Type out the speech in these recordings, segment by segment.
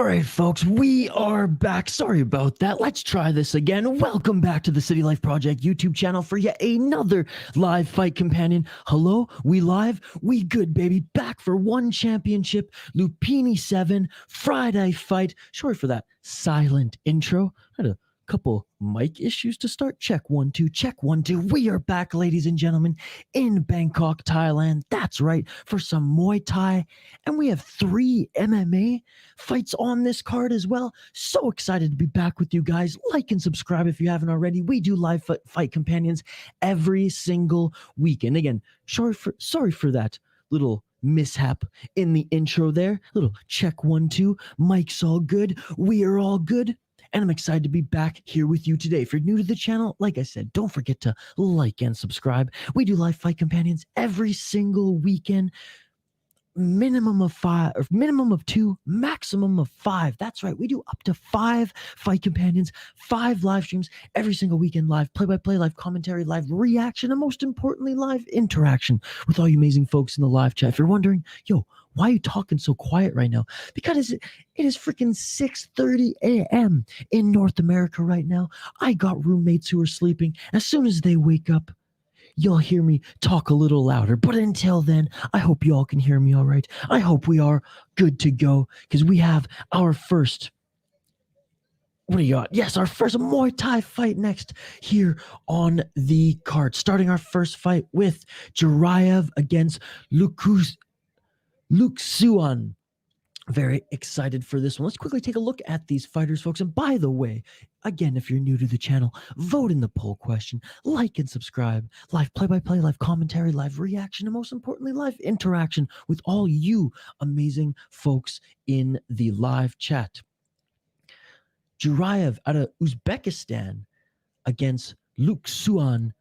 All right, folks, we are back. Sorry about that. Let's try this again. Welcome back to the City Life Project YouTube channel for yet another live fight companion. Hello, we live, we good, baby. Back for one championship, Lumpinee 7, Friday fight. Sorry for that silent intro. I had a couple mic issues to start. Check 1 2, check 1 2. We are back, ladies and gentlemen, in Bangkok, Thailand. That's right, for some Muay Thai. And we have 3 MMA fights on this card as well. So excited to be back with you guys. Like and subscribe if you haven't already. We do live fight companions every single week. And again, sorry for that little mishap in the intro there. Little check 1 2. Mike's all good. We are all good. And I'm excited to be back here with you today. If you're new to the channel, like I said, don't forget to like and subscribe. We do live fight companions every single weekend. Minimum of 5, or minimum of 2, maximum of 5. That's right. We do up to 5 fight companions, 5 live streams every single weekend. Live play-by-play, live commentary, live reaction, and most importantly, live interaction with all you amazing folks in the live chat. If you're wondering, yo, why are you talking so quiet right now? Because it is freaking 6:30 a.m. in North America right now. I got roommates who are sleeping. As soon as they wake up, you'll hear me talk a little louder. But until then, I hope you all can hear me all right. I hope we are good to go because we have our first, what do you got? Yes, our first Muay Thai fight next here on the card. Starting our first fight with Jurayev against Luxuan. Very excited for this one. Let's quickly take a look at these fighters, folks. And by the way, again, if you're new to the channel, vote in the poll question, like and subscribe, live play-by-play, live commentary, live reaction, and most importantly, live interaction with all you amazing folks in the live chat. Jurayev out of Uzbekistan against Luxuan,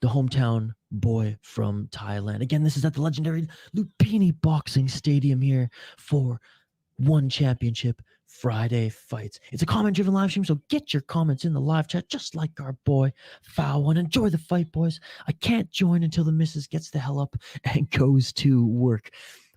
the hometown boy from Thailand. Again, this is at the legendary Lumpinee Boxing Stadium here for one championship Friday fights. It's a comment-driven live stream, so get your comments in the live chat, just like our boy Foul One. Enjoy the fight, boys. I can't join until the missus gets the hell up and goes to work.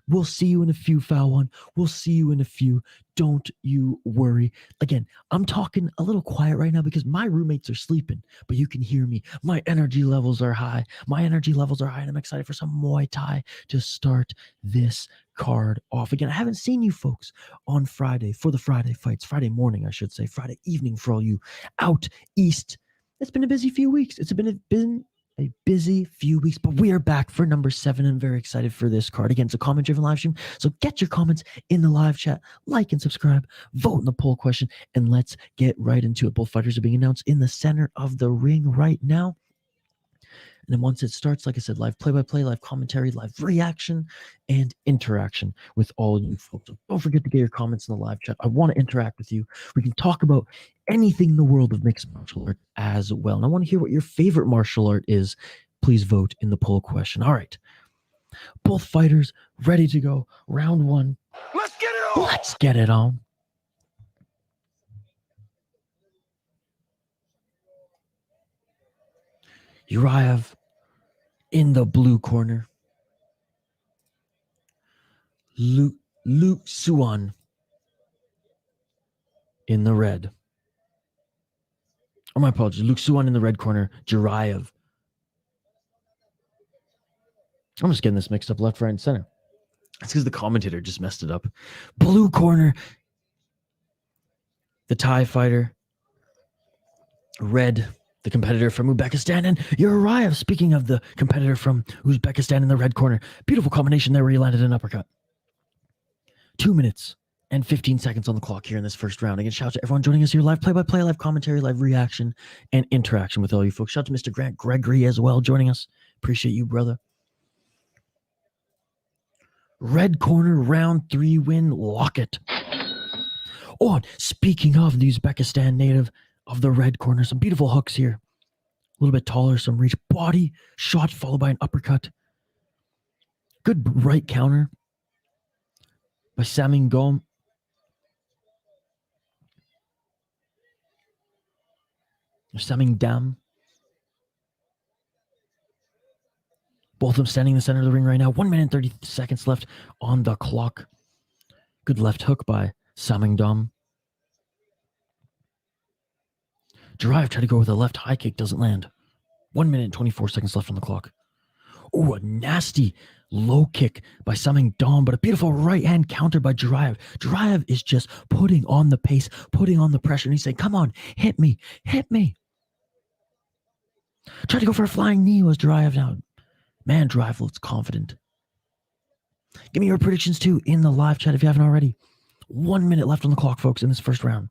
We'll see you in a few, Foul One. We'll see you in a few. Don't you worry. Again, I'm talking a little quiet right now because my roommates are sleeping, but you can hear me. My energy levels are high. And I'm excited for some Muay Thai to start this card off. Again, I haven't seen you folks on Friday for the Friday fights. Friday morning, I should say. Friday evening for all you out east. It's been a busy few weeks. It's been a busy few weeks, but we are back for number 7 and very excited for this card. Again, it's a comment-driven live stream, so get your comments in the live chat, like and subscribe, vote in the poll question, and let's get right into it. Both fighters are being announced in the center of the ring right now. And then once it starts, like I said, live play-by-play, live commentary, live reaction, and interaction with all you folks. So don't forget to get your comments in the live chat. I want to interact with you. We can talk about anything in the world of mixed martial art as well. And I want to hear what your favorite martial art is. Please vote in the poll question. All right. Both fighters ready to go. Round 1. Let's get it on. Let's get it on. Jurayev in the blue corner. Luxuan in the red. Oh, my apologies. Luxuan in the red corner. Jurayev. I'm just getting this mixed up left, right, and center. It's because the commentator just messed it up. Blue corner. The Thai fighter. Red, the competitor from Uzbekistan, and Jurayev, speaking of the competitor from Uzbekistan in the red corner. Beautiful combination there where he landed an uppercut. 2 minutes and 15 seconds on the clock here in this first round. Again, shout out to everyone joining us here live play-by-play, live commentary, live reaction, and interaction with all you folks. Shout out to Mr. Grant Gregory as well joining us. Appreciate you, brother. Red corner, round 3 win, Lockett. Oh, speaking of the Uzbekistan native of the red corner, some beautiful hooks here. A little bit taller, some reach. Body shot followed by an uppercut. Good right counter by Saenchai. Saenchai. Both of them standing in the center of the ring right now. 1 minute and 30 seconds left on the clock. Good left hook by Saenchai. Jiraev tried to go with a left high kick, doesn't land. 1 minute and 24 seconds left on the clock. Oh, a nasty low kick by Saenchai, but a beautiful right hand counter by Jiraev. Jiraev is just putting on the pace, putting on the pressure, and he's saying, come on, hit me, hit me. Tried to go for a flying knee was Jiraev now. Man, Jiraev looks confident. Give me your predictions too in the live chat if you haven't already. 1 minute left on the clock, folks, in this first round.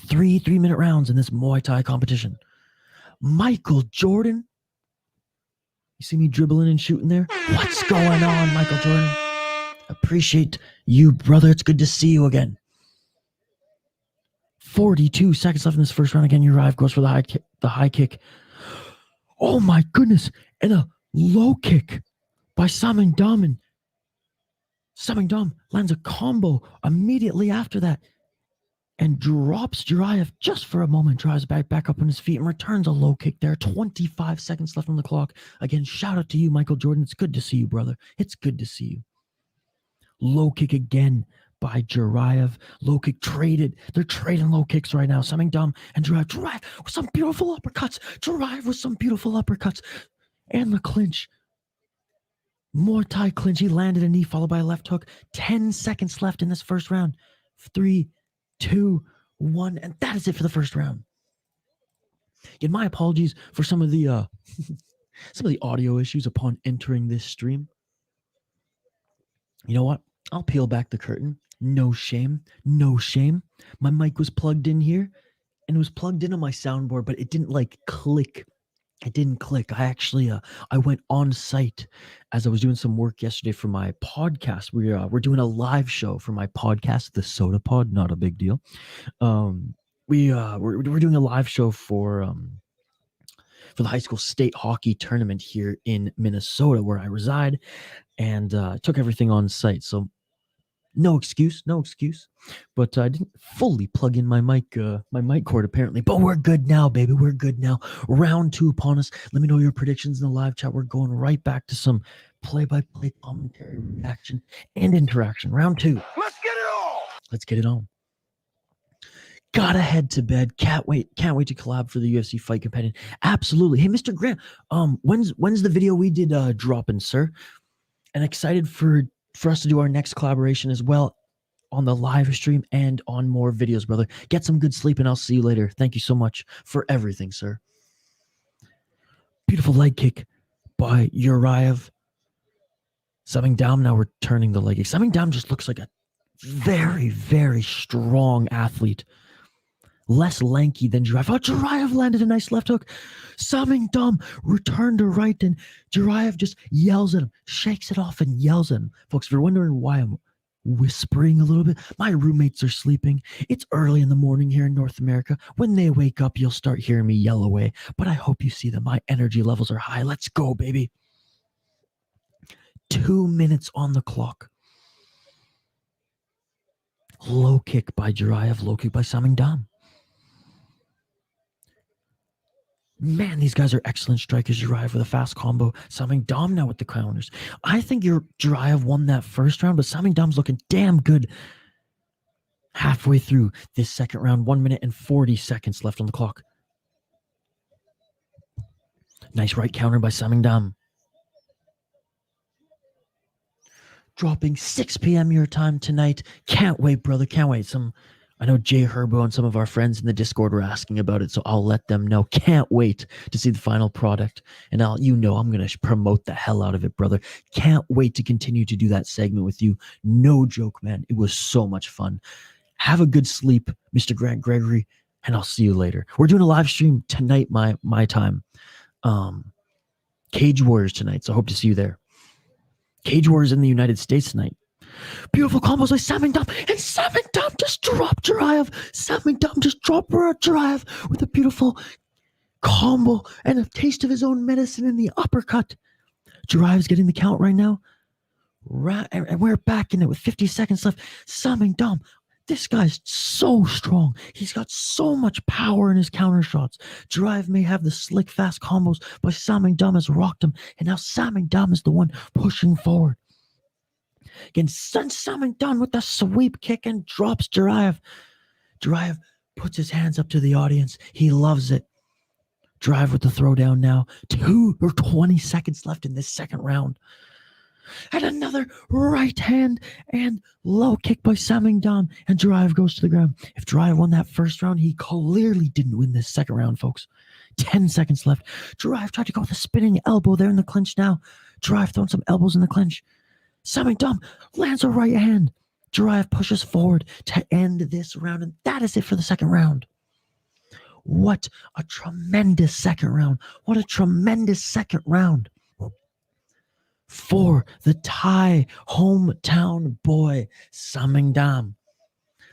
3-minute rounds in this Muay Thai competition. Michael Jordan. You see me dribbling and shooting there? What's going on, Michael Jordan? Appreciate you, brother. It's good to see you again. 42 seconds left in this first round. Again, Yuly goes for the high kick. Oh my goodness. And a low kick by Saenchai. Saenchai lands a combo immediately after that and drops Jiraev just for a moment, drives back up on his feet and returns a low kick there. 25 seconds left on the clock. Again, shout out to you, Michael Jordan. It's good to see you, brother. It's good to see you. Low kick again by Jiraev. Low kick traded. They're trading low kicks right now. Saenchai and Jiraev. Jiraev with some beautiful uppercuts. Jiraev with some beautiful uppercuts. And the clinch. Muay Thai clinch. He landed a knee followed by a left hook. 10 seconds left in this first round. 3, 2, 1, and that is it for the first round. Again, my apologies for some of the audio issues upon entering this stream. You know what? I'll peel back the curtain. No shame. No shame. My mic was plugged in here and it was plugged in on my soundboard, but it didn't like click. It didn't click. I actually I went on site as I was doing some work yesterday for my podcast. We're doing a live show for my podcast, The Soda Pod. Not a big deal. We're doing a live show for the high school state hockey tournament here in Minnesota, where I reside, and took everything on site. So no excuse. But I didn't fully plug in my mic cord apparently. But we're good now, baby. We're good now. Round 2 upon us. Let me know your predictions in the live chat. We're going right back to some play-by-play commentary, reaction, and interaction. Round 2. Let's get it on. Gotta head to bed. Can't wait to collab for the UFC Fight Companion. Absolutely. Hey, Mr. Grant. When's the video we did dropping, sir? And excited for us to do our next collaboration as well on the live stream and on more videos, brother. Get some good sleep and I'll see you later. Thank you so much for everything, sir. Beautiful leg kick by Yuly. Saenchai now returning the leg kick. Saenchai just looks like a very, very strong athlete. Less lanky than Jiraev. Oh, Jiraev landed a nice left hook. Saenchai returned to right, and Jiraev just yells at him, shakes it off and yells at him. Folks, if you're wondering why I'm whispering a little bit, my roommates are sleeping. It's early in the morning here in North America. When they wake up, you'll start hearing me yell away, but I hope you see that my energy levels are high. Let's go, baby. 2 minutes on the clock. Low kick by Jiraev, low kick by Saenchai. Man, these guys are excellent strikers. Jiraev with a fast combo. Saenchai now with the counters. I think Jiraev won that first round, but Saenchai's looking damn good halfway through this second round. 1 minute and 40 seconds left on the clock. Nice right counter by Saenchai. Dropping 6 p.m. your time tonight. Can't wait, brother. Can't wait. I know Jay Herbo and some of our friends in the Discord were asking about it, so I'll let them know. Can't wait to see the final product. And I'm going to promote the hell out of it, brother. Can't wait to continue to do that segment with you. No joke, man. It was so much fun. Have a good sleep, Mr. Grant Gregory, and I'll see you later. We're doing a live stream tonight, my time. Cage Warriors tonight, so I hope to see you there. Cage Warriors in the United States tonight. Beautiful combos by Saenchai, and Saenchai just dropped Jiraev. Saenchai just dropped Jiraev with a beautiful combo and a taste of his own medicine in the uppercut. Jiraev's getting the count right now. And we're back in it with 50 seconds left. Saenchai, this guy's so strong. He's got so much power in his counter shots. Jiraev may have the slick, fast combos, but Saenchai has rocked him, and now Saenchai is the one pushing forward. Again, Saenchai with the sweep kick and drops Juraev. Juraev puts his hands up to the audience. He loves it. Drive with the throwdown now. 20 seconds left in this second round. And another right hand and low kick by Saenchai. And Juraev goes to the ground. If Juraev won that first round, he clearly didn't win this second round, folks. 10 seconds left. Juraev tried to go with a spinning elbow there in the clinch now. Juraev throwing some elbows in the clinch. Saenchai lands a right hand. Juraev pushes forward to end this round. And that is it for the second round. What a tremendous second round. What a tremendous second round for the Thai hometown boy, Saenchai.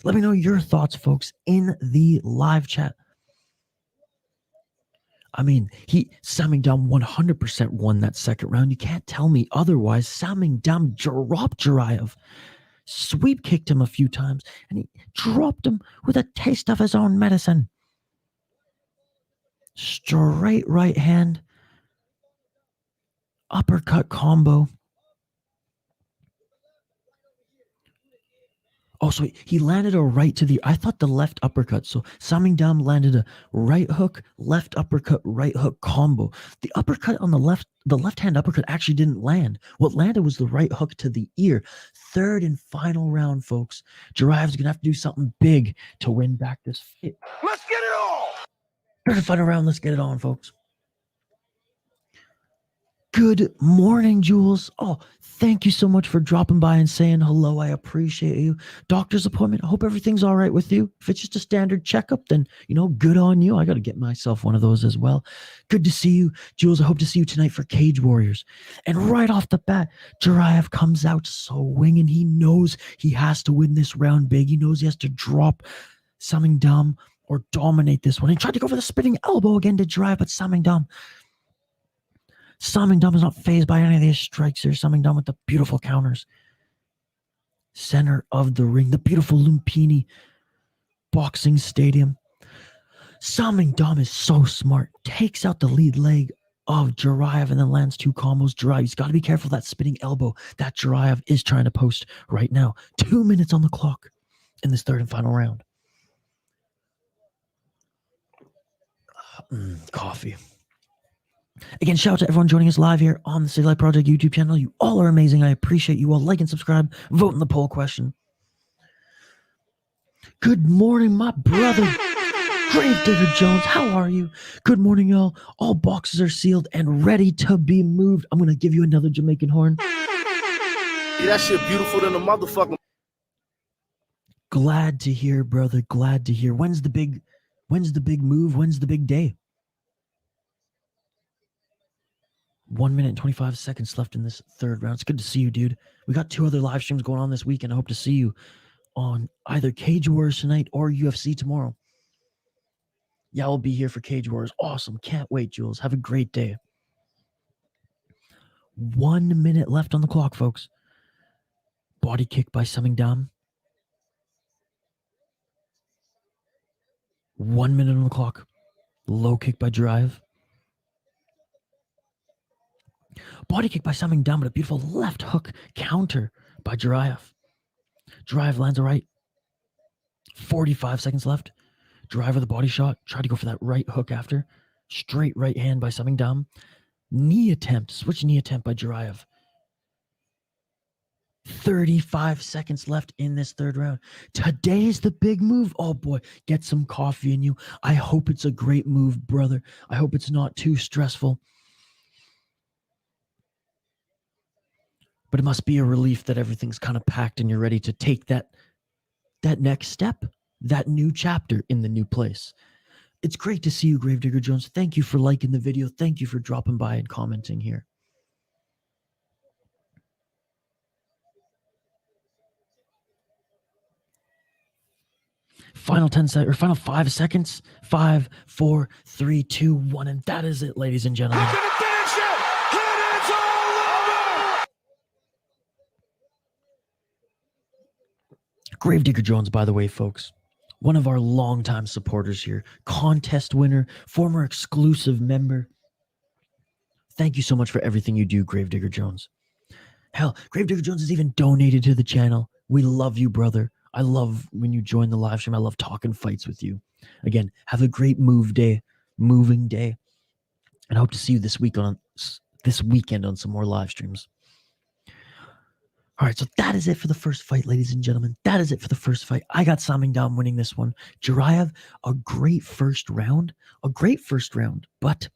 Let me know your thoughts, folks, in the live chat. I mean, Saenchai 100% won that second round. You can't tell me otherwise. Saenchai dropped Juraev, sweep kicked him a few times, and he dropped him with a taste of his own medicine. Straight right hand, uppercut combo. Oh, so he landed a right to the, I thought the left uppercut. So Saenchai landed a right hook, left uppercut, right hook combo. The uppercut on the left hand uppercut actually didn't land. What landed was the right hook to the ear. Third and final round, folks. Juraev's going to have to do something big to win back this fight. Let's get it on! Third and final round, let's get it on, folks. Good morning, Jules. Oh, thank you so much for dropping by and saying hello. I appreciate you. Doctor's appointment. I hope everything's all right with you. If it's just a standard checkup, then, good on you. I got to get myself one of those as well. Good to see you, Jules. I hope to see you tonight for Cage Warriors. And right off the bat, Juraev comes out swinging. He knows he has to win this round big. He knows he has to drop Saenchai or dominate this one. He tried to go for the spinning elbow again to Juraev, but Saenchai is not fazed by any of these strikes here. Saenchai with the beautiful counters. Center of the ring. The beautiful Lumpinee boxing stadium. Saenchai is so smart. Takes out the lead leg of Juraev and then lands two combos. Juraev, he's got to be careful of that spinning elbow that Juraev is trying to post right now. 2 minutes on the clock in this third and final round. Coffee. Again, shout out to everyone joining us live here on the City Life Project YouTube channel. You all are amazing. I appreciate you all. Like and subscribe. Vote in the poll question. Good morning, my brother. Gravedigger Jones, how are you? Good morning, y'all. All boxes are sealed and ready to be moved. I'm going to give you another Jamaican horn. Yeah, that shit beautiful than a motherfucker. Glad to hear, brother. Glad to hear. When's the big move? When's the big day? 1 minute and 25 seconds left in this third round. It's good to see you, dude. We got 2 other live streams going on this weekend. I hope to see you on either Cage Wars tonight or UFC tomorrow. Yeah, I'll be here for Cage Wars. Awesome. Can't wait, Jules. Have a great day. 1 minute left on the clock, folks. Body kick by Saenchai. 1 minute on the clock. Low kick by Juraev. Body kick by Saenchai, but a beautiful left hook counter by Juraev. Juraev lands a right. 45 seconds left. Juraev with a body shot. Tried to go for that right hook after. Straight right hand by Saenchai. Knee attempt. Switch knee attempt by Juraev. 35 seconds left in this third round. Today's the big move. Oh boy, get some coffee in you. I hope it's a great move, brother. I hope it's not too stressful. But it must be a relief that everything's kind of packed and you're ready to take that next step, that new chapter in the new place. It's great to see you, Gravedigger Jones. Thank you for liking the video. Thank you for dropping by and commenting here. Final 5 seconds. 5, 4, 3, 2, 1. And that is it, ladies and gentlemen. Gravedigger Jones, by the way, folks, one of our longtime supporters here, contest winner, former exclusive member. Thank you so much for everything you do, Gravedigger Jones. Hell, Gravedigger Jones has even donated to the channel. We love you, brother. I love when you join the live stream. I love talking fights with you. Again, have a great moving day, and I hope to see you this weekend on some more live streams. All right, so that is it for the first fight, ladies and gentlemen. That is it for the first fight. I got Saenchai winning this one. Jurayev, a great first round, but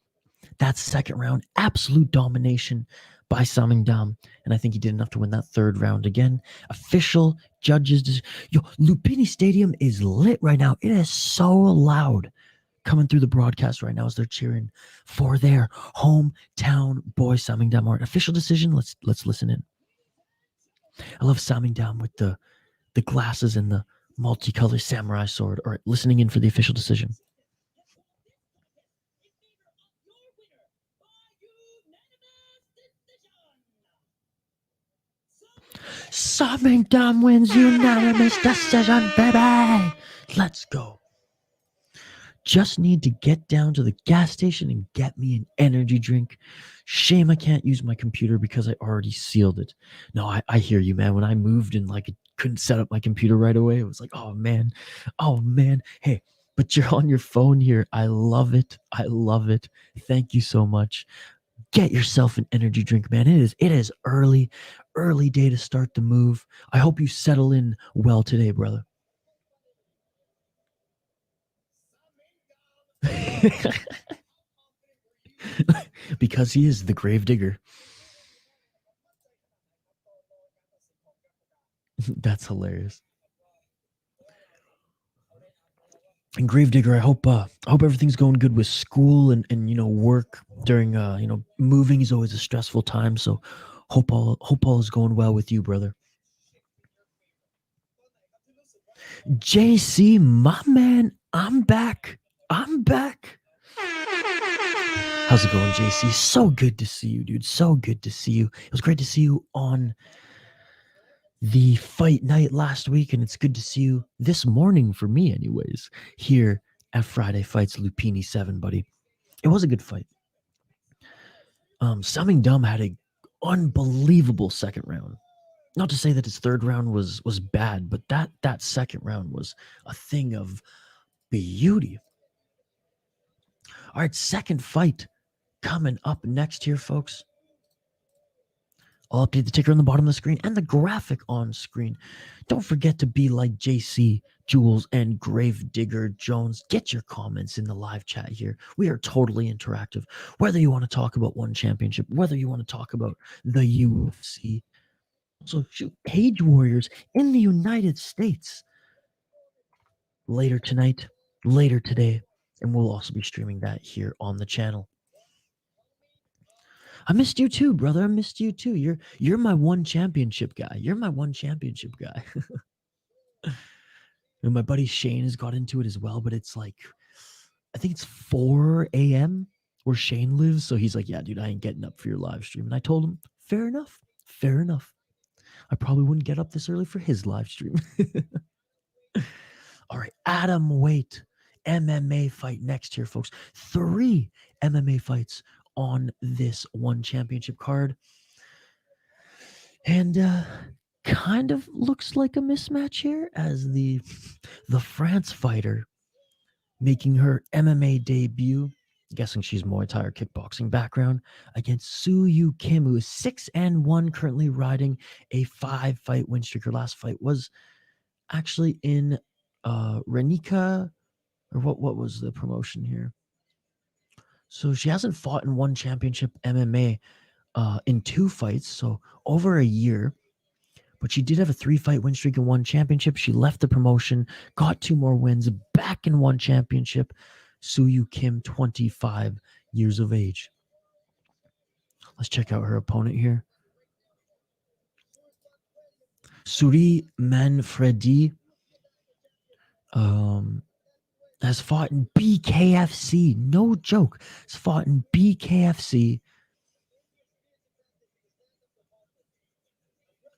that second round, absolute domination by Saenchai, and I think he did enough to win that third round again. Official judges, Lumpinee Stadium is lit right now. It is so loud coming through the broadcast right now as they're cheering for their hometown boy Saenchai. Official decision. Let's listen in. I love Saenchai with the glasses and the multicolored samurai sword. All right, listening in for the official decision. Saenchai wins unanimous decision, baby. Let's go. Just need to get down to the gas station and get me an energy drink. Shame I can't use my computer because I already sealed it. No, I hear you, man. When I moved and like couldn't set up my computer right away, it was like, oh man. Hey, but you're on your phone here. I love it. Thank you so much. Get yourself an energy drink, man. It is early day to start the move. I hope you settle in well today, brother. Because he is the Gravedigger. That's hilarious. And Gravedigger, I hope everything's going good with school and work during moving is always a stressful time. So hope all is going well with you, brother. JC, my man, I'm back. How's it going, JC? So good to see you, dude. So good to see you. It was great to see you on the fight night last week, and it's good to see you this morning for me anyways, here at Friday Fights Lumpinee 7, buddy. It was a good fight. Saenchai had an unbelievable second round. Not to say that his third round was bad, but that second round was a thing of beauty. All right, second fight coming up next here, folks. I'll update the ticker on the bottom of the screen and the graphic on screen. Don't forget to be like JC, Jules, and Gravedigger Jones. Get your comments in the live chat here. We are totally interactive. Whether you want to talk about one championship, whether you want to talk about the UFC, also shoot Cage Warriors in the United States later tonight, later today, and we'll also be streaming that here on the channel. I missed you too, brother. I missed you too. You're my one championship guy. And my buddy Shane has got into it as well, but it's like, I think it's 4 a.m. where Shane lives. So he's like, yeah, dude, I ain't getting up for your live stream. And I told him, fair enough. I probably wouldn't get up this early for his live stream. All right, atom weight MMA fight next here, folks. 3 MMA fights on this one championship card, and kind of looks like a mismatch here as the France fighter making her MMA debut, guessing she's Muay Thai or kickboxing background, against Soo Kim, who is 6-1, currently riding a 5-fight win streak. Her last fight was actually in Ritnaka, or what was the promotion here? So she hasn't fought in one championship MMA in 2 fights, so over a year. But she did have a 3-fight win streak in one championship. She left the promotion, got 2 more wins, back in one championship. Soo Kim, 25 years of age. Let's check out her opponent here. Suri Manfredi has fought in BKFC. No joke. Has fought in BKFC.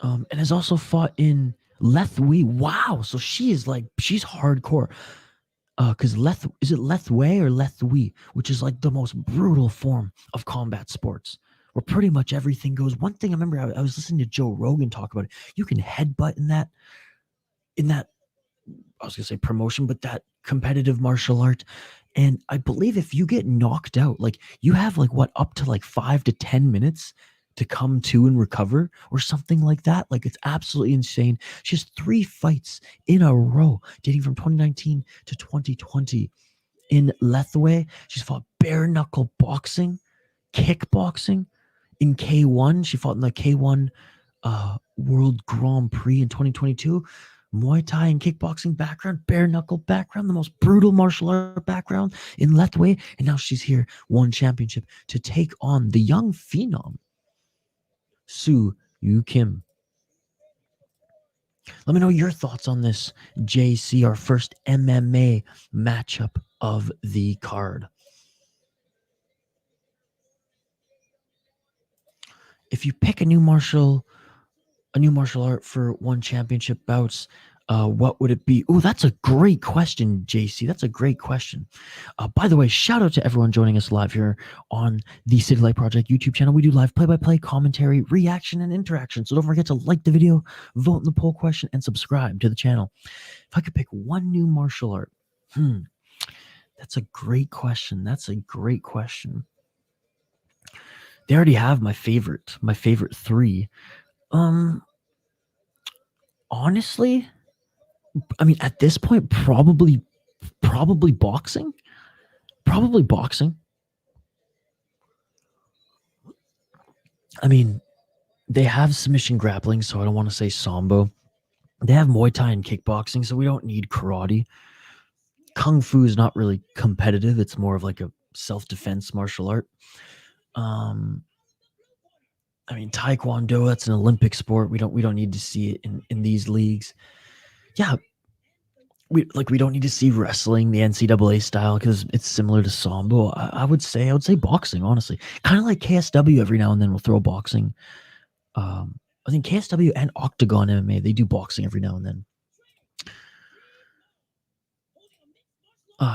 And has also fought in Lethwei. Wow. So she's hardcore. Because is it Lethwei or Lethwei, which is like the most brutal form of combat sports, where pretty much everything goes. One thing I remember, I was listening to Joe Rogan talk about it. You can headbutt in that, I was gonna say promotion, but that competitive martial art. And I believe if you get knocked out, like you have like what, up to like 5 to 10 minutes to come to and recover or something like that. Like it's absolutely insane. She has 3 fights in a row dating from 2019 to 2020 in Lethway. She's fought bare knuckle boxing, kickboxing. In K1, she fought in the K1 World Grand Prix in 2022. Muay Thai and kickboxing background, bare knuckle background, the most brutal martial art background in Lethway. And now she's here, won championship to take on the young phenom, Soo Yu Kim. Let me know your thoughts on this, JC, our first MMA matchup of the card. If you pick a new martial art for one championship bouts, what would it be? Oh, that's a great question, JC. That's a great question. By the way, shout out to everyone joining us live here on the City Light Project YouTube channel. We do live play-by-play commentary, reaction, and interaction. So don't forget to like the video, vote in the poll question, and subscribe to the channel. If I could pick one new martial art, that's a great question. That's a great question. They already have my favorite 3. Honestly, I mean, at this point, probably boxing. Probably boxing. I mean, they have submission grappling, so I don't want to say sambo. They have Muay Thai and kickboxing, so we don't need karate. Kung Fu is not really competitive. It's more of like a self-defense martial art. I mean, Taekwondo, that's an Olympic sport. We don't need to see it in these leagues. Yeah. We don't need to see wrestling the NCAA style because it's similar to sambo. I would say boxing, honestly. Kind of like KSW every now and then we'll throw boxing. I think KSW and Octagon MMA, they do boxing every now and then.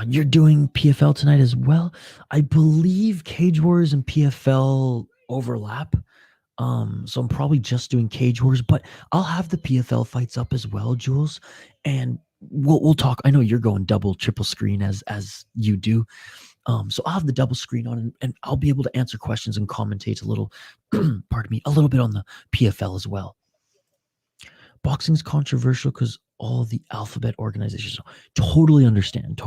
You're doing PFL tonight as well. I believe Cage Wars and PFL overlap. So I'm probably just doing Cage Wars, but I'll have the PFL fights up as well, Jules, and we'll talk. I know you're going double, triple screen as you do. So I'll have the double screen on and I'll be able to answer questions and commentate a little, pardon me, a little bit on the PFL as well. Boxing's controversial because all the alphabet organizations. Totally understand.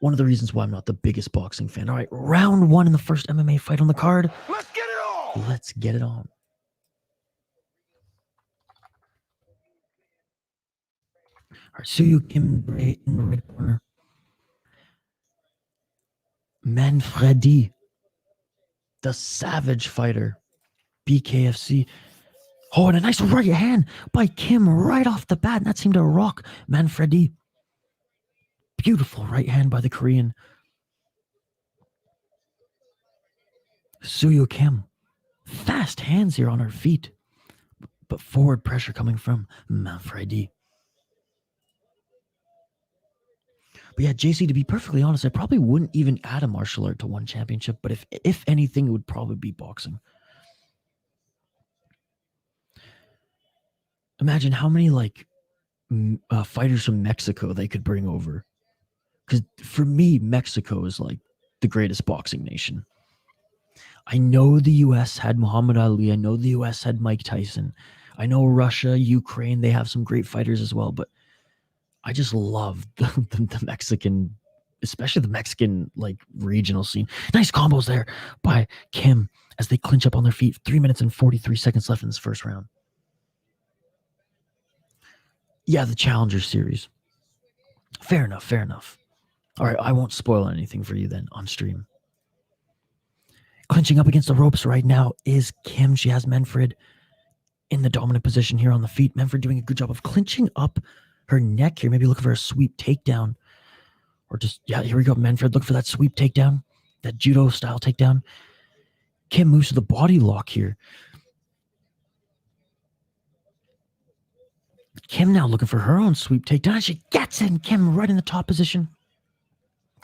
One of the reasons why I'm not the biggest boxing fan. All right, round 1 in the first MMA fight on the card. Let's get it on. Let's get it on. All right, Soo Yu Kim in the red corner. Manfredi, the Savage Fighter, BKFC. Oh, and a nice right hand by Kim right off the bat. And that seemed to rock Manfredi. Beautiful right hand by the Korean. Soo Yu Kim. Fast hands here on her feet. But forward pressure coming from Manfredi. But yeah, JC, to be perfectly honest, I probably wouldn't even add a martial art to one championship. But if anything, it would probably be boxing. Imagine how many fighters from Mexico they could bring over. Because for me, Mexico is like the greatest boxing nation. I know the U.S. had Muhammad Ali. I know the U.S. had Mike Tyson. I know Russia, Ukraine, they have some great fighters as well. But I just love the Mexican, especially the Mexican regional scene. Nice combos there by Kim as they clinch up on their feet. 3 minutes and 43 seconds left in this first round. Yeah, the Challenger Series. Fair enough. All right, I won't spoil anything for you then on stream. Clinching up against the ropes right now is Kim. She has Manfred in the dominant position here on the feet. Manfred doing a good job of clinching up her neck here. Maybe looking for a sweep takedown. Or just, yeah, here we go. Manfred, look for that sweep takedown. That judo style takedown. Kim moves to the body lock here. Kim now looking for her own sweep takedown. She gets in. Kim right in the top position.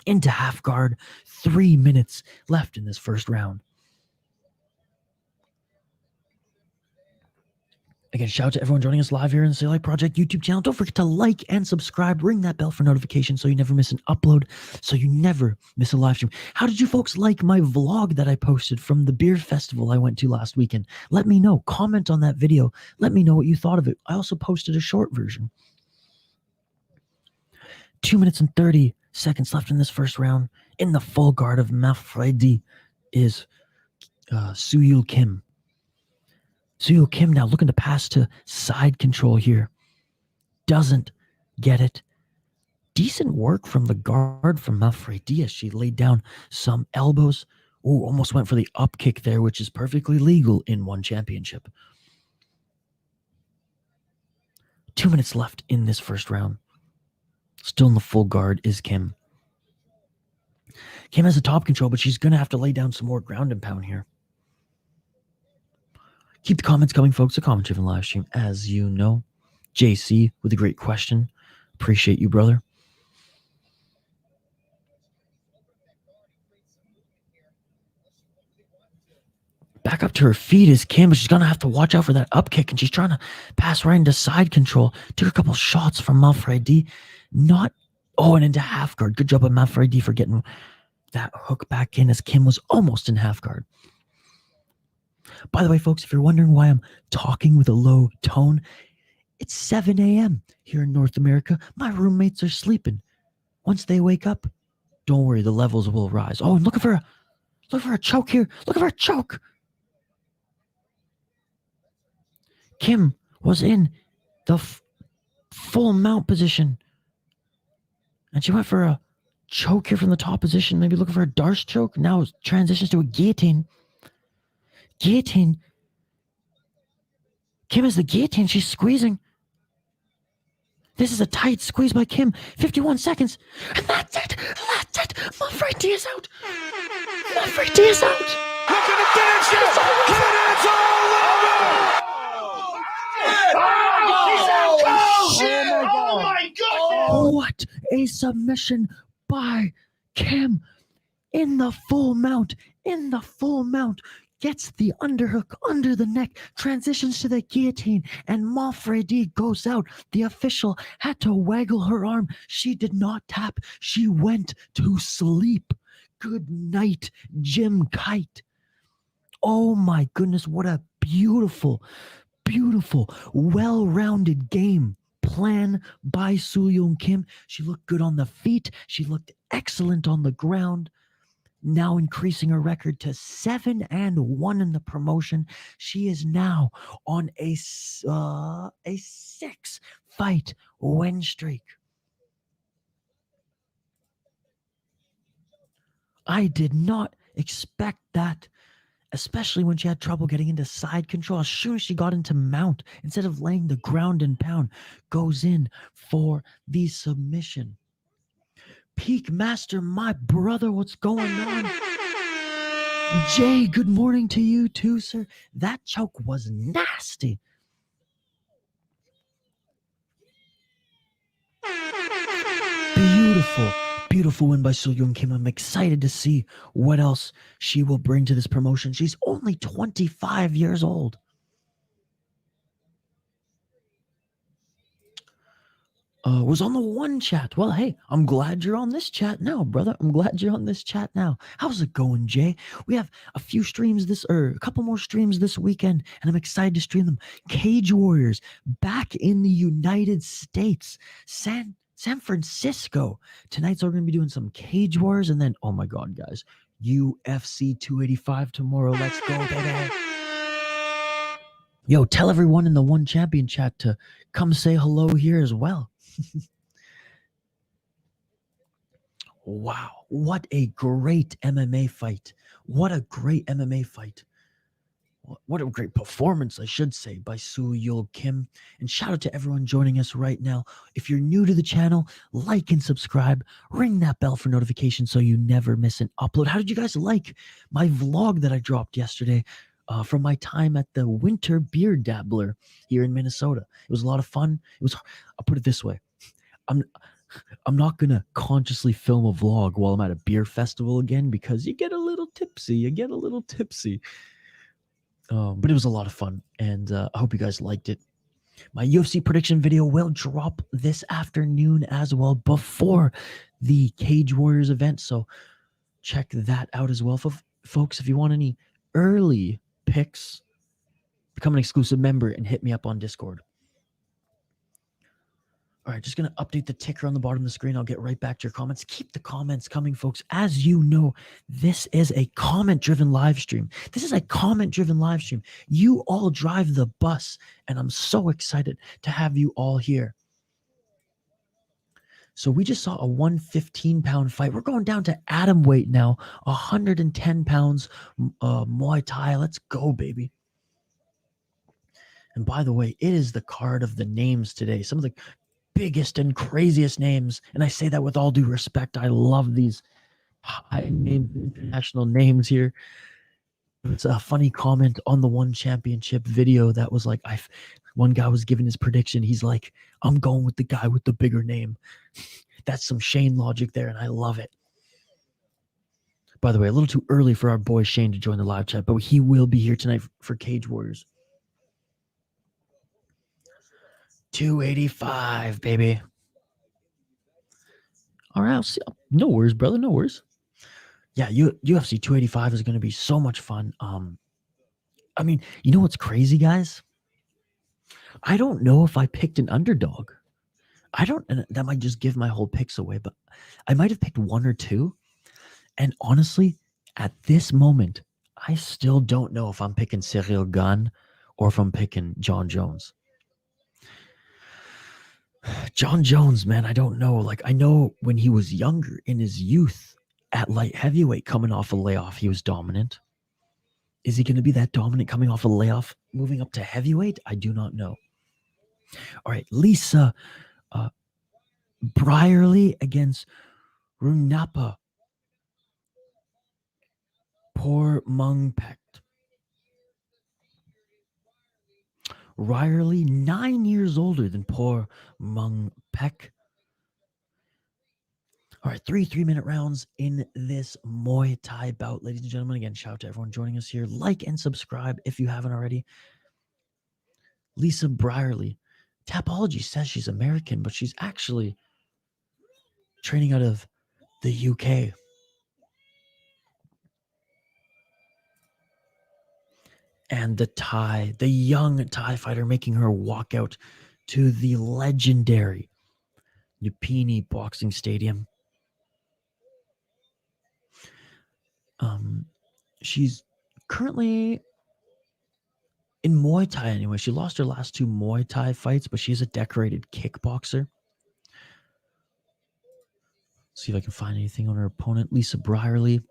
Into half guard. 3 minutes left in this first round. Again, shout out to everyone joining us live here in the City Life Project YouTube channel. Don't forget to like and subscribe. Ring that bell for notifications so you never miss an upload, so you never miss a live stream. How did you folks like my vlog that I posted from the beer festival I went to last weekend? Let me know. Comment on that video. Let me know what you thought of it. I also posted a short version. 2 minutes and 30 seconds left in this first round. In the full guard of Mafredi is Suyul Kim. Suyul Kim now looking to pass to side control here. Doesn't get it. Decent work from the guard from Mafredi as she laid down some elbows. Ooh, almost went for the up kick there, which is perfectly legal in one championship. 2 minutes left in this first round. Still in the full guard is Kim. Kim has the top control, but she's going to have to lay down some more ground and pound here. Keep the comments coming, folks. A comment-driven live stream, as you know. JC with a great question. Appreciate you, brother. Back up to her feet is Kim, but she's going to have to watch out for that up kick, and she's trying to pass right into side control. Took a couple shots from Mafredi. And into half guard. Good job on Mafredi for getting that hook back in as Kim was almost in half guard. By the way, folks, if you're wondering why I'm talking with a low tone, it's 7 a.m. here in North America. My roommates are sleeping. Once they wake up, don't worry, the levels will rise. Oh, and look for a choke here. Look for a choke. Kim was in the full mount position. And she went for a choke here from the top position. Maybe looking for a Darce choke. Now it transitions to a guillotine. Guillotine. Kim has the guillotine. She's squeezing. This is a tight squeeze by Kim. 51 seconds. And that's it. That's it. Mafredi is out. Mafredi is out. Look at the finish. It's all over. Oh my God. What a submission by Kim in the full mount. In the full mount. Gets the underhook under the neck, transitions to the guillotine, and Mafredi goes out. The official had to waggle her arm. She did not tap. She went to sleep. Good night, Jim Kite. Oh my goodness, what a beautiful, beautiful, well-rounded game plan by Suyul Kim. She looked good on the feet. She looked excellent on the ground. Now increasing her record to 7-1 in the promotion. She is now on a 6-fight win streak. I did not expect that, especially when she had trouble getting into side control. As soon as she got into mount, instead of laying the ground and pound, goes in for the submission. Peak Master, my brother, what's going on? Jay, good morning to you too, sir. That choke was nasty. Beautiful, beautiful win by Suyul Kim. I'm excited to see what else she will bring to this promotion. She's only 25 years old. Was on the one chat. Well, hey, I'm glad you're on this chat now, brother. I'm glad you're on this chat now. How's it going, Jay? We have a couple more streams this weekend, and I'm excited to stream them. Cage Warriors back in the United States, San Francisco. Tonight's we're going to be doing some Cage Warriors, and then, oh my God, guys, UFC 285 tomorrow. Let's go, baby. Yo, tell everyone in the One Champion chat to come say hello here as well. Wow, what a great MMA fight. What a great MMA fight. What a great performance, I should say, by Suyul Kim. And shout out to everyone joining us right now. If you're new to the channel, like and subscribe. Ring that bell for notifications so you never miss an upload. How did you guys like my vlog that I dropped yesterday from my time at the Winter Beer Dabbler here in Minnesota? It was a lot of fun. I'll put it this way. I'm not going to consciously film a vlog while I'm at a beer festival again because you get a little tipsy. But it was a lot of fun, and I hope you guys liked it. My UFC prediction video will drop this afternoon as well before the Cage Warriors event. So check that out as well. Folks, if you want any early picks, become an exclusive member and hit me up on Discord. All right, just going to update the ticker on the bottom of the screen. I'll get right back to your comments. Keep the comments coming, folks. As you know, this is a comment-driven live stream. You all drive the bus, and I'm so excited to have you all here. So we just saw a 115-pound fight. We're going down to atom weight now, 110 pounds Muay Thai. Let's go, baby. And by the way, it is the card of the names today. Some of the biggest and craziest names, and I say that with all due respect. I love these high-named international names here. It's a funny comment on the One Championship video that was like, one guy was giving his prediction. He's like, I'm going with the guy with the bigger name. That's some Shane logic there, and I love it. By the way, a little too early for our boy Shane to join the live chat, but he will be here tonight for Cage Warriors. 285, baby. All right, I'll see. No worries, brother. No worries. Yeah, UFC 285 is going to be so much fun. I mean, you know what's crazy, guys? I don't know if I picked an underdog. And that might just give my whole picks away, but I might have picked one or two. And honestly, at this moment, I still don't know if I'm picking Cyril Gane or if I'm picking John Jones. John Jones, man, I don't know. Like, I know when he was younger, in his youth, at light heavyweight, coming off a layoff, he was dominant. Is he going to be that dominant coming off a layoff, moving up to heavyweight? I do not know. All right, Lisa Brierly against Runapa Pormungpekt. Brierly, 9 years older than Pormungpekt. All right, 3-minute rounds in this Muay Thai bout. Ladies and gentlemen, again, shout out to everyone joining us here. Like and subscribe if you haven't already. Lisa Brierly. Tapology says she's American, but she's actually training out of the UK. And the young Thai fighter making her walk out to the legendary Lumpinee Boxing Stadium. She's currently in Muay Thai anyway. She lost her last 2 Muay Thai fights, but she's a decorated kickboxer. See if I can find anything on her opponent. Lisa Brierly.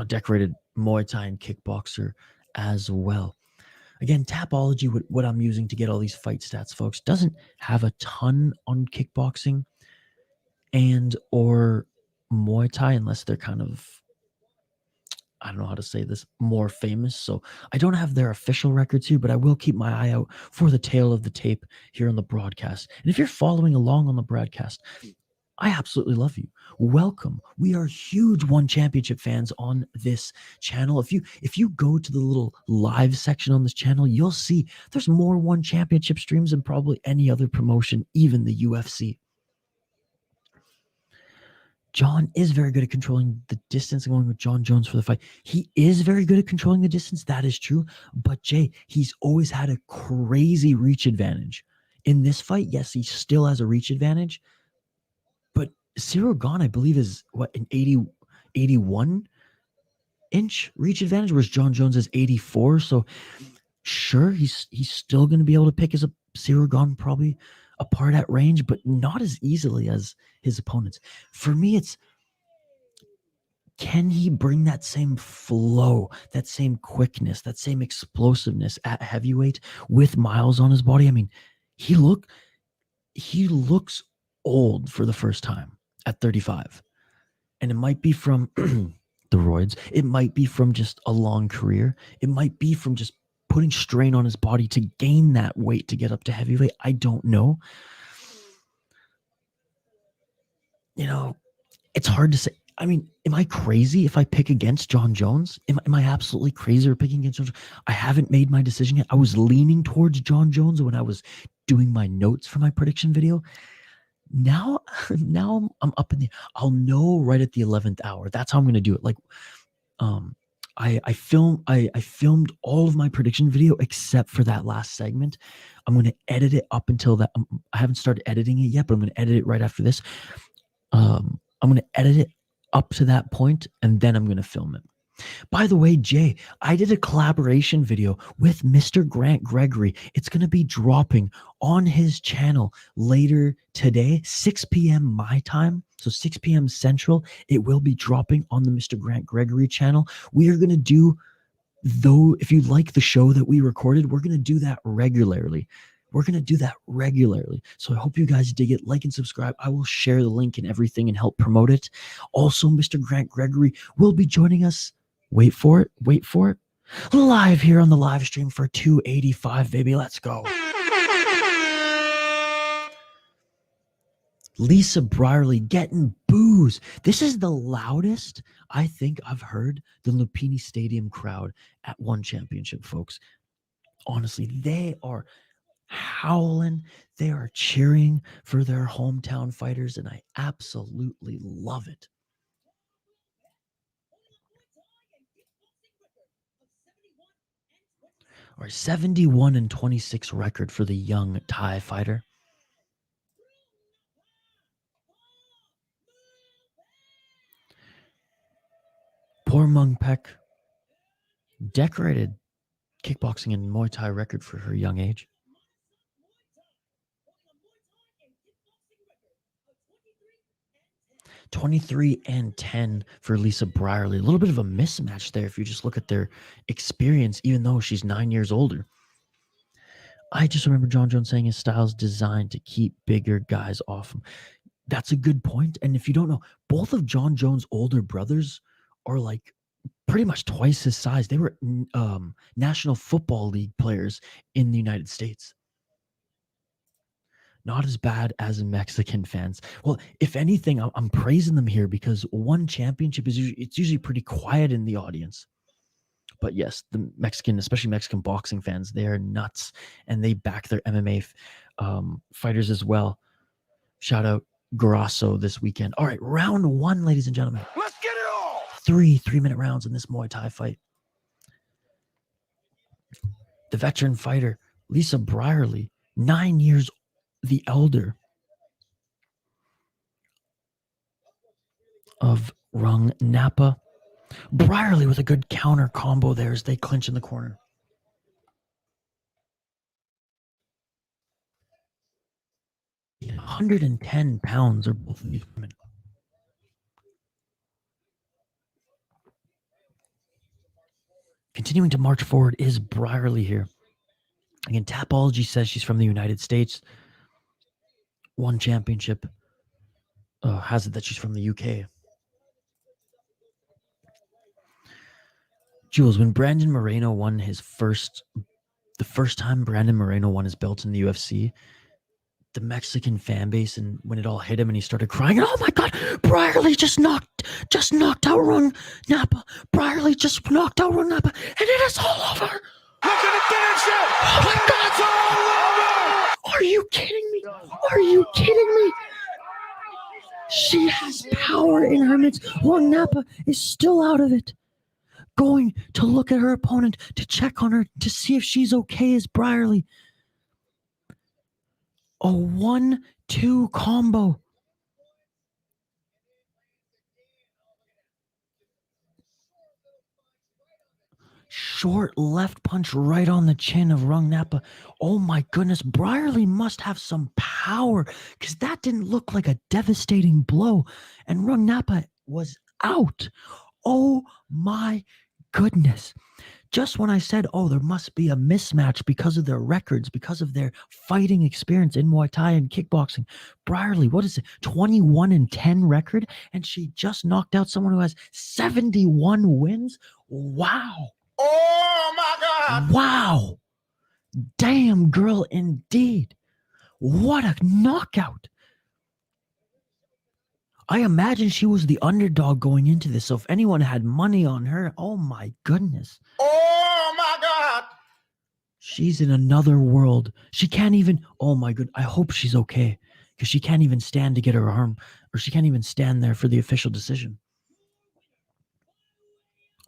Decorated Muay Thai and kickboxer as well. Again, Tapology, what I'm using to get all these fight stats, folks, doesn't have a ton on kickboxing and or Muay Thai unless they're kind of, I don't know how to say this, more famous. So I don't have their official records here, but I will keep my eye out for the tail of the tape here on the broadcast. And if you're following along on the broadcast, I absolutely love you. Welcome. We are huge One Championship fans on this channel. If you go to the little live section on this channel, you'll see there's more One Championship streams than probably any other promotion, even the UFC. John is very good at controlling the distance. I'm going with John Jones for the fight. He is very good at controlling the distance. That is true. But Jay, he's always had a crazy reach advantage. In this fight, yes, he still has a reach advantage. But Cyril Gane, I believe, is an 81 inch reach advantage, whereas John Jones is 84. So sure, he's still going to be able to pick Cyril Gane probably apart at range, but not as easily as his opponents. For me, it's, can he bring that same flow, that same quickness, that same explosiveness at heavyweight with miles on his body? I mean, he looks old for the first time at 35. And it might be from the roids. It might be from just a long career. It might be from just putting strain on his body to gain that weight to get up to heavyweight. I don't know. It's hard to say. I mean, am I crazy if I pick against Jon Jones? Am I absolutely crazy for picking against Jon Jones? I haven't made my decision yet. I was leaning towards Jon Jones when I was doing my notes for my prediction video. Now I'm up in the. I'll know right at the 11th hour. That's how I'm gonna do it. Like, I filmed all of my prediction video except for that last segment. I'm gonna edit it up until that. I haven't started editing it yet, but I'm gonna edit it right after this. I'm gonna edit it up to that point, and then I'm gonna film it. By the way, Jay, I did a collaboration video with Mr. Grant Gregory. It's going to be dropping on his channel later today, 6 p.m. my time. So 6 p.m. Central. It will be dropping on the Mr. Grant Gregory channel. We are going to do, though, if you like the show that we recorded, we're going to do that regularly. We're going to do that regularly. So I hope you guys dig it. Like and subscribe. I will share the link and everything and help promote it. Also, Mr. Grant Gregory will be joining us. Wait for it. Live here on the live stream for 285, baby. Let's go. Lisa Brierly getting boos. This is the loudest I think I've heard the Lumpinee Stadium crowd at one championship, folks. Honestly, they are howling. They are cheering for their hometown fighters, and I absolutely love it. Or 71-26 record for the young Thai fighter. Poor Mung Pek, decorated kickboxing and Muay Thai record for her young age. (23-10) for Lisa Brierly. A little bit of a mismatch there if you just look at their experience, even though she's 9 years older. I just remember Jon Jones saying his style is designed to keep bigger guys off him. That's a good point. And if you don't know, both of Jon Jones' older brothers are like pretty much twice his size. They were National Football League players in the United States. Not as bad as Mexican fans. Well, if anything, I'm praising them here because one championship is usually pretty quiet in the audience. But yes, the Mexican, especially Mexican boxing fans, they are nuts, and they back their MMA fighters as well. Shout out Grasso this weekend. All right, round one, ladies and gentlemen. Let's get it all. 3-minute rounds in this Muay Thai fight. The veteran fighter, Lisa Brierly, 9 years the elder of Rung Napa. Brierly with a good counter combo there as they clinch in the corner. – 110 pounds are both of these women. Continuing to march forward is Brierly here. Again, Tapology says she's from the United States. One championship has it that she's from the UK. Jules, when Brandon Moreno won the first time Brandon Moreno won his belt in the UFC, the Mexican fan base, and when it all hit him and he started crying, oh my God, Brierly just knocked out Rung Napa. Brierly just knocked out Rung Napa, and it is all over. Look at the finish it. Oh my God. It's all over. Are you kidding me? Are you kidding me? She has power in her midst. Rung Napa is still out of it. Going to look at her opponent to check on her to see if she's okay as Brierly. A 1-2 combo. Short left punch right on the chin of Rung Napa. Oh my goodness, Brierly must have some power because that didn't look like a devastating blow. And Rung Napa was out. Oh my goodness. Just when I said, oh, there must be a mismatch because of their records, because of their fighting experience in Muay Thai and kickboxing. Brierly, what is it? 21-10 record? And she just knocked out someone who has 71 wins? Wow. Oh my God. Wow. Damn girl indeed. What a knockout. I imagine she was the underdog going into this. So if anyone had money on her, oh my goodness. Oh my God. She's in another world. She can't even, oh my good. I hope she's okay. Because she can't even stand to get her arm, or she can't even stand there for the official decision.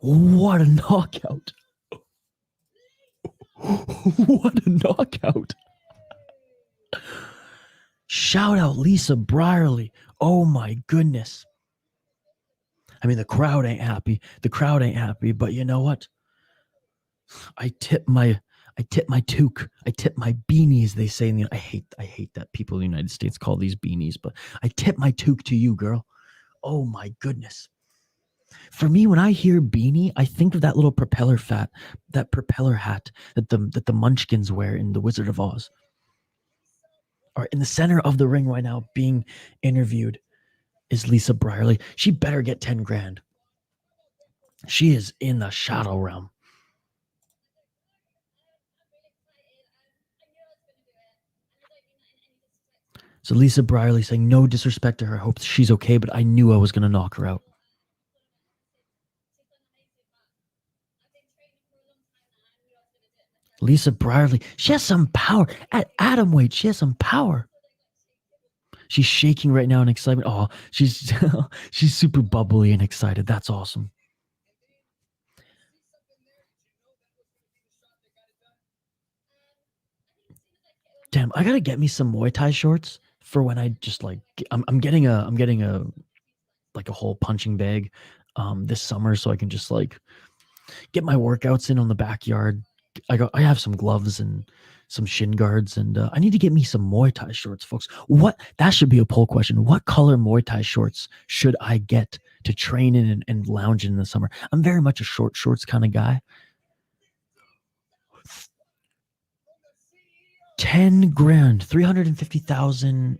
What a knockout. What a knockout. Shout out Lisa Brierly. Oh my goodness. I mean, the crowd ain't happy. But you know what? I tip my toque. I tip my beanies, they say in the I hate that people in the United States call these beanies, but I tip my toque to you, girl. Oh my goodness. For me, when I hear beanie, I think of that little propeller hat that the Munchkins wear in The Wizard of Oz. Or in the center of the ring right now, being interviewed is Lisa Brierly. She better get 10 grand. She is in the shadow realm. So Lisa Brierly saying, no disrespect to her, I hope she's okay, but I knew I was going to knock her out. Lisa Brierly, she has some power. At atom weight, she has some power. She's shaking right now in excitement. Oh, she's she's super bubbly and excited. That's awesome. Damn, I gotta get me some Muay Thai shorts for when I just like I'm getting a like a whole punching bag this summer, so I can just like get my workouts in on the backyard. I have some gloves and some shin guards, and I need to get me some Muay Thai shorts, folks. That should be a poll question. What color Muay Thai shorts should I get to train in and lounge in the summer? I'm very much a short shorts kind of guy. 10 grand, 350,000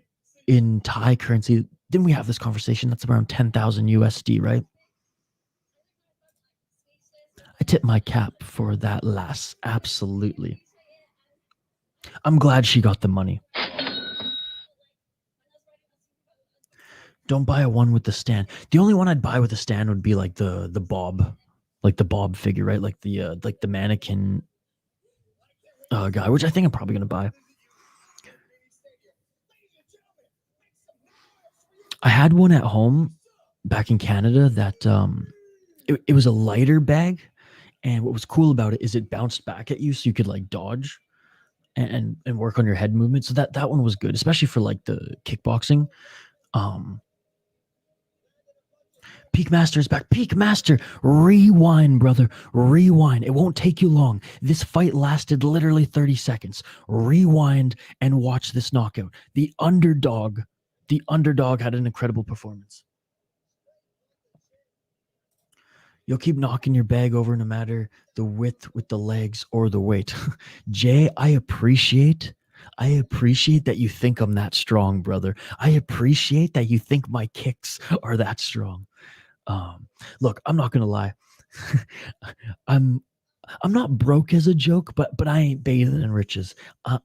in Thai currency. Didn't we have this conversation? That's around 10,000 USD, right? I tip my cap for that lass. Absolutely. I'm glad she got the money. Don't buy a one with the stand. The only one I'd buy with a stand would be like the Bob, like the Bob figure, right? Like the mannequin guy, which I think I'm probably gonna buy. I had one at home back in Canada that it was a lighter bag, and what was cool about it is it bounced back at you, so you could like dodge and work on your head movement. So that one was good, especially for like the kickboxing. Peak Master is back. Peak Master, rewind, brother. Rewind. It won't take you long. This fight lasted literally 30 seconds. Rewind and watch this knockout. The underdog had an incredible performance. You'll keep knocking your bag over no matter the width with the legs or the weight. Jay, I appreciate that you think I'm that strong, brother. I appreciate that you think my kicks are that strong. Look, I'm not gonna lie. I'm not broke as a joke, but I ain't bathing in riches.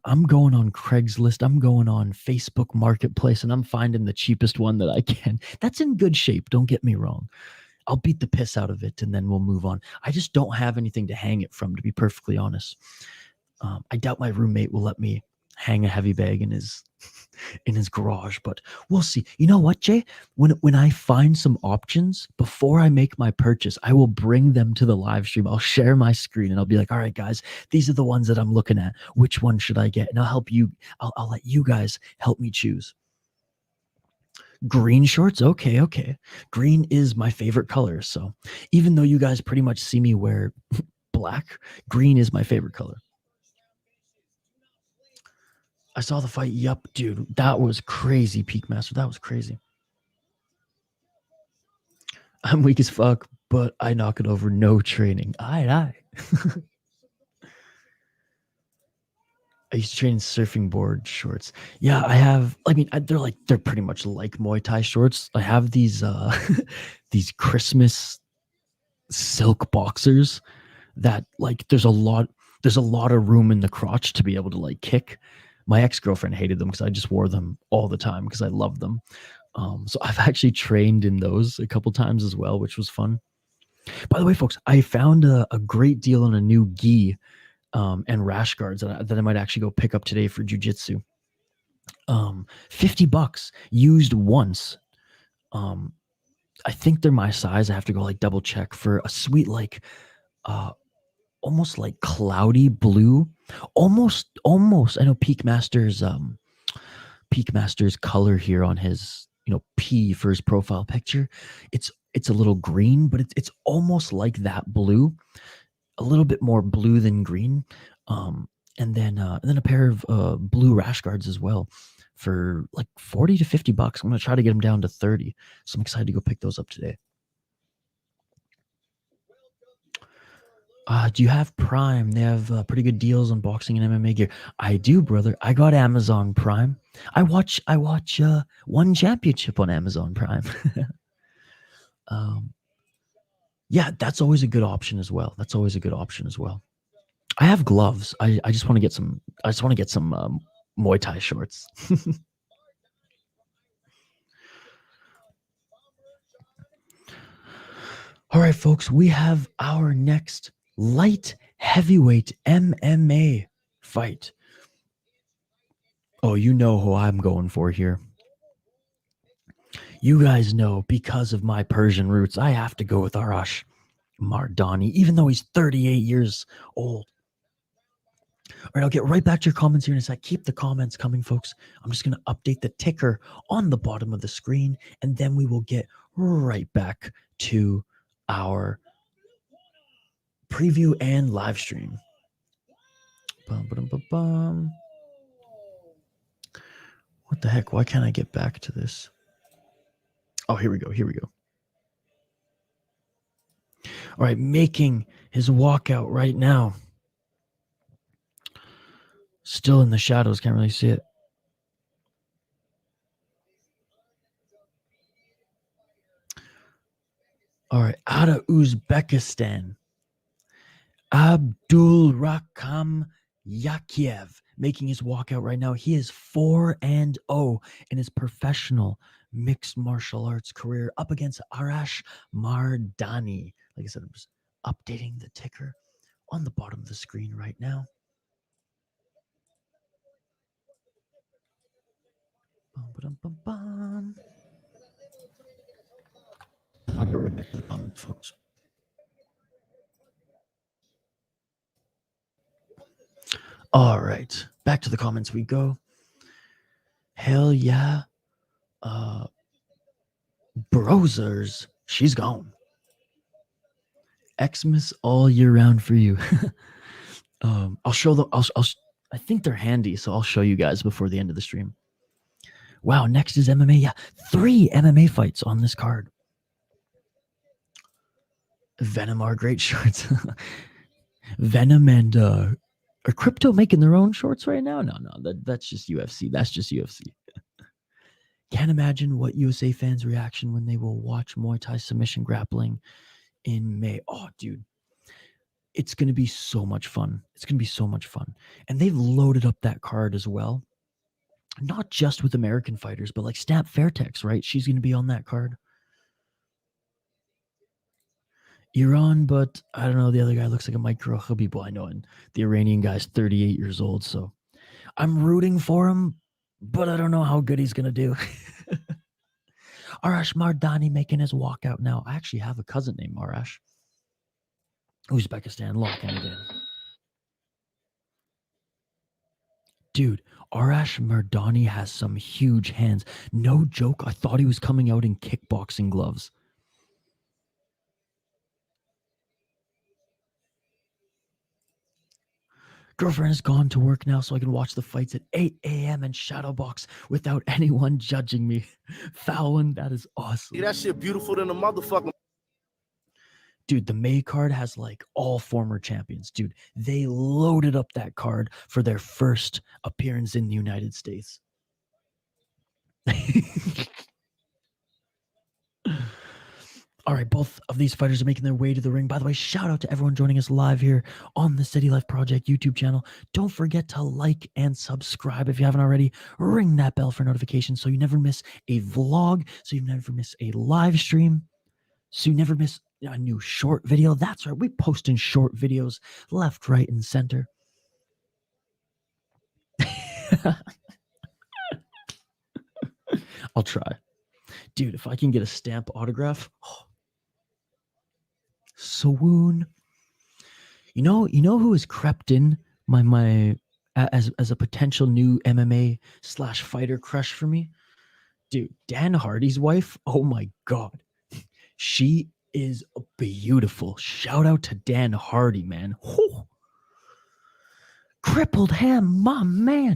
I'm going on Craigslist. I'm going on Facebook Marketplace, and I'm finding the cheapest one that I can. That's in good shape. Don't get me wrong. I'll beat the piss out of it, and then we'll move on. I just don't have anything to hang it from, to be perfectly honest. I doubt my roommate will let me hang a heavy bag in his garage, but we'll see. You know what, Jay? When I find some options before I make my purchase, I will bring them to the live stream. I'll share my screen and I'll be like, all right, guys, these are the ones that I'm looking at. Which one should I get? And I'll help you. I'll let you guys help me choose. Green shorts? Okay. Green is my favorite color. So even though you guys pretty much see me wear black, green is my favorite color. I saw the fight. Yup, dude. That was crazy, Peak Master. That was crazy. I'm weak as fuck, but I knock it over. No training. Aye. I used to train in surfing board shorts. Yeah, I have. I mean, they're pretty much like Muay Thai shorts. I have these these Christmas silk boxers that like there's a lot of room in the crotch to be able to like kick. My ex-girlfriend hated them because I just wore them all the time because I love them. So I've actually trained in those a couple times as well, which was fun. By the way, folks, I found a great deal on a new gi and rash guards that I might actually go pick up today for jujitsu. $50 used once. I think they're my size. I have to go like double check for a sweet almost like cloudy blue, almost. I know Peak Master's color here on his P for his profile picture. It's a little green, but it's almost like that blue, a little bit more blue than green. And then a pair of blue rash guards as well for like $40 to $50. I'm gonna try to get them down to 30. So I'm excited to go pick those up today. Do you have Prime? They have pretty good deals on boxing and MMA gear. I do, brother. I got Amazon Prime. I watch One Championship on Amazon Prime. Yeah, that's always a good option as well. I have gloves. I just want to get some. I just want to get some Muay Thai shorts. All right, folks. We have our next light heavyweight MMA fight. Oh, you know who I'm going for here. You guys know, because of my Persian roots, I have to go with Arash Mardani, even though he's 38 years old. All right, I'll get right back to your comments here in a sec. Keep the comments coming, folks. I'm just going to update the ticker on the bottom of the screen, and then we will get right back to our preview and live stream. What the heck? Why can't I get back to this? Oh, here we go. All right, making his walkout right now. Still in the shadows, can't really see it. All right, out of Uzbekistan, Abdul Rakam Yakiev making his walkout right now. He is 4-0 in his professional mixed martial arts career, up against Arash Mardani. Like I said, I'm just updating the ticker on the bottom of the screen right now. I'll get right back to the comments, folks. All right, back to the comments we go. Hell yeah. Browsers, she's gone. Xmas all year round for you. I'll show them. I think they're handy, so I'll show you guys before the end of the stream. Wow, next is MMA. Yeah, 3 MMA fights on this card. Venom are great shorts. Venom and are Crypto making their own shorts right now? No, that's just UFC. That's just UFC. Can't imagine what USA fans' reaction when they will watch Muay Thai submission grappling in May. Oh, dude. It's going to be so much fun. And they've loaded up that card as well. Not just with American fighters, but like Snap Fairtex, right? She's going to be on that card. Iran, but I don't know. The other guy looks like a micro Habib. I know, and the Iranian guy's 38 years old, so I'm rooting for him, but I don't know how good he's going to do. Arash Mardani making his walkout now. I actually have a cousin named Arash. Uzbekistan, locking it in. Dude, Arash Mardani has some huge hands. No joke, I thought he was coming out in kickboxing gloves. Girlfriend has gone to work now, so I can watch the fights at 8 a.m. and shadowbox without anyone judging me. Fallon, that is awesome. See, that shit beautiful than a motherfucker. Dude, the May card has like all former champions. Dude, they loaded up that card for their first appearance in the United States. All right, both of these fighters are making their way to the ring. By the way, shout out to everyone joining us live here on the City Life Project YouTube channel. Don't forget to like and subscribe if you haven't already. Ring that bell for notifications so you never miss a vlog, so you never miss a live stream, so you never miss a new short video. That's right, we post in short videos left, right, and center. I'll try. Dude, if I can get a stamp autograph, swoon. You know who has crept in my as a potential new MMA / fighter crush for me? Dude, Dan Hardy's wife. Oh my God. She is beautiful. Shout out to Dan Hardy, man. Whew. Crippled ham, my man.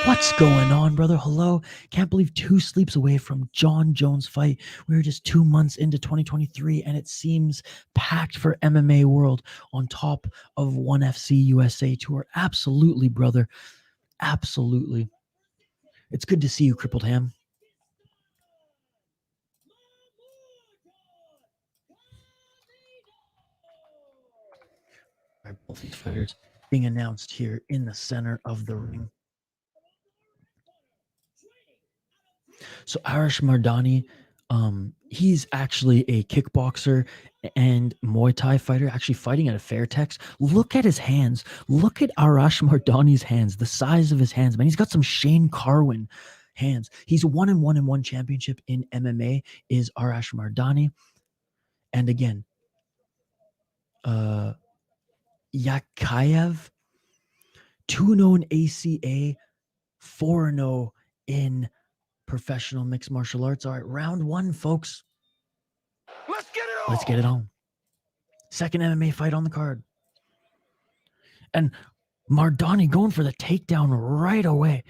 What's going on, brother? Hello. Can't believe 2 sleeps away from John Jones' fight. We were just 2 months into 2023, and it seems packed for MMA World on top of ONE FC USA Tour. Absolutely, brother. Absolutely. It's good to see you, Crippled Ham. All right, both these fighters being announced here in the center of the ring. So Arash Mardani, he's actually a kickboxer and Muay Thai fighter, actually fighting at a Fairtex. Look at his hands. Look at Arash Mardani's hands, the size of his hands, man. He's got some Shane Carwin hands. He's 1-1 in 1 championship in MMA is Arash Mardani. And again, Yakayev, 2-0 in ACA, 4-0 in professional mixed martial arts. All right, round 1, folks. Let's get it on. Let's get it on. Second MMA fight on the card. And Mardani going for the takedown right away.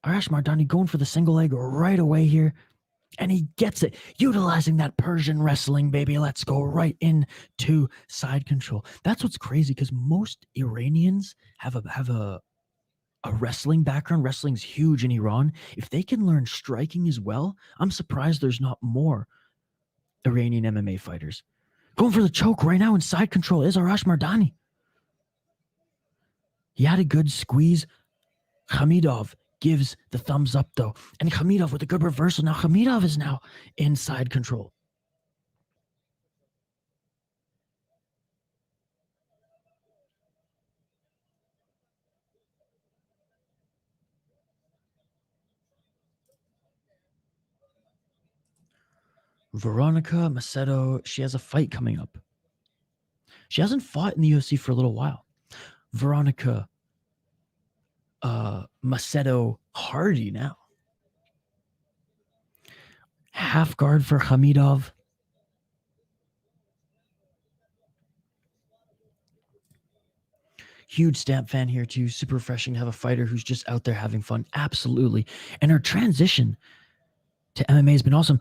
Arash Mardani going for the single leg right away here. And he gets it, utilizing that Persian wrestling, baby. Let's go right into side control. That's what's crazy, because most Iranians have a wrestling background. Wrestling's huge in Iran. If they can learn striking as well, I'm surprised there's not more Iranian MMA fighters. Going for the choke right now in side control is Arash Mardani. He had a good squeeze. Khamidov gives the thumbs up though. And Khamidov with a good reversal. Now Khamidov is now in side control. Veronica Macedo, she has a fight coming up. She hasn't fought in the UFC for a little while. Veronica Macedo Hardy now. Half guard for Khamidov. Huge Stamp fan here too. Super refreshing to have a fighter who's just out there having fun. Absolutely. And her transition to MMA has been awesome.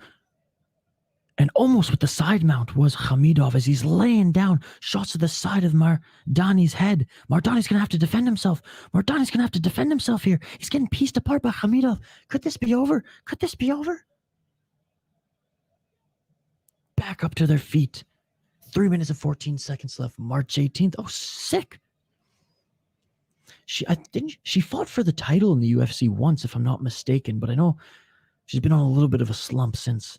And almost with the side mount was Khamidov as he's laying down shots to the side of Mardani's head. Mardani's going to have to defend himself. Mardani's going to have to defend himself here. He's getting pieced apart by Khamidov. Could this be over? Could this be over? Back up to their feet. 3 minutes and 14 seconds left. March 18th. Oh, sick. I think she fought for the title in the UFC once, if I'm not mistaken, but I know she's been on a little bit of a slump since.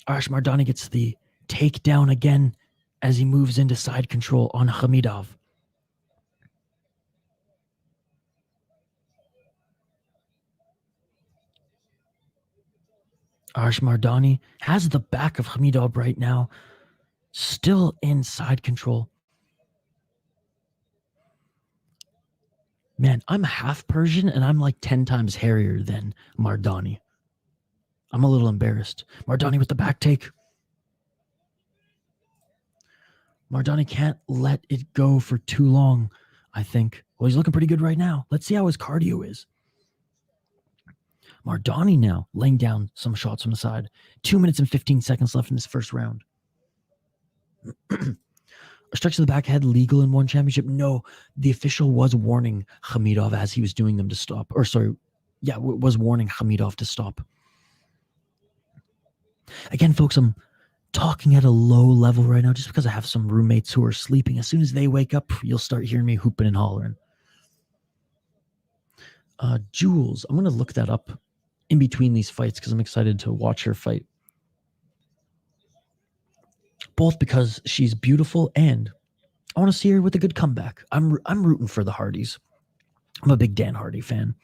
Arash Mardani gets the takedown again as he moves into side control on Khamidov. Arash Mardani has the back of Khamidov right now, still in side control. Man, I'm half Persian and I'm like 10 times hairier than Mardani. I'm a little embarrassed. Mardani with the back take. Mardani can't let it go for too long, I think. Well, he's looking pretty good right now. Let's see how his cardio is. Mardani now laying down some shots from the side. 2 minutes and 15 seconds left in this first round. A stretch to the back head legal in ONE championship? No, the official was warning Khamidov as he was doing them to stop. Or sorry, yeah, was warning Khamidov to stop. Again, folks, I'm talking at a low level right now just because I have some roommates who are sleeping. As soon as they wake up, you'll start hearing me hooping and hollering. Jules, I'm going to look that up in between these fights because I'm excited to watch her fight. Both because she's beautiful and I want to see her with a good comeback. I'm rooting for the Hardys. I'm a big Dan Hardy fan.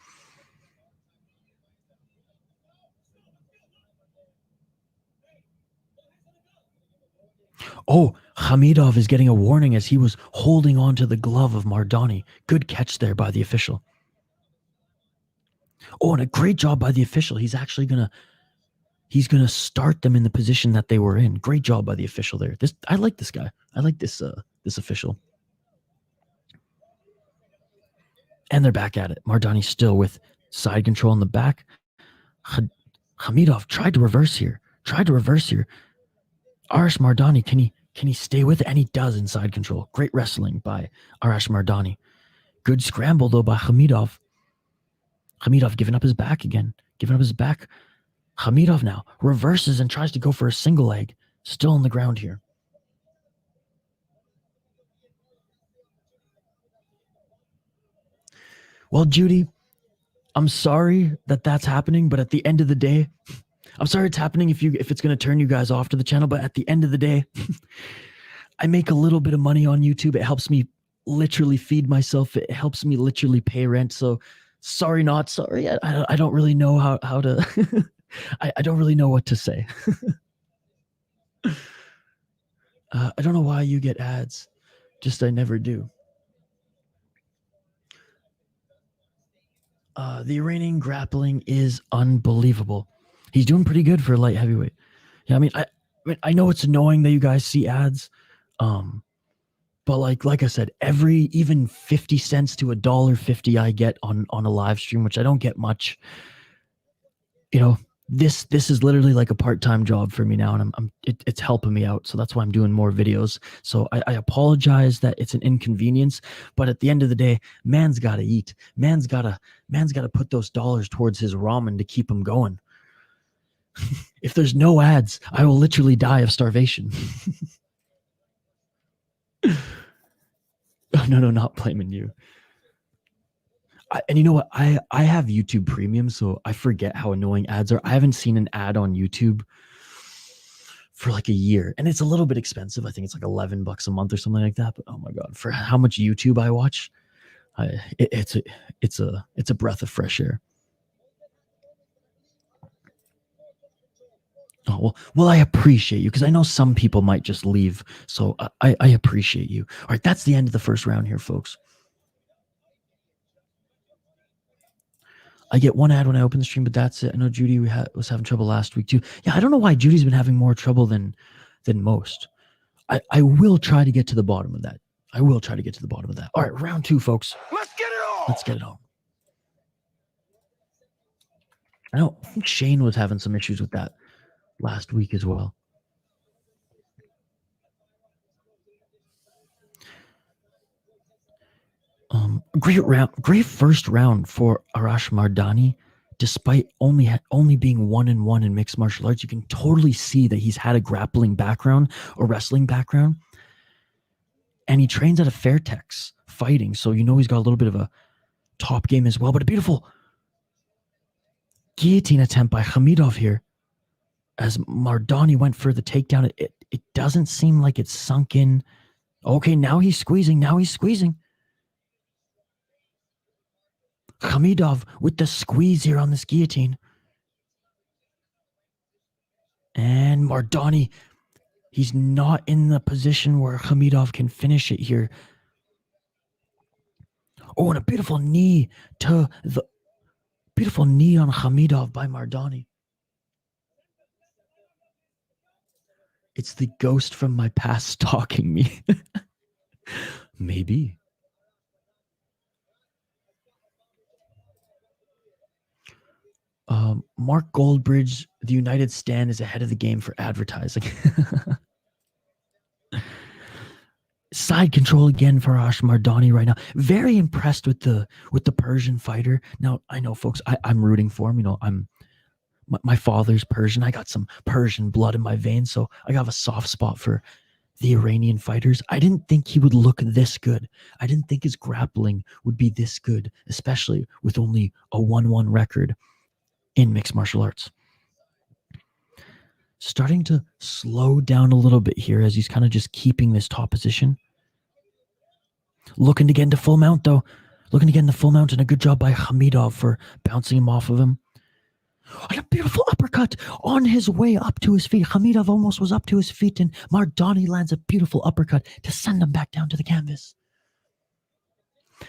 Oh, Hamidov is getting a warning as he was holding on to the glove of Mardani. Good catch there by the official. Oh, and a great job by the official. He's actually gonna start them in the position that they were in. Great job by the official there. I like this guy. I like this official. And they're back at it. Mardani still with side control in the back. Hamidov tried to reverse here. Arash Mardani, can he stay with it? And he does in side control. Great wrestling by Arash Mardani. Good scramble though by Hamidov. Hamidov giving up his back again. Hamidov now reverses and tries to go for a single leg. Still on the ground here. Well, Judy, I'm sorry that that's happening, but at the end of the day, I'm sorry it's happening if it's going to turn you guys off to the channel, but at the end of the day, I make a little bit of money on YouTube. It helps me literally feed myself. It helps me literally pay rent. So sorry, not sorry. I don't really know how to, I don't really know what to say. I don't know why you get ads. Just I never do. The Iranian grappling is unbelievable. He's doing pretty good for a light heavyweight. Yeah, I know it's annoying that you guys see ads, but like I said, every even 50 cents to $1.50 I get on a live stream, which I don't get much. You know, this is literally like a part-time job for me now, and it's helping me out. So that's why I'm doing more videos. So I apologize that it's an inconvenience, but at the end of the day, man's got to eat. Man's got to put those dollars towards his ramen to keep him going. If there's no ads, I will literally die of starvation. No, not blaming you. And you know what? I have YouTube Premium, so I forget how annoying ads are. I haven't seen an ad on YouTube for like a year, and it's a little bit expensive. I think it's like $11 a month or something like that. But oh my god, for how much YouTube I watch, it's a breath of fresh air. Oh, well, I appreciate you because I know some people might just leave. So I appreciate you. All right, that's the end of the first round here, folks. I get one ad when I open the stream, but that's it. I know Judy was having trouble last week too. Yeah, I don't know why Judy's been having more trouble than most. I will try to get to the bottom of that. All right, round two, folks. Let's get it on. I think Shane was having some issues with that last week as well. Great first round for Arash Mardani. Despite only being 1-1 in mixed martial arts, you can totally see that he's had a grappling background or wrestling background, and he trains at a Fairtex fighting, so you know he's got a little bit of a top game as well. But a beautiful guillotine attempt by Hamidov here, as Mardani went for the takedown. It doesn't seem like it's sunk in. Okay, now he's squeezing. Hamidov with the squeeze here on this guillotine. And Mardani, he's not in the position where Hamidov can finish it here. Oh, and a beautiful knee on Hamidov by Mardani. It's the ghost from my past stalking me. Maybe. Mark Goldbridge, the United Stand is ahead of the game for advertising. Side control again for Arash Mardani right now. Very impressed with the Persian fighter. Now I know, folks, I'm rooting for him. You know, my father's Persian. I got some Persian blood in my veins, so I got a soft spot for the Iranian fighters. I didn't think he would look this good. I didn't think his grappling would be this good, especially with only a 1-1 record in mixed martial arts. Starting to slow down a little bit here as he's kind of just keeping this top position. Looking to get into full mount, though. Looking to get into full mount, and a good job by Khamidov for bouncing him off of him. And a beautiful uppercut on his way up to his feet. Khamidov almost was up to his feet, and Mardani lands a beautiful uppercut to send him back down to the canvas.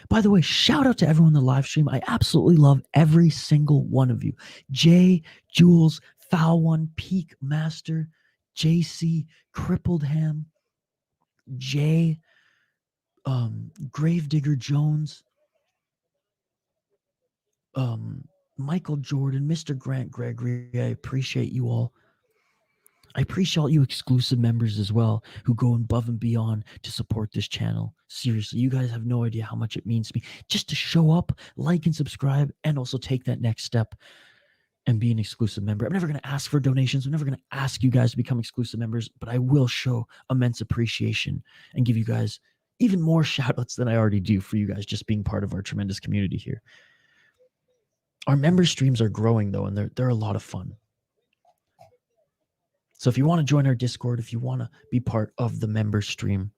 By the way, shout out to everyone in the live stream. I absolutely love every single one of you. Jay, Jules, Foul One, Peak Master, JC, Crippled Ham, Jay, Gravedigger Jones, Michael Jordan, Mr. Grant Gregory. I appreciate you all. I appreciate all you exclusive members as well who go above and beyond to support this channel. Seriously, you guys have no idea how much it means to me just to show up, like and subscribe, and also take that next step and be an exclusive member. I'm never going to ask for donations. I'm never going to ask you guys to become exclusive members, but I will show immense appreciation and give you guys even more shout outs than I already do for you guys just being part of our tremendous community here. Our member streams are growing though, and they're a lot of fun. So if you want to join our Discord, if you want to be part of the member stream,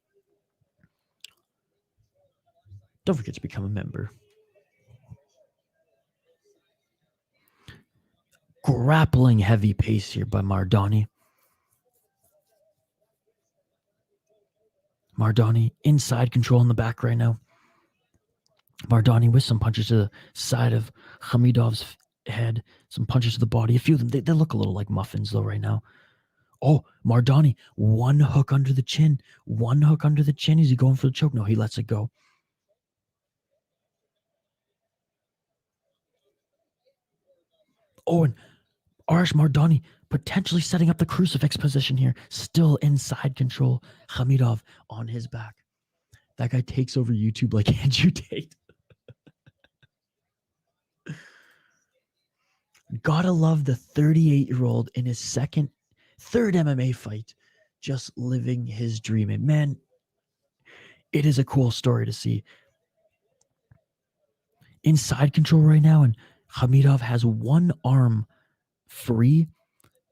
don't forget to become a member. Grappling heavy pace here by Mardani. Mardani inside control in the back right now. Mardani with some punches to the side of Khamidov's head, some punches to the body. A few of them, they look a little like muffins though right now. Oh, Mardani, one hook under the chin. One hook under the chin. Is he going for the choke? No, he lets it go. Oh, and Arash Mardani potentially setting up the crucifix position here. Still inside control. Khamidov on his back. That guy takes over YouTube like Andrew Tate. Gotta love the 38-year-old in his third MMA fight, just living his dream. And man, it is a cool story to see. Inside control right now, and Khamidov has one arm free.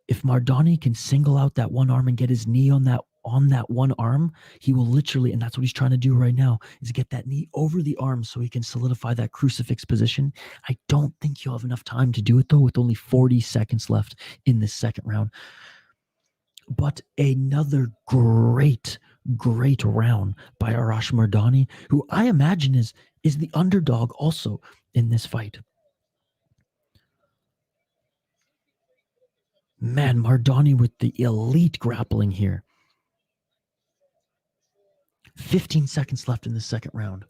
If Mardani can single out that one arm and get his knee on that one arm, he will literally, and that's what he's trying to do right now, is get that knee over the arm so he can solidify that crucifix position. I don't think he'll have enough time to do it though, with only 40 seconds left in this second round. But another great round by Arash Mardani, who I imagine is the underdog also in this fight. Man, Mardani with the elite grappling here. 15 seconds left in the second round.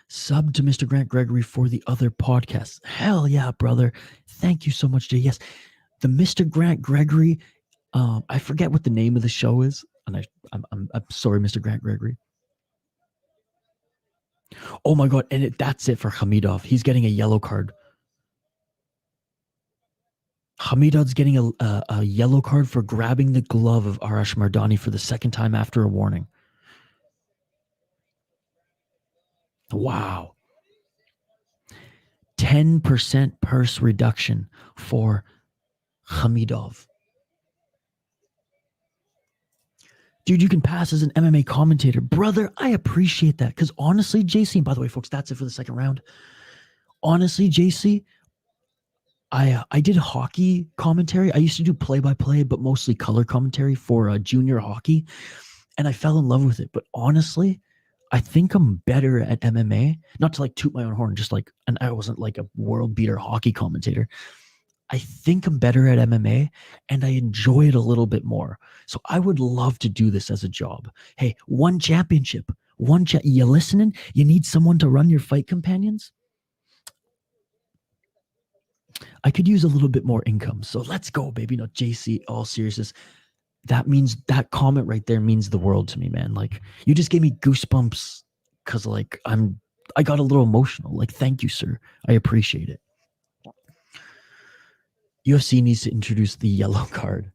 Sub to Mr. Grant Gregory for the other podcasts. Hell yeah, brother. Thank you so much, Jay. Yes, the Mr. Grant Gregory, I forget what the name of the show is. And I'm sorry, Mr. Grant Gregory. Oh my God, and that's it for Khamidov. He's getting a yellow card. Khamidov's getting a yellow card for grabbing the glove of Arash Mardani for the second time after a warning. Wow. 10% purse reduction for Khamidov. Dude, you can pass as an MMA commentator. Brother, I appreciate that. Because honestly, JC, and by the way, folks, that's it for the second round. Honestly, JC, I did hockey commentary. I used to do play-by-play, but mostly color commentary for junior hockey. And I fell in love with it. But honestly, I think I'm better at MMA. Not to like toot my own horn, just like, and I wasn't like a world beater hockey commentator. I think I'm better at MMA and I enjoy it a little bit more. So I would love to do this as a job. Hey, one championship, you listening? You need someone to run your fight companions? I could use a little bit more income. So let's go, baby. No, JC, all seriousness. That means, that comment right there means the world to me, man. Like, you just gave me goosebumps because like I got a little emotional. Like, thank you, sir. I appreciate it. UFC needs to introduce the yellow card.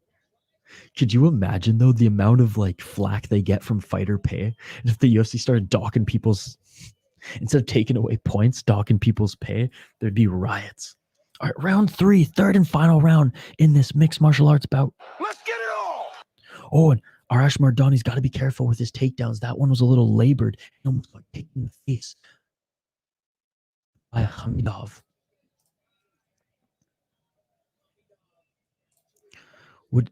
Could you imagine though the amount of like flack they get from fighter pay? And if the UFC started docking people's, instead of taking away points, docking people's pay, there'd be riots. All right, round 3, third and final round in this mixed martial arts bout. Let's get it all. Oh, and Arash Mardani's got to be careful with his takedowns. That one was a little labored. He almost got kicked in the face by Khamidov. Would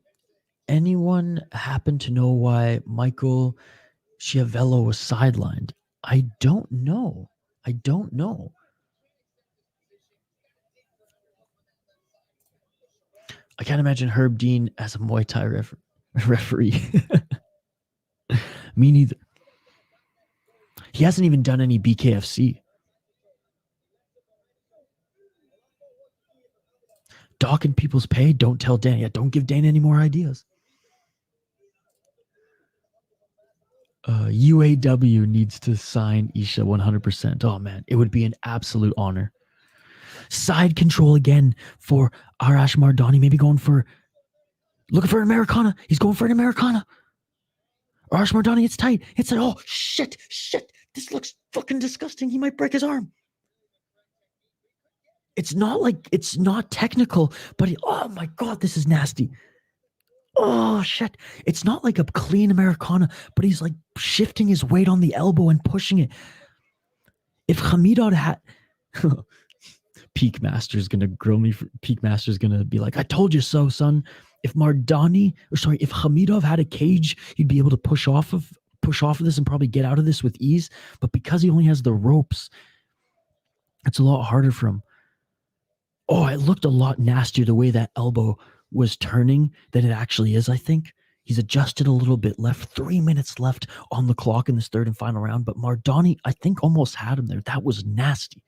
anyone happen to know why Michael Schiavello was sidelined? I don't know. I can't imagine Herb Dean as a Muay Thai referee. Me neither. He hasn't even done any BKFC. Docking people's pay. Don't tell Dan. Yeah, don't give Dan any more ideas. UAW needs to sign Isha 100%. Oh, man. It would be an absolute honor. Side control again for Arash Mardani. Maybe looking for an Americana. He's going for an Americana. Arash Mardani, it's tight. It's like, oh, shit. This looks fucking disgusting. He might break his arm. It's not technical, but oh my God, this is nasty. Oh shit. It's not like a clean Americana, but he's like shifting his weight on the elbow and pushing it. If Khamidov had Peak Master's gonna grill me. Peak Master's gonna be like, I told you so, son. If Khamidov had a cage, he'd be able to push off of this and probably get out of this with ease. But because he only has the ropes, it's a lot harder for him. Oh, it looked a lot nastier the way that elbow was turning than it actually is, I think. He's adjusted a little bit left. 3 minutes left on the clock in this third and final round. But Mardani, I think, almost had him there. That was nasty.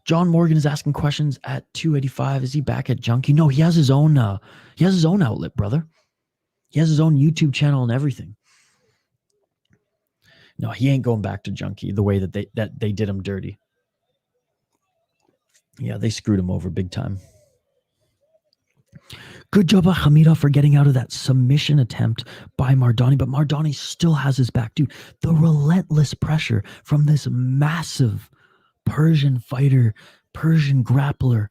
John Morgan is asking questions at 285. Is he back at Junkie? No, he has his own outlet, brother. He has his own YouTube channel and everything. No, he ain't going back to Junkie the way that they did him dirty. Yeah, they screwed him over big time. Good job by Khamidov for getting out of that submission attempt by Mardani, but Mardani still has his back. Dude, the relentless pressure from this massive Persian fighter, Persian grappler.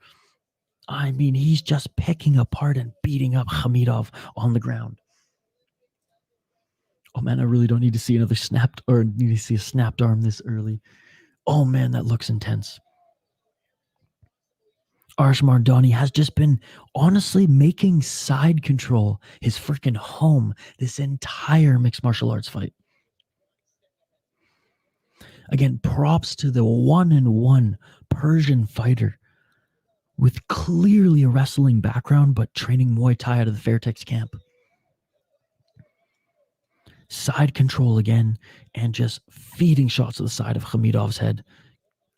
I mean, he's just picking apart and beating up Khamidov on the ground. Oh man, I really don't need to see a snapped arm this early. Oh man, that looks intense. Arash Mardani has just been honestly making side control his freaking home this entire mixed martial arts fight. Again, props to the 1-on-1 Persian fighter with clearly a wrestling background, but training Muay Thai out of the Fairtex camp. Side control again, and just feeding shots to the side of Khamidov's head.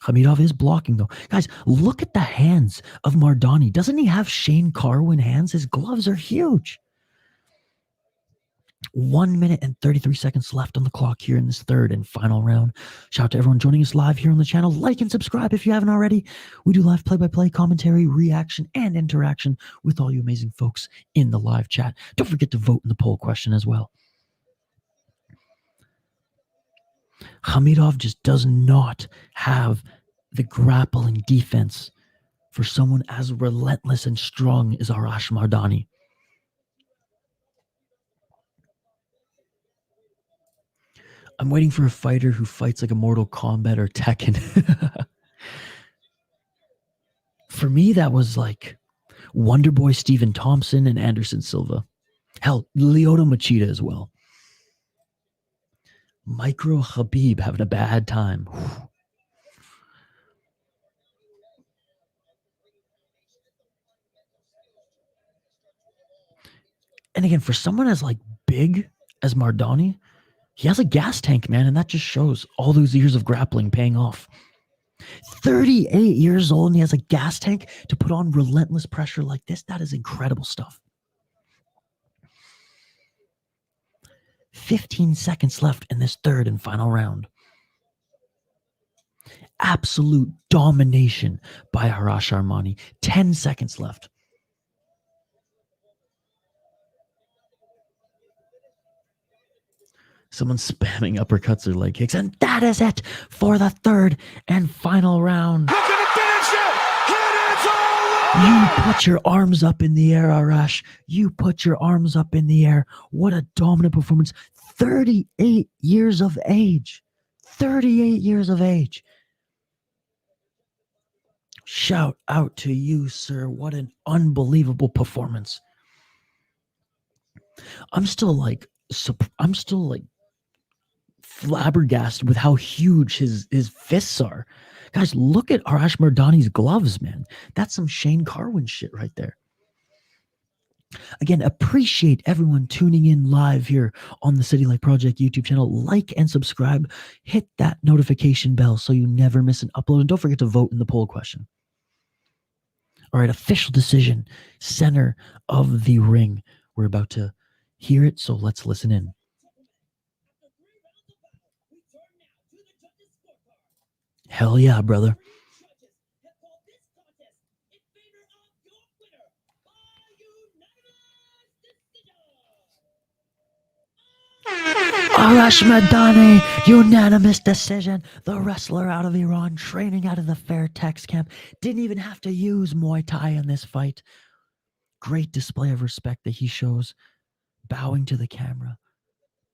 Khamidov is blocking though. Guys, look at the hands of Mardani. Doesn't he have Shane Carwin hands? His gloves are huge. 1 minute and 33 seconds left on the clock here in this third and final round. Shout out to everyone joining us live here on the channel. Like and subscribe if you haven't already. We do live play-by-play commentary, reaction, and interaction with all you amazing folks in the live chat. Don't forget to vote in the poll question as well. Khamidov just does not have the grappling defense for someone as relentless and strong as Arash Mardani. I'm waiting for a fighter who fights like a Mortal Kombat or Tekken. For me, that was like Wonderboy Stephen Thompson and Anderson Silva. Hell, Lyoto Machida as well. Micro Khabib having a bad time. And again, for someone as like big as Mardani, he has a gas tank, man, and that just shows all those years of grappling paying off. 38 years old, and he has a gas tank to put on relentless pressure like this. That is incredible stuff. 15 seconds left in this third and final round. Absolute domination by Harash Armani. 10 seconds left. Someone's spamming uppercuts or leg kicks, and that is it for the third and final round. Look at the finish it! And it's all over! You put your arms up in the air, Arash. You put your arms up in the air. What a dominant performance. 38 years of age. 38 years of age. Shout out to you, sir. What an unbelievable performance. I'm still like flabbergasted with how huge his fists are. Guys, look at Arash Mardani's gloves, man. That's some Shane Carwin shit right there. Again, appreciate everyone tuning in live here on the City Life Project YouTube channel. Like and subscribe. Hit that notification bell so you never miss an upload. And don't forget to vote in the poll question. All right, official decision. Center of the ring. We're about to hear it, so let's listen in. Hell yeah, brother. Arash Mardani, unanimous decision. The wrestler out of Iran, training out of the Fairtex camp, didn't even have to use Muay Thai in this fight. Great display of respect that he shows, bowing to the camera,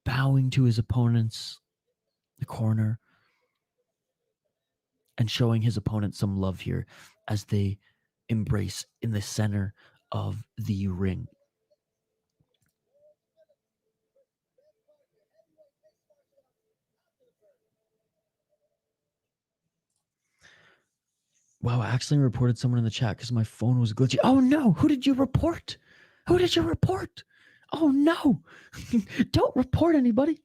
bowing to his opponents, the corner, and showing his opponent some love here as they embrace in the center of the ring. Wow, I accidentally reported someone in the chat because my phone was glitchy. Oh no, who did you report? Who did you report? Oh no, don't report anybody.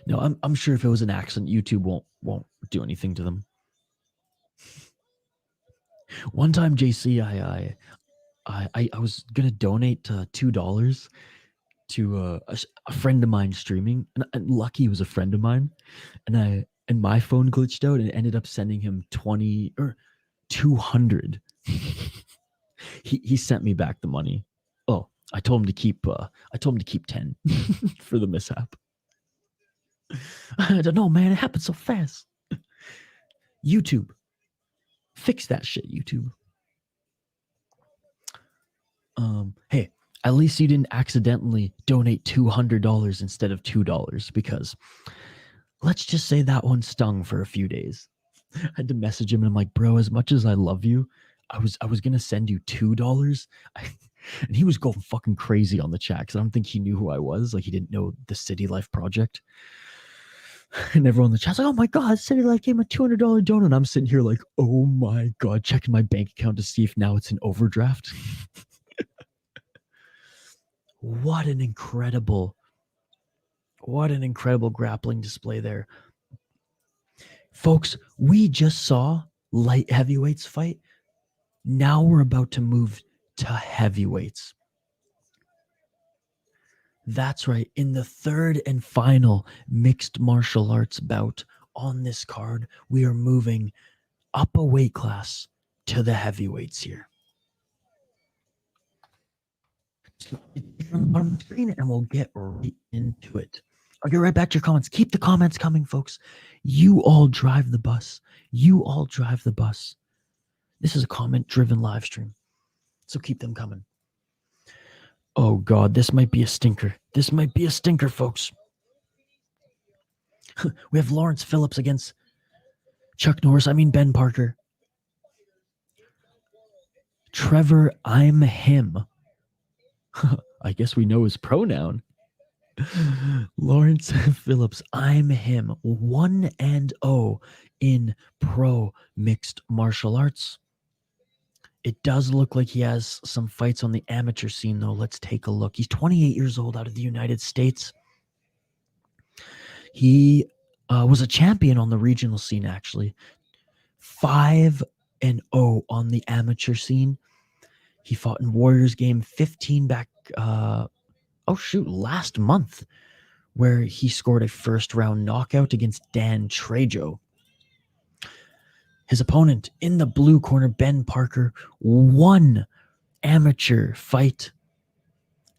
No, I'm sure if it was an accident, YouTube won't do anything to them. One time, JC, I was gonna donate $2 to a friend of mine streaming, and lucky he was a friend of mine, and my phone glitched out and it ended up sending him 20 or 200. He sent me back the money. Oh, I told him to keep 10 for the mishap. I don't know, man. It happened so fast. YouTube, fix that shit, YouTube. Hey, at least you didn't accidentally donate $200 instead of $2, because let's just say that one stung for a few days. I had to message him and I'm like, bro, as much as I love you, I was gonna send you $2. And he was going fucking crazy on the chat because I don't think he knew who I was. Like, he didn't know the City Life Project. And everyone in the chat's like, oh my God, City Life gave him a $200 donut. And I'm sitting here like, oh my God, checking my bank account to see if now it's an overdraft. What an incredible grappling display there. Folks, we just saw light heavyweights fight. Now we're about to move to heavyweights. That's right. In the third and final mixed martial arts bout on this card, we are moving up a weight class to the heavyweights here. On the screen, and we'll get right into it. I'll get right back to your comments. Keep the comments coming, folks. You all drive the bus. You all drive the bus. This is a comment-driven live stream, so keep them coming. Oh God, this might be a stinker. This might be a stinker, folks. We have Lawrence Phillips against Chuck Norris. I mean Ben Parker. Trevor, I'm him. I guess we know his pronoun. Lawrence Phillips, I'm him. 1-0 in pro mixed martial arts. It does look like he has some fights on the amateur scene, though. Let's take a look. He's 28 years old, out of the United States. He was a champion on the regional scene, actually. 5-0 on the amateur scene. He fought in Warriors Game 15 back, last month. where he scored a first-round knockout against Dan Trejo. His opponent in the blue corner, Ben Parker, won amateur fight,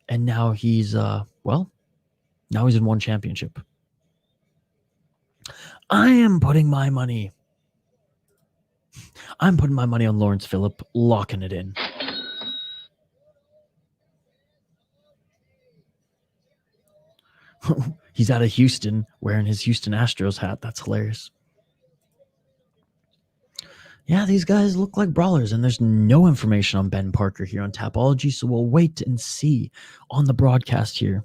and now he's now he's in one championship. I'm putting my money on Lawrence Phillip, locking it in. He's out of Houston wearing his Houston Astros hat. That's hilarious. Yeah, these guys look like brawlers, and there's no information on Ben Parker here on Tapology, so we'll wait and see on the broadcast here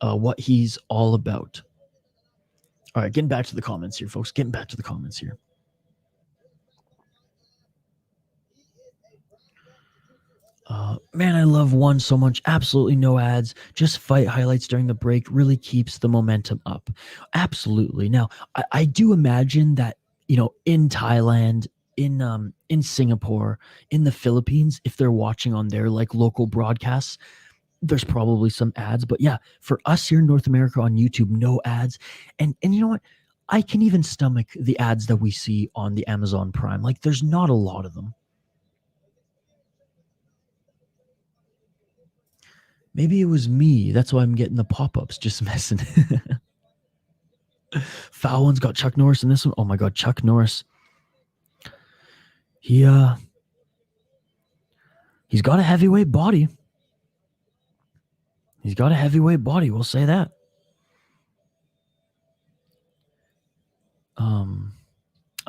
what he's all about. All right, getting back to the comments here, folks. Getting back to the comments here. Man, I love one so much. Absolutely no ads. Just fight highlights during the break really keeps the momentum up. Absolutely. Now, I do imagine that, in Thailand, in Singapore, in the Philippines, if they're watching on their like local broadcasts, there's probably some ads. But yeah, for us here in North America on YouTube, no ads. And you know what? I can even stomach the ads that we see on the Amazon Prime. Like, there's not a lot of them. Maybe it was me. That's why I'm getting the pop-ups. Just messing. Foul one's got Chuck Norris in this one. Oh my God, Chuck Norris. He's got a heavyweight body. He's got a heavyweight body. We'll say that. I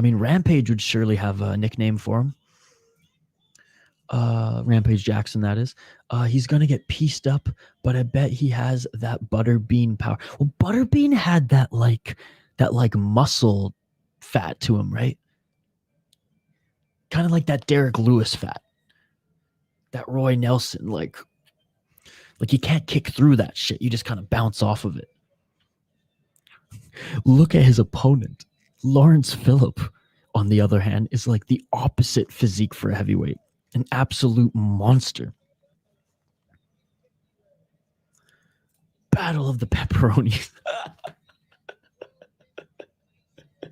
mean, Rampage would surely have a nickname for him. Rampage Jackson, that is. He's gonna get pieced up, but I bet he has that Butterbean power. Well, Butterbean had that muscle fat to him, right? Kind of like that Derek Lewis fat, that Roy Nelson, like you can't kick through that shit. You just kind of bounce off of it. Look at his opponent, Lawrence Phillip. On the other hand, is like the opposite physique for a heavyweight. An absolute monster. Battle of the pepperonis.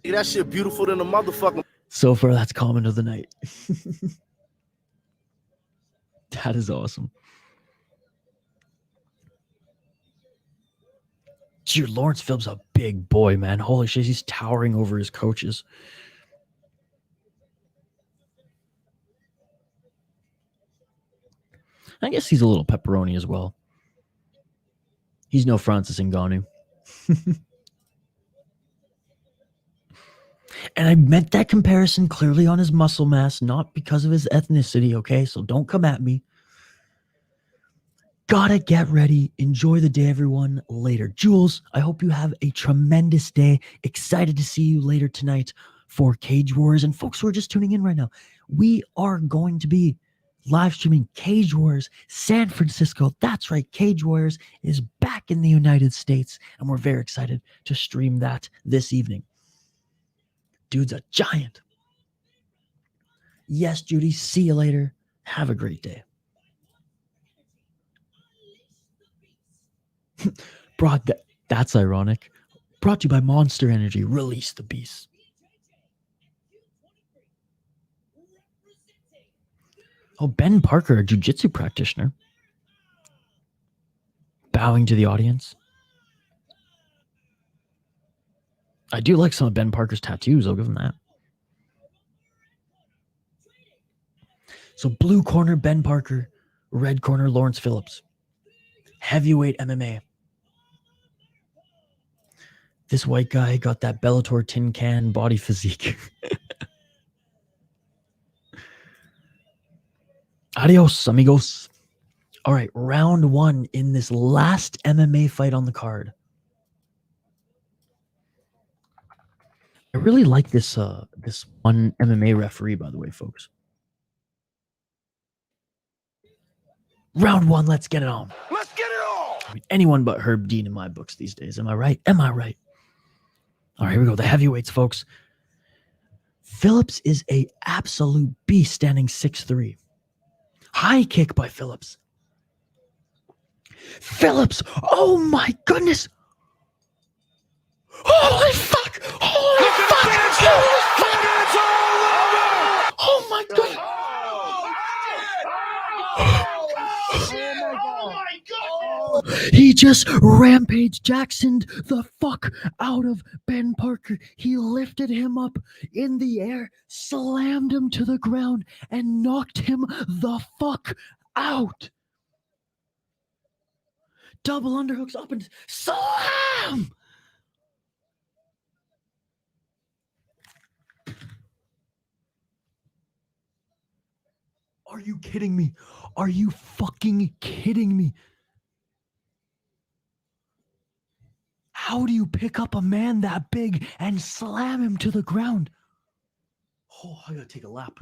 That shit beautiful than a motherfucker. So far, that's comment of the night. That is awesome. Dude, Lawrence Phillip's a big boy, man. Holy shit, he's towering over his coaches. I guess he's a little pepperoni as well. He's no Francis Ngannou. And I meant that comparison clearly on his muscle mass, not because of his ethnicity, okay? So don't come at me. Gotta get ready. Enjoy the day, everyone. Later. Jules, I hope you have a tremendous day. Excited to see you later tonight for Cage Wars. And folks who are just tuning in right now, we are going to be live streaming Cage Wars San Francisco. That's right, Cage Warriors is back in the United States, and we're very excited to stream that this evening. Dude's a giant. Yes, Judy, see you later. Have a great day. That's ironic. Brought to you by Monster Energy. Release the beast. Oh, Ben Parker, a jiu-jitsu practitioner. Bowing to the audience. I do like some of Ben Parker's tattoos. I'll give him that. So blue corner, Ben Parker. Red corner, Lawrence Phillips. Heavyweight MMA. This white guy got that Bellator tin can body physique. Adios, amigos. All right, round one in this last MMA fight on the card. I really like this one MMA referee, by the way, folks. Round one, let's get it on. Let's get it on. I mean, anyone but Herb Dean in my books these days. Am I right? Am I right? All right, here we go. The heavyweights, folks. Phillips is a absolute beast, standing 6'3". High kick by Phillips. Phillips. Oh my goodness. Holy fuck. Holy Look at fuck. the finish. Holy fuck. And it's all over. Oh my goodness. He just rampage Jacksoned the fuck out of Ben Parker. He lifted him up in the air, slammed him to the ground, and knocked him the fuck out. Double underhooks up and slam! Are you kidding me? Are you fucking kidding me? How do you pick up a man that big and slam him to the ground? Oh, I gotta take a lap.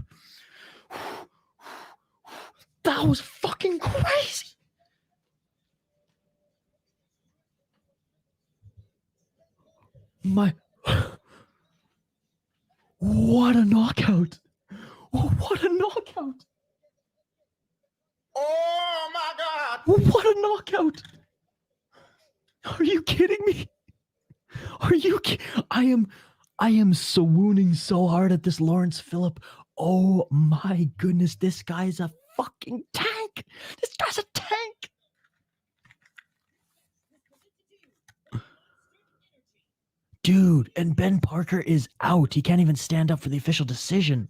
That was fucking crazy. What a knockout. What a knockout. Oh my God. What a knockout. Are you kidding me? Are you I am swooning so hard at this Lawrence Phillip. Oh my goodness, this guy's a fucking tank. This guy's a tank. Dude, and Ben Parker is out. He can't even stand up for the official decision.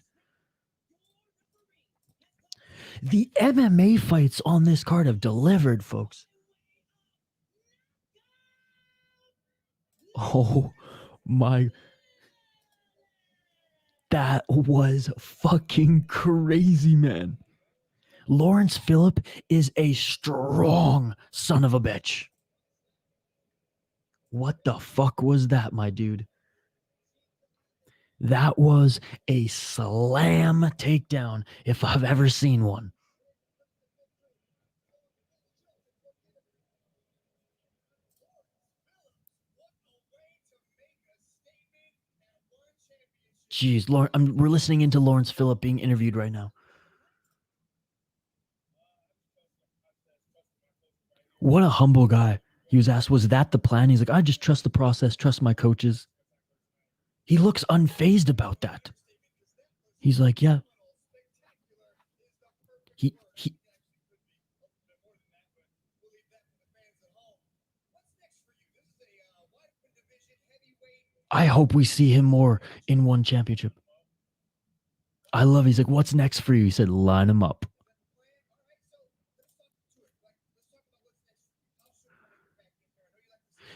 The MMA fights on this card have delivered, folks. Oh my. That was fucking crazy, man. Lawrence Phillip is a strong son of a bitch. What the fuck was that, my dude? That was a slam takedown if I've ever seen one. Jeez, we're listening into Lawrence Phillip being interviewed right now. What a humble guy. He was asked, was that the plan? He's like, I just trust the process, trust my coaches. He looks unfazed about that. He's like, yeah. I hope we see him more in one championship. I love it. He's like, what's next for you? He said, line him up.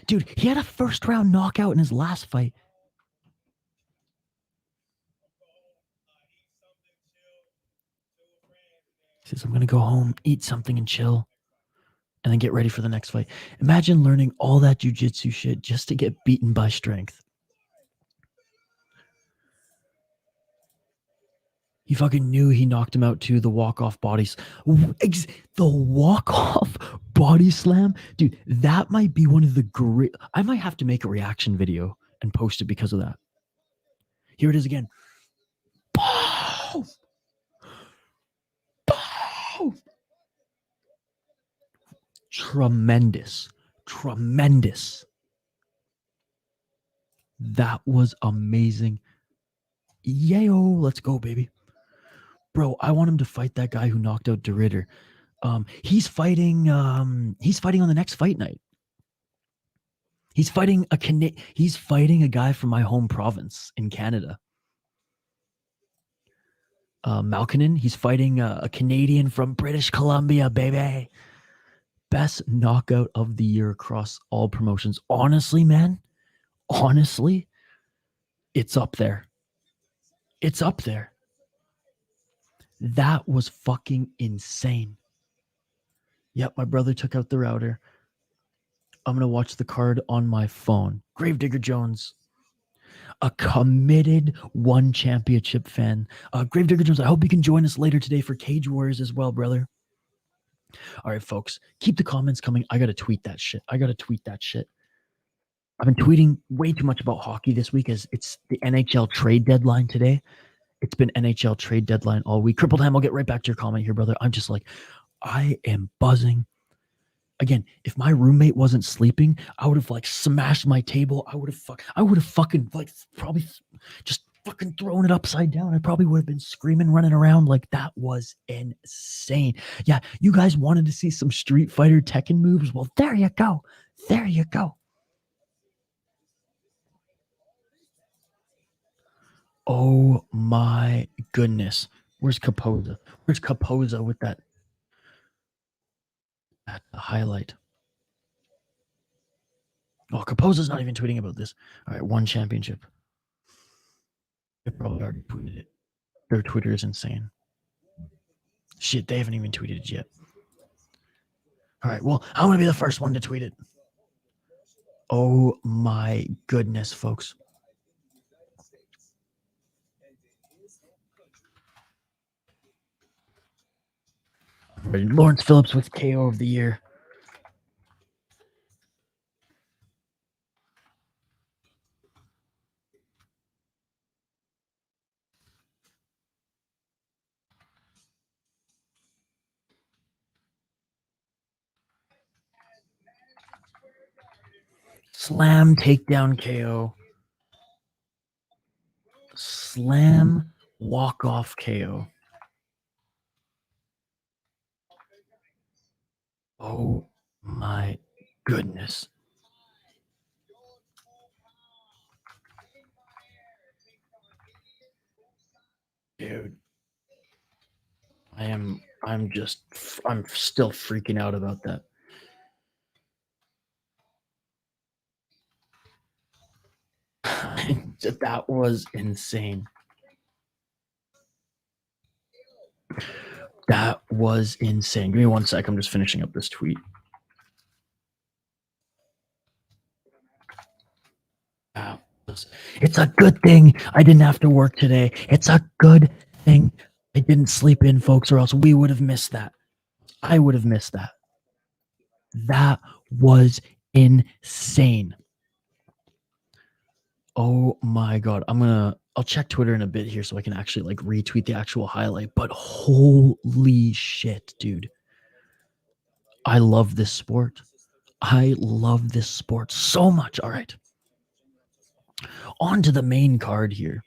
Dude, he had a first round knockout in his last fight. He says, I'm going to go home, eat something and chill, and then get ready for the next fight. Imagine learning all that jiu-jitsu shit just to get beaten by strength. He fucking knew he knocked him out too. The walk-off bodies. The walk-off body slam. Dude, that might be one of the great... I might have to make a reaction video and post it because of that. Here it is again. Boom! Boom! Tremendous. Tremendous. That was amazing. Yayo, let's go, baby. Bro, I want him to fight that guy who knocked out De Ridder. He's fighting on the next fight night. He's fighting a guy from my home province in Canada. Malkinen, he's fighting a Canadian from British Columbia, baby. Best knockout of the year across all promotions. Honestly, man, it's up there. It's up there. That was fucking insane. Yep, my brother took out the router. I'm going to watch the card on my phone. Gravedigger Jones, a committed one championship fan. Gravedigger Jones, I hope you can join us later today for Cage Warriors as well, brother. All right, folks, keep the comments coming. I got to tweet that shit. I've been tweeting way too much about hockey this week as it's the NHL trade deadline today. It's been NHL trade deadline all week. Crippled Ham, I'll get right back to your comment here, brother. I'm just like, I am buzzing. Again, if my roommate wasn't sleeping, I would have like smashed my table. I would have fucking like probably just fucking thrown it upside down. I probably would have been screaming, running around. Like, that was insane. Yeah, you guys wanted to see some Street Fighter Tekken moves? Well, there you go. There you go. Oh my goodness. Where's Capoza? Where's Capoza with that highlight? Oh, Capoza's not even tweeting about this. All right, one championship. They probably already tweeted it. Their Twitter is insane. Shit, they haven't even tweeted it yet. All right, well, I'm going to be the first one to tweet it. Oh my goodness, folks. Lawrence Phillips with KO of the year. Slam takedown KO. Slam walk-off KO. Oh my goodness. Dude. I'm still freaking out about that. That was insane. That was insane. Give me 1 sec. I'm just finishing up this tweet. It's a good thing I didn't have to work today. It's a good thing I didn't sleep in, folks, or else we would have missed that. I would have missed that. That was insane. Oh my God. I'll check Twitter in a bit here so I can actually like retweet the actual highlight, but holy shit, dude. I love this sport. I love this sport so much. All right. On to the main card here.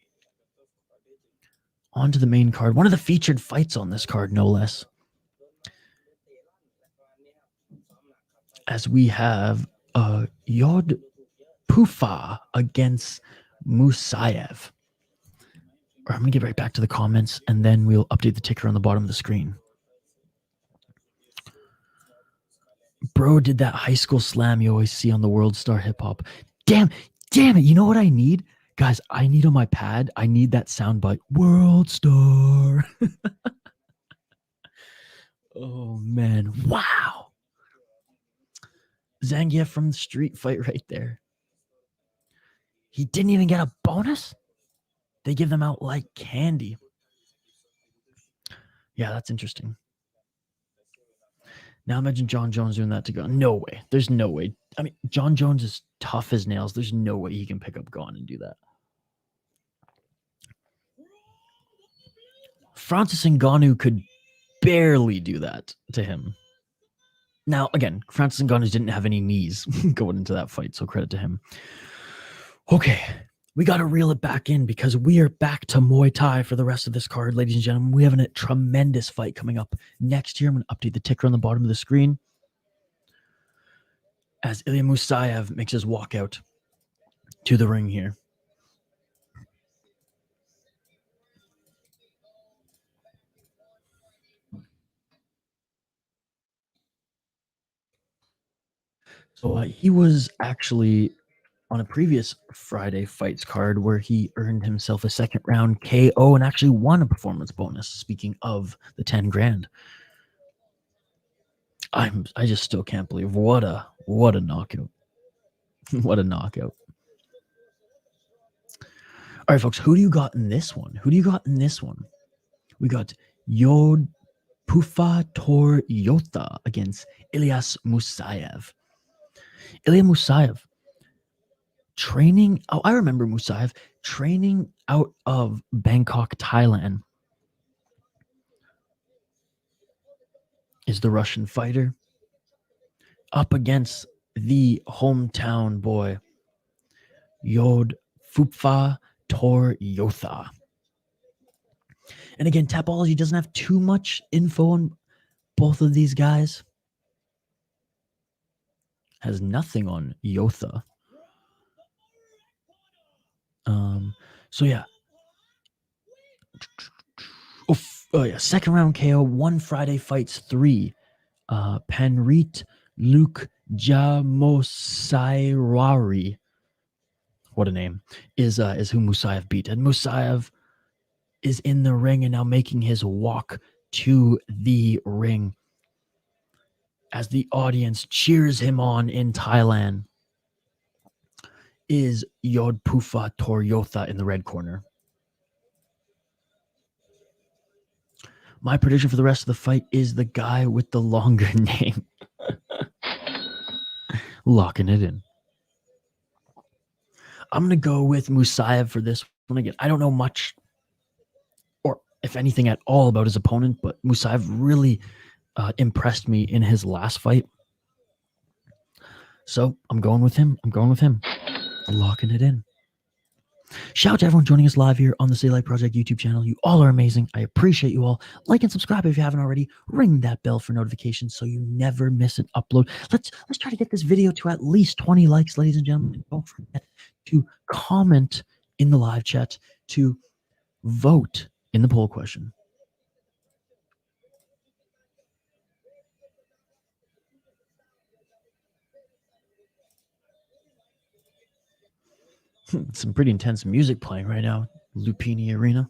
On to the main card. One of the featured fights on this card, no less. As we have Yod Pufa against Musayev. I'm going to get right back to the comments, and then we'll update the ticker on the bottom of the screen. Bro did that high school slam you always see on the World Star Hip Hop. Damn it. You know what I need? Guys, I need on my pad, I need that soundbite. World Star. Oh, man. Wow. Zangief from the street fight right there. He didn't even get a bonus? They give them out like candy. Yeah, that's interesting. Now imagine John Jones doing that to Gon. No way. There's no way. I mean, John Jones is tough as nails. There's no way he can pick up Gon and do that. Francis Ngannou could barely do that to him. Now, again, Francis Ngannou didn't have any knees going into that fight, so credit to him. Okay, we got to reel it back in because we are back to Muay Thai for the rest of this card, ladies and gentlemen. We have a tremendous fight coming up next year. I'm going to update the ticker on the bottom of the screen as Ilya Musayev makes his walk out to the ring here. So he was actually on a previous Friday fights card where he earned himself a second round KO and actually won a performance bonus. Speaking of the 10 grand. I just still can't believe what a knockout. What a knockout. All right, folks, who do you got in this one? We got Yod Pufa Tor Yota against Ilyas Musayev. Ilya Musayev training. Oh, I remember Musayev training out of Bangkok, Thailand. Is the Russian fighter. up against the hometown boy, Yod Fupfa Tor Yotha. And again, Tapology doesn't have too much info on both of these guys. Has nothing on Yotha. So yeah. Oh yeah, second round KO, 1 Friday fights 3. Panrit Luke Jamosairari. What a name. Is who Musayev beat. And Musayev is in the ring and now making his walk to the ring as the audience cheers him on in Thailand. Is Yodpufa Toryotha in the red corner. My prediction for the rest of the fight is the guy with the longer name. Locking it in. I'm going to go with Musayev for this one. Again, I don't know much, or if anything at all, about his opponent, but Musayev really impressed me in his last fight. So I'm going with him. Locking it in. Shout out to everyone joining us live here on the City Life Project YouTube channel. You all are amazing. I appreciate you all. Like and subscribe if you haven't already. Ring that bell for notifications so you never miss an upload. Let's try to get this video to at least 20 likes, ladies and gentlemen. Don't forget to comment in the live chat, to vote in the poll question. Some pretty intense music playing right now, Lumpinee Arena.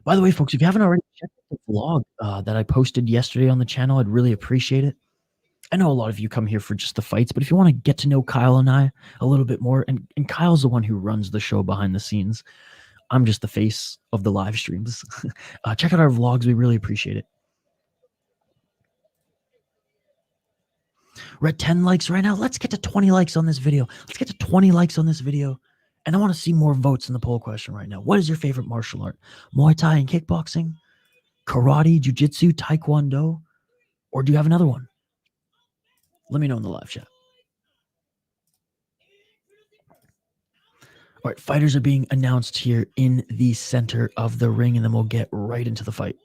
By the way, folks, if you haven't already checked out the vlog that I posted yesterday on the channel, I'd really appreciate it. I know a lot of you come here for just the fights, but if you want to get to know Kyle and I a little bit more, and Kyle's the one who runs the show behind the scenes. I'm just the face of the live streams. Check out our vlogs. We really appreciate it. We're at 10 likes right now. Let's get to 20 likes on this video. And I want to see more votes in the poll question right now. What is your favorite martial art? Muay Thai and kickboxing? Karate, jiu-jitsu, taekwondo? Or do you have another one? Let me know in the live chat. All right, fighters are being announced here in the center of the ring, and then we'll get right into the fight.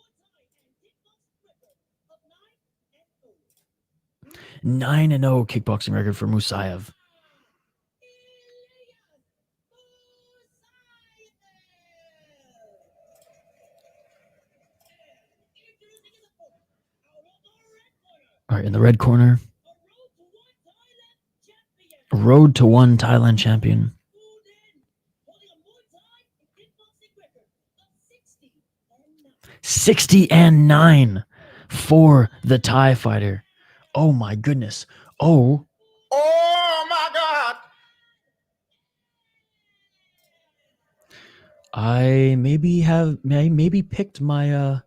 9-0 kickboxing record for Musayev. All right, in the red corner, Road to One Thailand champion. 60-9 for the Thai fighter. Oh my goodness. Oh my God. I maybe picked my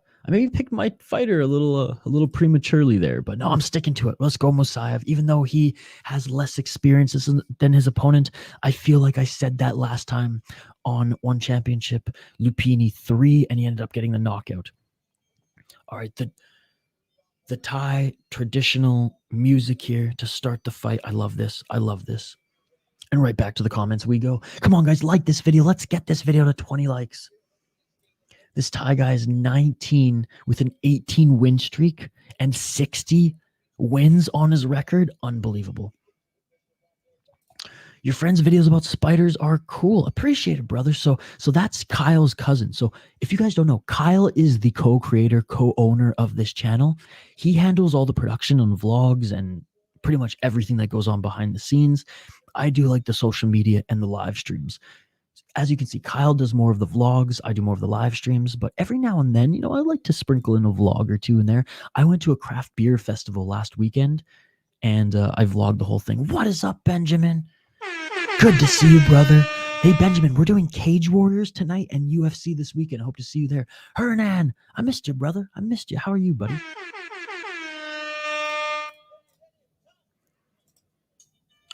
fighter a little prematurely there, but no, I'm sticking to it. Let's go Musayev. Even though he has less experiences than his opponent, I feel like I said that last time on One Championship, Lumpinee 3, and he ended up getting the knockout. All right, the Thai traditional music here to start the fight. I love this. And right back to the comments we go. Come on, guys, like this video. Let's get this video to 20 likes. This Thai guy is 19 with an 18 win streak and 60 wins on his record. Unbelievable. Your friends' videos about spiders are cool. Appreciate it, brother. So that's Kyle's cousin. So if you guys don't know, Kyle is the co-creator, co-owner of this channel. He handles all the production and vlogs and pretty much everything that goes on behind the scenes. I do like the social media and the live streams. As you can see, Kyle does more of the vlogs. I do more of the live streams, but every now and then, I like to sprinkle in a vlog or two in there. I went to a craft beer festival last weekend and I vlogged the whole thing. What is up, Benjamin? Good to see you, brother. Hey, Benjamin, we're doing Cage Warriors tonight and UFC this weekend. I hope to see you there. Hernan, I missed you, brother. I missed you. How are you, buddy?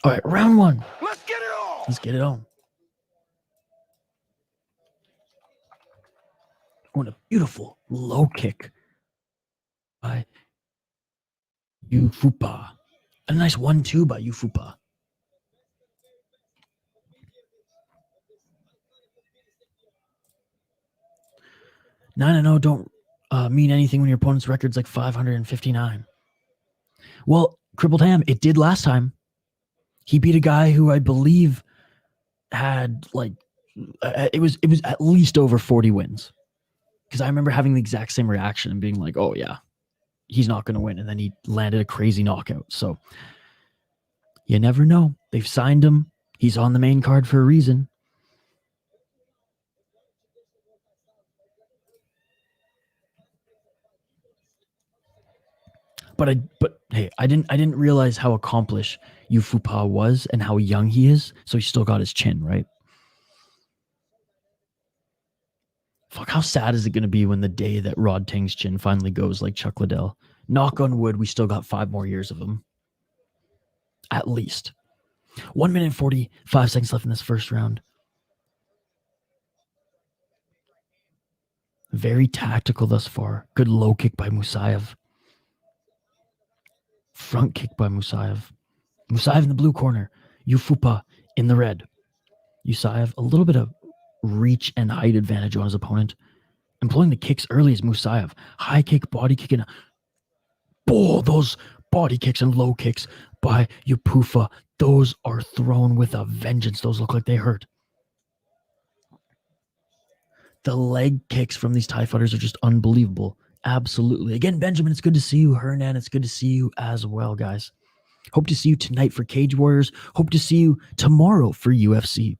All right, round one. Let's get it on. Let's get it on. Oh, and a beautiful low kick by Yufupa. A nice 1-2 by Yufupa. Nine and 0 don't mean anything when your opponent's record's like 559. Well, Crippled Ham, it did last time. He beat a guy who I believe had like it was at least over 40 wins. Because I remember having the exact same reaction and being like, oh yeah, he's not going to win. And then he landed a crazy knockout. So you never know. They've signed him. He's on the main card for a reason. But hey, I didn't realize how accomplished Yufupa was and how young he is. So he still got his chin, right? Fuck, how sad is it going to be when the day that Rod Ting's chin finally goes like Chuck Liddell? Knock on wood, we still got 5 more years of him. At least. 1 minute and 45 seconds left in this first round. Very tactical thus far. Good low kick by Musayev. Front kick by Musayev. Musayev in the blue corner. Yufupa in the red. Musayev, a little bit of reach and height advantage on his opponent. Employing the kicks early is Musayev. High kick, body kick, and those body kicks and low kicks by Yufupa. Those are thrown with a vengeance. Those look like they hurt. The leg kicks from these Thai fighters are just unbelievable. Absolutely. Again, Benjamin, it's good to see you. Hernan, it's good to see you as well, guys. Hope to see you tonight for Cage Warriors. Hope to see you tomorrow for UFC.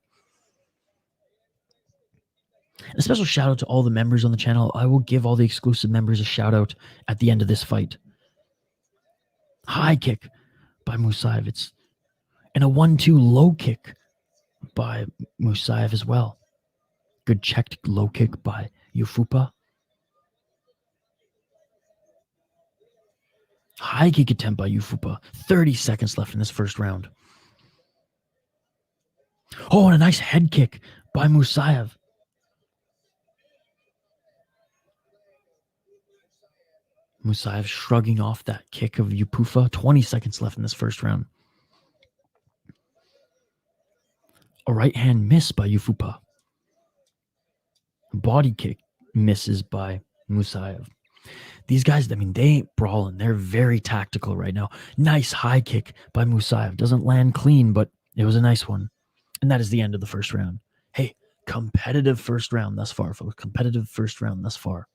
A special shout out to all the members on the channel. I will give all the exclusive members a shout out at the end of this fight. High kick by Musayev. It's and a 1-2 low kick by Musayev as well. Good checked low kick by Yufupa. High kick attempt by Yufupa. 30 seconds left in this first round. Oh, and a nice head kick by Musayev. Musayev shrugging off that kick of Yufupa. 20 seconds left in this first round. A right hand miss by Yufupa. Body kick misses by Musayev. These guys, I mean, they ain't brawling. They're very tactical right now. Nice high kick by Musayev. Doesn't land clean, but it was a nice one. And that is the end of the first round. Hey, competitive first round thus far, folks. Competitive first round thus far.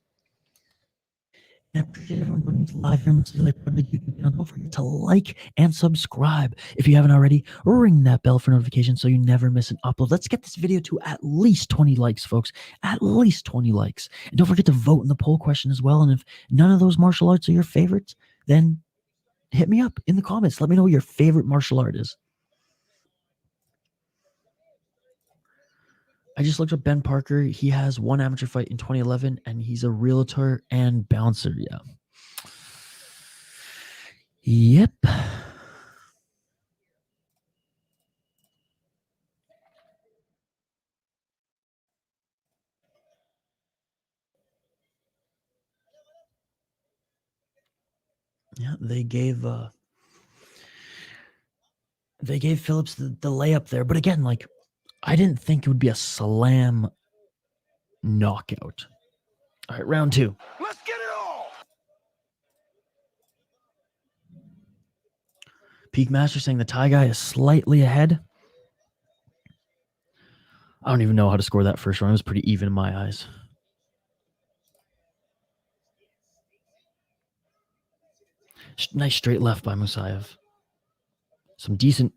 I appreciate everyone joining us live here on the City Life Project YouTube channel. Don't forget to like and subscribe. If you haven't already, ring that bell for notifications so you never miss an upload. Let's get this video to at least 20 likes, folks. At least 20 likes. And don't forget to vote in the poll question as well. And if none of those martial arts are your favorites, then hit me up in the comments. Let me know what your favorite martial art is. I just looked up Ben Parker. He has one amateur fight in 2011, and he's a realtor and bouncer. Yeah. Yep. Yeah, they gave Phillips the layup there. But again, like, I didn't think it would be a slam knockout. All right, round 2. Let's get it on. Peak Master saying the Thai guy is slightly ahead. I don't even know how to score that first round. It was pretty even in my eyes. Nice straight left by Musayev. Some decent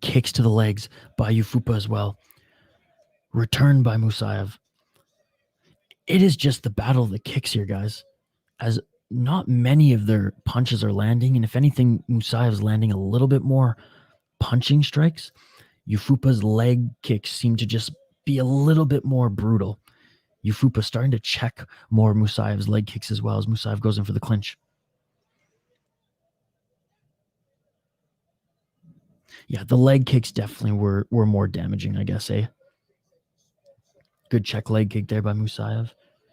kicks to the legs by Yufupa as well. Return by Musayev. It is just the battle of the kicks here, guys. As not many of their punches are landing, and if anything, Musayev's landing a little bit more punching strikes. Yufupa's leg kicks seem to just be a little bit more brutal. Yufupa starting to check more Musayev's leg kicks as well as Musayev goes in for the clinch. Yeah, the leg kicks definitely were more damaging, I guess, eh? Good check leg kick there by Musayev.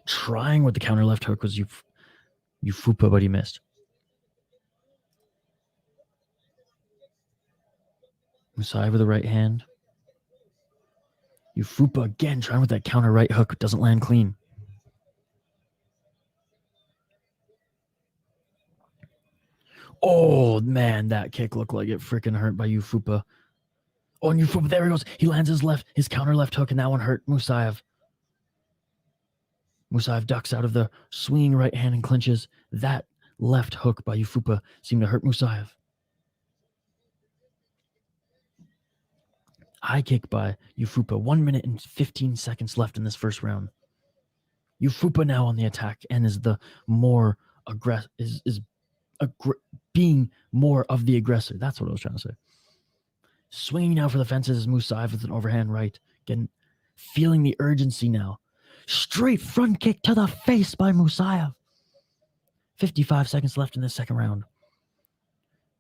Trying with the counter left hook was Yufupa, but he missed. Musayev with the right hand. Yufupa again trying with that counter right hook. Doesn't land clean. Oh, man, that kick looked like it freaking hurt by Yufupa. Oh, and Yufupa, there he goes. He lands his counter left hook, and that one hurt Musayev. Musayev ducks out of the swinging right hand and clinches. That left hook by Yufupa seemed to hurt Musayev. High kick by Yufupa. 1 minute and 15 seconds left in this first round. Yufupa now on the attack and is the more aggressive, being more of the aggressor. That's what I was trying to say. Swinging now for the fences is Musayev with an overhand right. Again, feeling the urgency now. Straight front kick to the face by Musayev. 55 seconds left in the second round.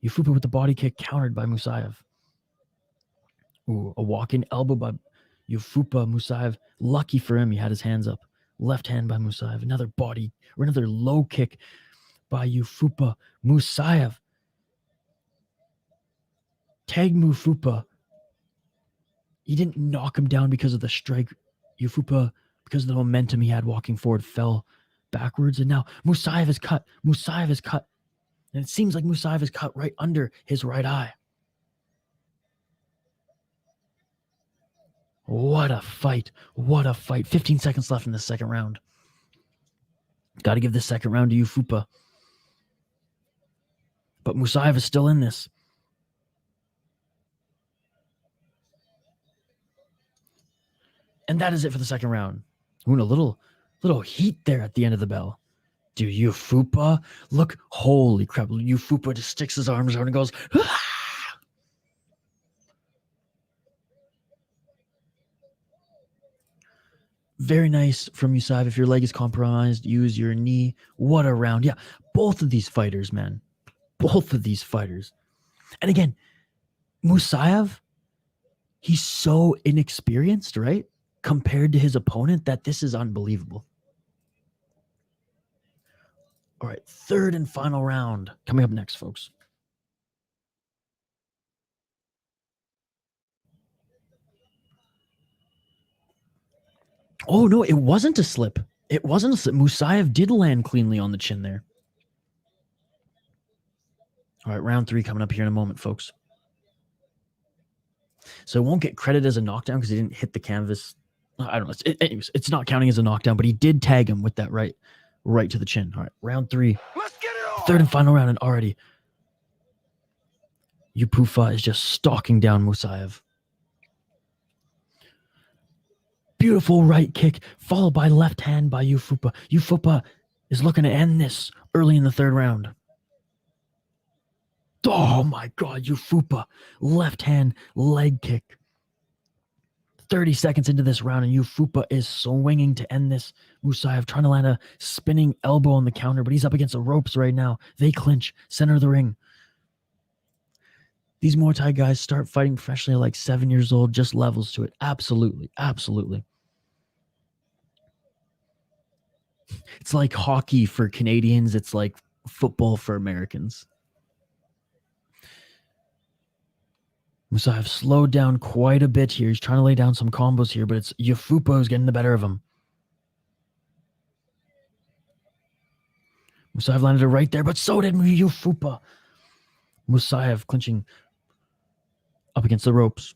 Yufupa with the body kick countered by Musayev. Ooh, a walk-in elbow by Yufupa. Musayev, lucky for him, he had his hands up. Left hand by Musayev. Another low kick by Yufupa. Musayev. Tagged Yufupa. He didn't knock him down because of the strike. Yufupa, because of the momentum he had walking forward, fell backwards. And now Musayev is cut. And it seems like Musayev is cut right under his right eye. What a fight. 15 seconds left in the second round. Got to give the second round to Yufupa. But Musayev is still in this. And that is it for the second round. Ooh, a little heat there at the end of the bell. Dude, Yufupa, look, holy crap. Yufupa just sticks his arms out and goes, ah! Very nice from Musayev. If your leg is compromised, use your knee. What a round. Yeah, both of these fighters, man. Both of these fighters. And again, Musayev, he's so inexperienced, right? Compared to his opponent, that this is unbelievable. All right, third and final round coming up next, folks. Oh, no, it wasn't a slip. Musayev did land cleanly on the chin there. All right, round 3 coming up here in a moment, folks. So it won't get credit as a knockdown because he didn't hit the canvas. I don't know. Anyways, it's not counting as a knockdown, but he did tag him with that right to the chin. All right, round 3. Let's get it on. Third and final round, and already Yufupa is just stalking down Musayev. Beautiful right kick, followed by left hand by Yufupa. Yufupa is looking to end this early in the third round. Oh my God, Yufupa, left hand leg kick. 30 seconds into this round, and Yufupa is swinging to end this. Musayev trying to land a spinning elbow on the counter, but he's up against the ropes right now. They clinch, center of the ring. These Muay Thai guys start fighting professionally at like 7 years old, just levels to it. Absolutely, absolutely. It's like hockey for Canadians. It's like football for Americans. Musayev slowed down quite a bit here. He's trying to lay down some combos here, but it's Yufupa who's getting the better of him. Musayev landed it right there, but so did Yufupa. Musayev clinching up against the ropes.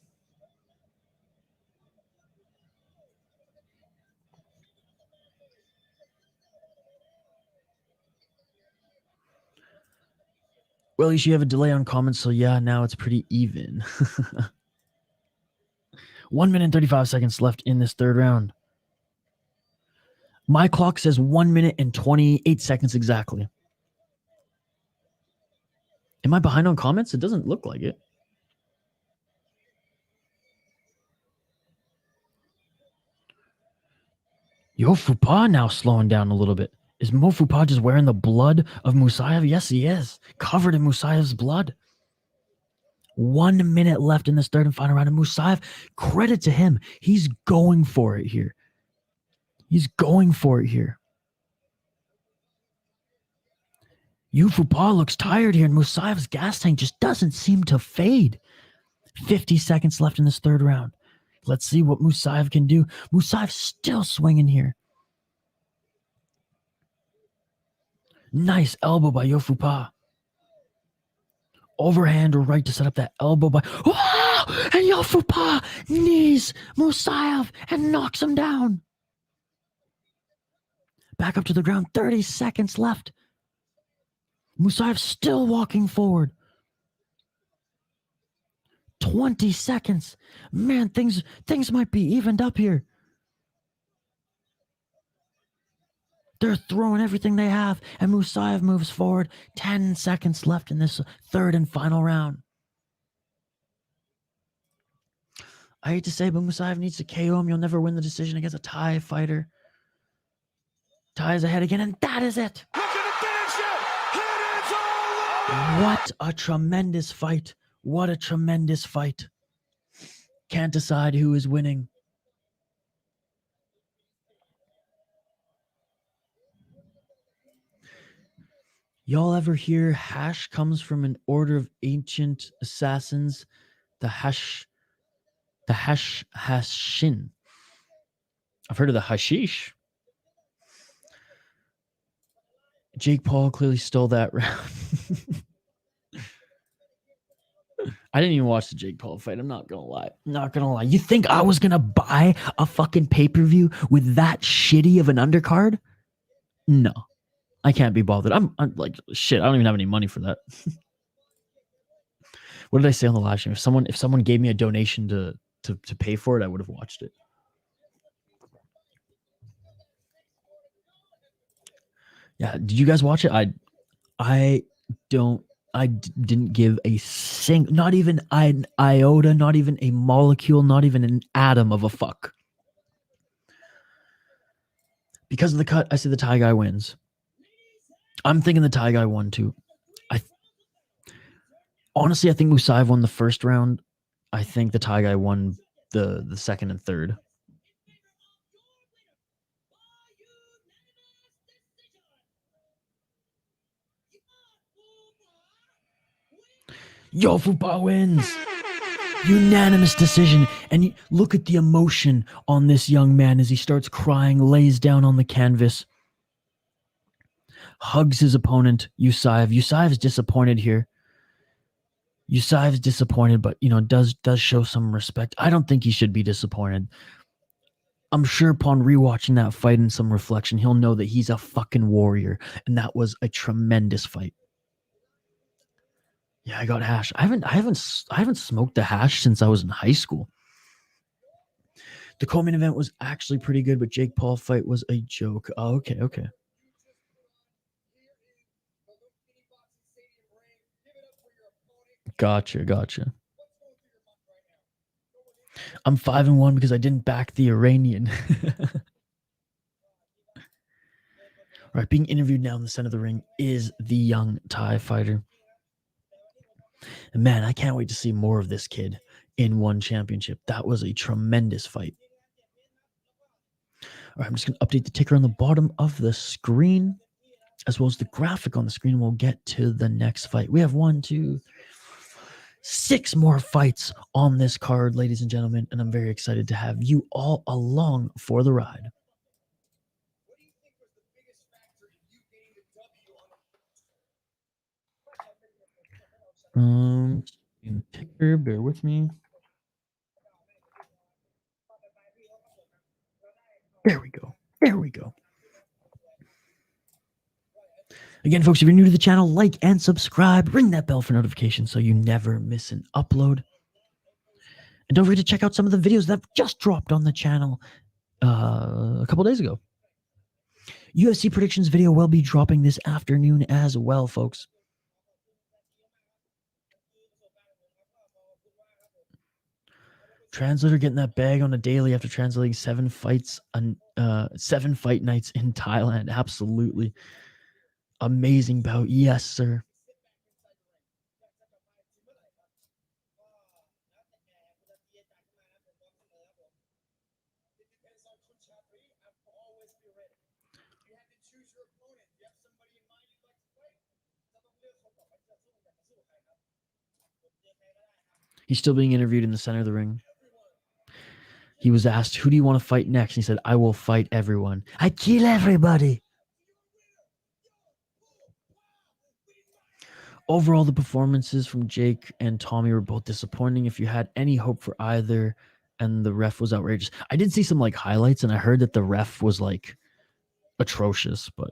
Well, at least you have a delay on comments, so yeah, now it's pretty even. 1 minute and 35 seconds left in this third round. My clock says 1 minute and 28 seconds exactly. Am I behind on comments? It doesn't look like it. Yufupa now slowing down a little bit. Is Yufupa just wearing the blood of Musayev? Yes, he is. Covered in Musayev's blood. 1 minute left in this third and final round. And Musayev, credit to him. He's going for it here. Yufupa looks tired here, and Musayev's gas tank just doesn't seem to fade. 50 seconds left in this third round. Let's see what Musayev can do. Musayev still swinging here. Nice elbow by Yofupa. Overhand or right to set up that elbow by... Oh! And Yofupa knees Musayev and knocks him down. Back up to the ground. 30 seconds left. Musayev still walking forward. 20 seconds. Man, things might be evened up here. They're throwing everything they have, and Musayev moves forward. 10 seconds left in this third and final round. I hate to say, but Musayev needs to KO him. You'll never win the decision against a Thai fighter. Thai is ahead again, and that is it. What a tremendous fight. What a tremendous fight. Can't decide who is winning. Y'all ever hear hash comes from an order of ancient assassins? The hashin. I've heard of the hashish. Jake Paul clearly stole that round. I didn't even watch the Jake Paul fight. I'm not gonna lie. You think I was gonna buy a fucking pay-per-view with that shitty of an undercard? No. I can't be bothered. I'm like, shit, I don't even have any money for that. What did I say on the live stream? If someone gave me a donation to pay for it, I would have watched it. Yeah, did you guys watch it? I didn't give a not even an iota, not even a molecule, not even an atom of a fuck. Because of the cut, I say the Thai guy wins. I'm thinking the Thai guy won too. Honestly, I think Musayev won the first round. I think the Thai guy won the second and third. Yofupa wins. Unanimous decision. And look at the emotion on this young man as he starts crying, lays down on the canvas, hugs his opponent, Musayev. Musayev's disappointed here. Musayev's disappointed, but does show some respect. I don't think he should be disappointed. I'm sure upon rewatching that fight and some reflection, he'll know that he's a fucking warrior, and that was a tremendous fight. Yeah, I got hash. I haven't smoked the hash since I was in high school. The co-main event was actually pretty good, but Jake Paul fight was a joke. Oh, okay. Gotcha. I'm 5-1 because I didn't back the Iranian. Right, being interviewed now in the center of the ring is the young Thai fighter. And man, I can't wait to see more of this kid in one championship. That was a tremendous fight. All right, I'm just going to update the ticker on the bottom of the screen, as well as the graphic on the screen. We'll get to the next fight. We have 6 more fights on this card, ladies and gentlemen, and I'm very excited to have you all along for the ride. Ticker, bear with me. There we go. Again, folks, if you're new to the channel, like and subscribe. Ring that bell for notifications so you never miss an upload. And don't forget to check out some of the videos that just dropped on the channel a couple days ago. UFC predictions video will be dropping this afternoon as well, folks. Translator getting that bag on a daily after translating 7 fights on 7 fight nights in Thailand. Absolutely amazing bout. Yes, sir. He's still being interviewed in the center of the ring. He was asked, who do you want to fight next? And he said, I will fight everyone. I kill everybody. Overall, the performances from Jake and Tommy were both disappointing. If you had any hope for either, and the ref was outrageous. I did see some like highlights, and I heard that the ref was like atrocious, but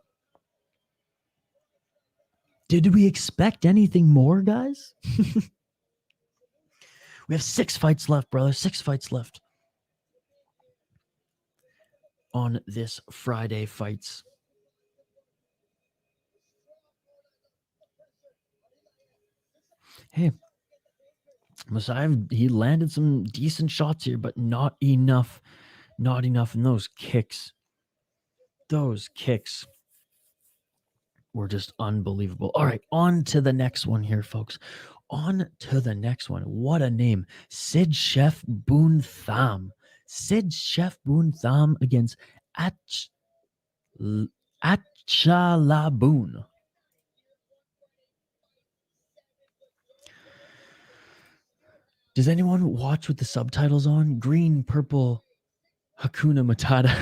did we expect anything more, guys? We have 6 fights left, brother. 6 fights left on this Friday fights. Hey, Messiah, he landed some decent shots here, but not enough. Not enough. And those kicks were just unbelievable. All right, on to the next one here, folks. On to the next one. What a name. Sid Chef Boon Tham. Sid Chef Boon Tham against Ajalaboon. Does anyone watch with the subtitles on? Green, purple, Hakuna Matata.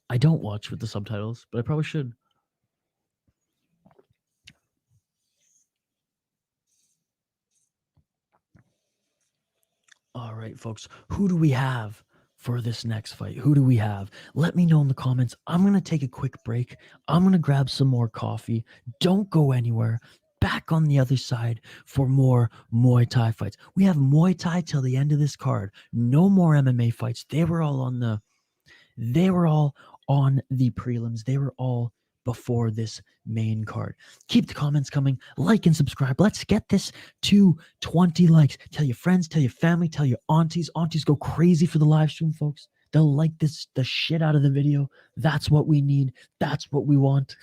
I don't watch with the subtitles, but I probably should. All right, folks. Who do we have for this next fight? Who do we have? Let me know in the comments. I'm going to take a quick break. I'm going to grab some more coffee. Don't go anywhere. Back on the other side for more Muay Thai fights. We have Muay Thai till the end of this card. No more MMA fights. They were all on the prelims. They were all before this main card. Keep the comments coming. Like and subscribe. Let's get this to 20 likes. Tell your friends, tell your family, tell your aunties. Aunties go crazy for the live stream, folks. They'll like the shit out of the video. That's what we need. That's what we want.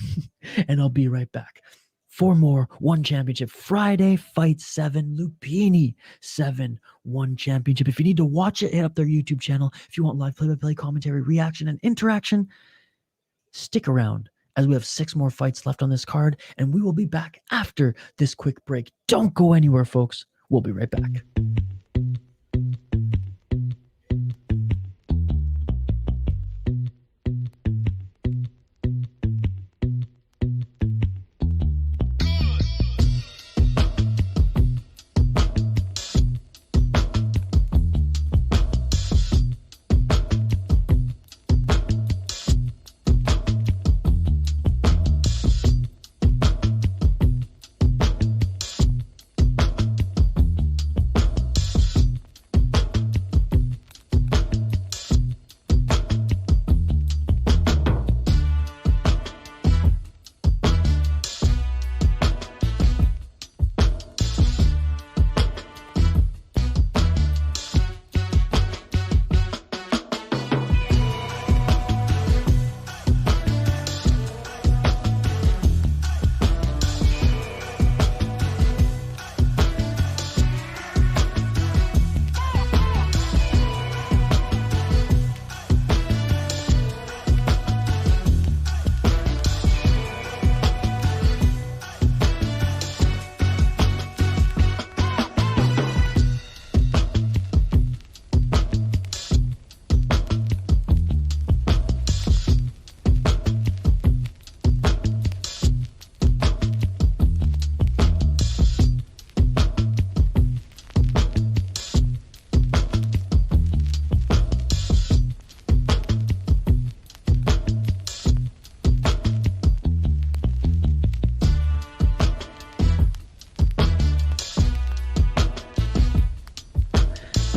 And I'll be right back for more One Championship. Friday Fight 7, Lumpinee 7 One Championship. If you need to watch it, hit up their YouTube channel. If you want live play-by-play commentary, reaction, and interaction, stick around as we have 6 more fights left on this card, and we will be back after this quick break. Don't go anywhere, folks. We'll be right back.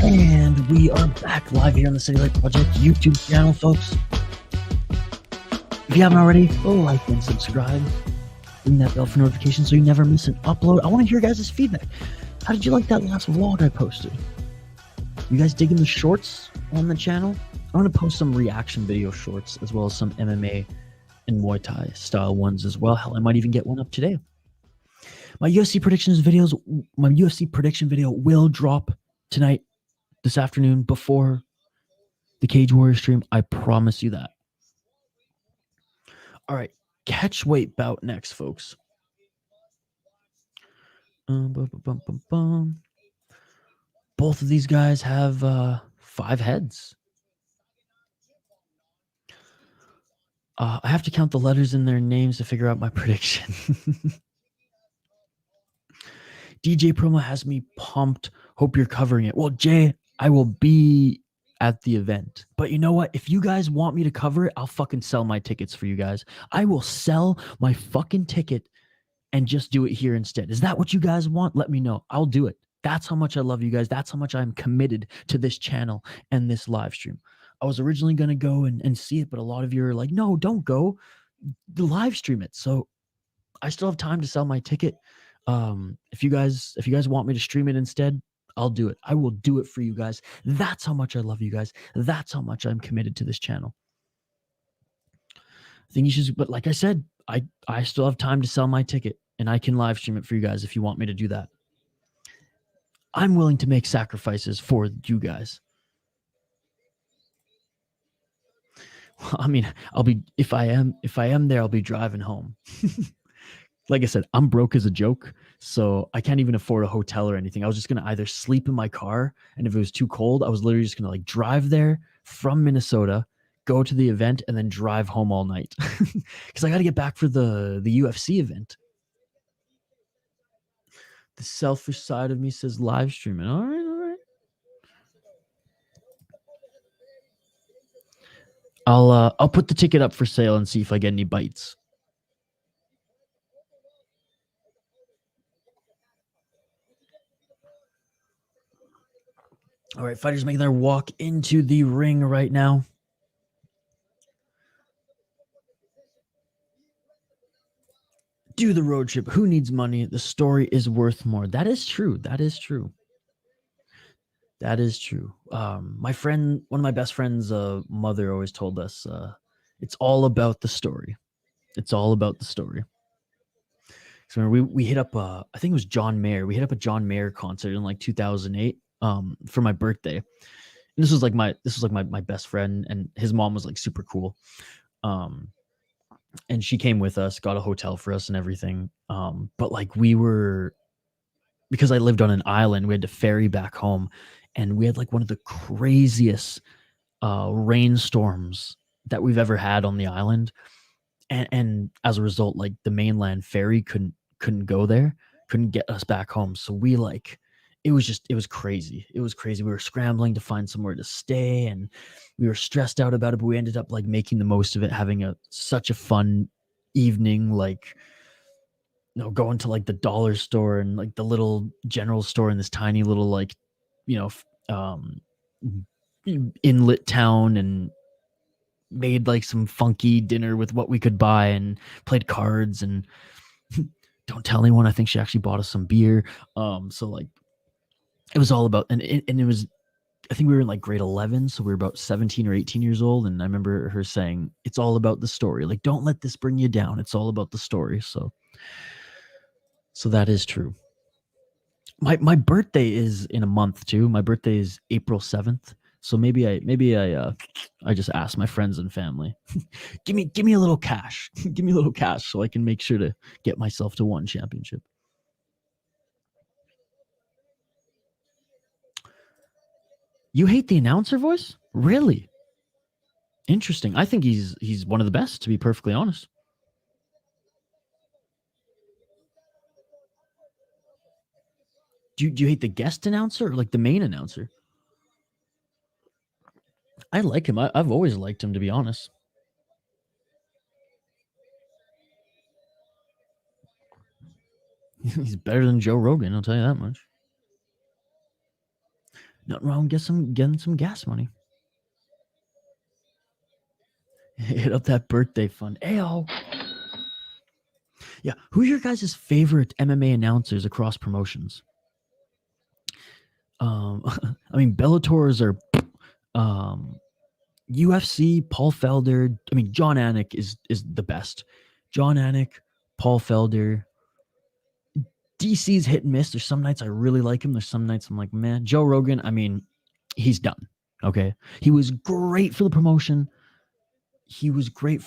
And we are back live here on the City Light Project YouTube channel, folks. If you haven't already, like and subscribe. Ring that bell for notifications so you never miss an upload. I want to hear your guys' feedback. How did you like that last vlog I posted? You guys digging the shorts on the channel? I'm going to post some reaction video shorts as well as some MMA and Muay Thai style ones as well. Hell, I might even get one up today. My UFC prediction video will drop tonight, this afternoon, before the Cage Warrior stream. I promise you that. All right, catchweight bout next, folks. Both of these guys have 5 heads. I have to count the letters in their names to figure out my prediction. DJ Promo has me pumped. Hope you're covering it. Well, Jay, I will be at the event. But you know what? If you guys want me to cover it, I'll fucking sell my tickets for you guys. I will sell my fucking ticket and just do it here instead. Is that what you guys want? Let me know. I'll do it. That's how much I love you guys. That's how much I'm committed to this channel and this live stream. I was originally going to go and see it, but a lot of you are like, no, don't go. Live stream it. So I still have time to sell my ticket. If you guys want me to stream it instead, I'll do it. I will do it for you guys. That's how much I love you guys. That's how much I'm committed to this channel. I think you should, but like I said, I still have time to sell my ticket and I can live stream it for you guys if you want me to do that. I'm willing to make sacrifices for you guys. I mean, if I am there, I'll be driving home. Like I said, I'm broke as a joke, so I can't even afford a hotel or anything. I was just going to either sleep in my car, and if it was too cold, I was literally just going to like drive there from Minnesota, go to the event, and then drive home all night. Because I got to get back for the UFC event. The selfish side of me says live streaming. All right. I'll put the ticket up for sale and see if I get any bites. All right, fighters making their walk into the ring right now. Do the road trip. Who needs money? The story is worth more. That is true. That is true. That is true. My friend, one of my best friends' mother always told us, it's all about the story. It's all about the story. So we hit up, I think it was John Mayer. We hit up a John Mayer concert in like 2008 for my birthday. And this was like my best friend, and his mom was like super cool. And she came with us, got a hotel for us and everything. But like because I lived on an island, we had to ferry back home. And we had like one of the craziest rainstorms that we've ever had on the island. And as a result, like the mainland ferry couldn't go there, couldn't get us back home. So it was crazy. It was crazy. We were scrambling to find somewhere to stay, and we were stressed out about it, but we ended up like making the most of it, having such a fun evening, like, you know, going to like the dollar store and like the little general store in this tiny little like, you know, inlet town, and made like some funky dinner with what we could buy and played cards. And don't tell anyone, I think she actually bought us some beer. So like it was all about, and it was, I think we were in like grade 11, so we were about 17 or 18 years old. And I remember her saying, it's all about the story. Like, don't let this bring you down. It's all about the story. So that is true. My birthday is in a month too. My birthday is April 7th. So maybe I just ask my friends and family, give me a little cash. Give me a little cash so I can make sure to get myself to one championship. You hate the announcer voice? Really? Interesting. I think he's one of the best, to be perfectly honest. Do you hate the guest announcer or like the main announcer? I like him. I've always liked him, to be honest. He's better than Joe Rogan, I'll tell you that much. Nothing wrong with getting some gas money. Hit up that birthday fund. Ayo. Yeah. Who's your guys' favorite MMA announcers across promotions? I mean, Bellators are UFC, Paul Felder. I mean, John Anik is the best. John Anik, Paul Felder. DC's hit and miss. There's some nights I really like him. There's some nights I'm like, man. Joe Rogan, I mean, he's done. Okay. He was great for the promotion. he was great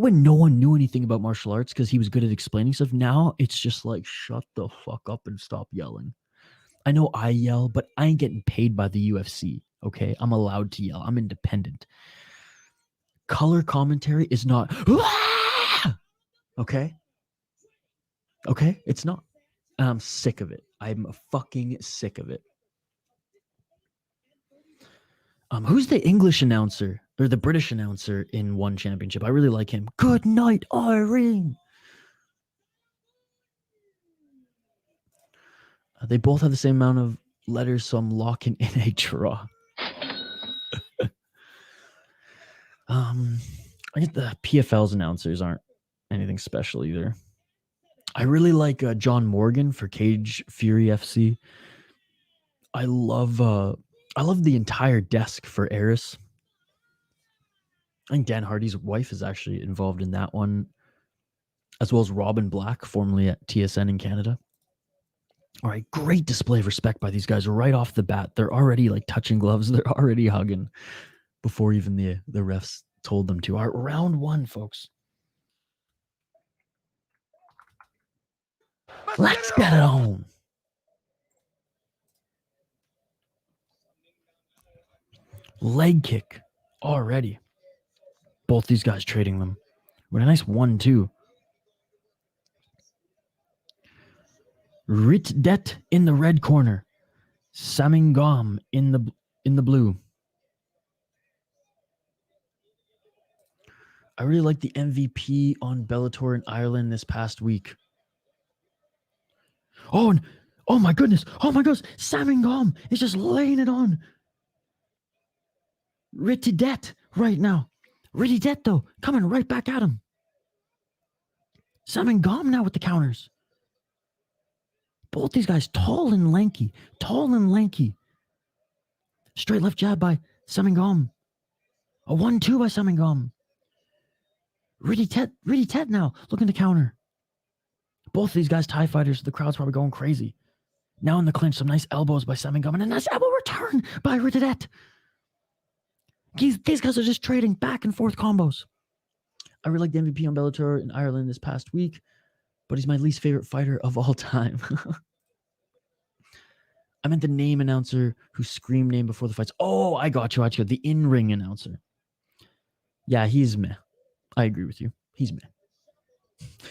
when no one knew anything about martial arts because he was good at explaining stuff. Now it's just like, shut the fuck up and stop yelling. I know I yell, but I ain't getting paid by the UFC. Okay, I'm allowed to yell. I'm independent. Color commentary is not. Okay, it's not. And I'm sick of it. I'm fucking sick of it. Who's the English announcer or the British announcer in one championship? I really like him. Good night, Irene. They both have the same amount of letters, so I'm locking in a draw. I get the PFL's announcers aren't anything special either. I really like John Morgan for Cage Fury FC. I love the entire desk for Eris. I think Dan Hardy's wife is actually involved in that one, as well as Robin Black, formerly at TSN in Canada. All right, great display of respect by these guys right off the bat. They're already like touching gloves. They're already hugging before even the refs told them to. All right, round one, folks. Let's get it on. Leg kick already. Both these guys trading them. With a nice 1-2. Rittidet in the red corner. Saenchai in the blue. I really like the MVP on Bellator in Ireland this past week. Oh my goodness. Oh my goodness. Saenchai is just laying it on Rittidet right now. Rittidet, though, coming right back at him. Saenchai now with the counters. Both these guys tall and lanky. Straight left jab by Saenchai. A 1-2 by Saenchai. Rittidet now looking to counter. Both of these guys Thai fighters. The crowd's probably going crazy. Now in the clinch, some nice elbows by Saenchai and a nice elbow return by Rittidet. These guys are just trading back and forth combos. I really like the MVP on Bellator in Ireland this past week, but he's my least favorite fighter of all time. I meant the name announcer who screamed name before the fights. Oh, I got you. The in-ring announcer. Yeah, he's meh. I agree with you. He's meh.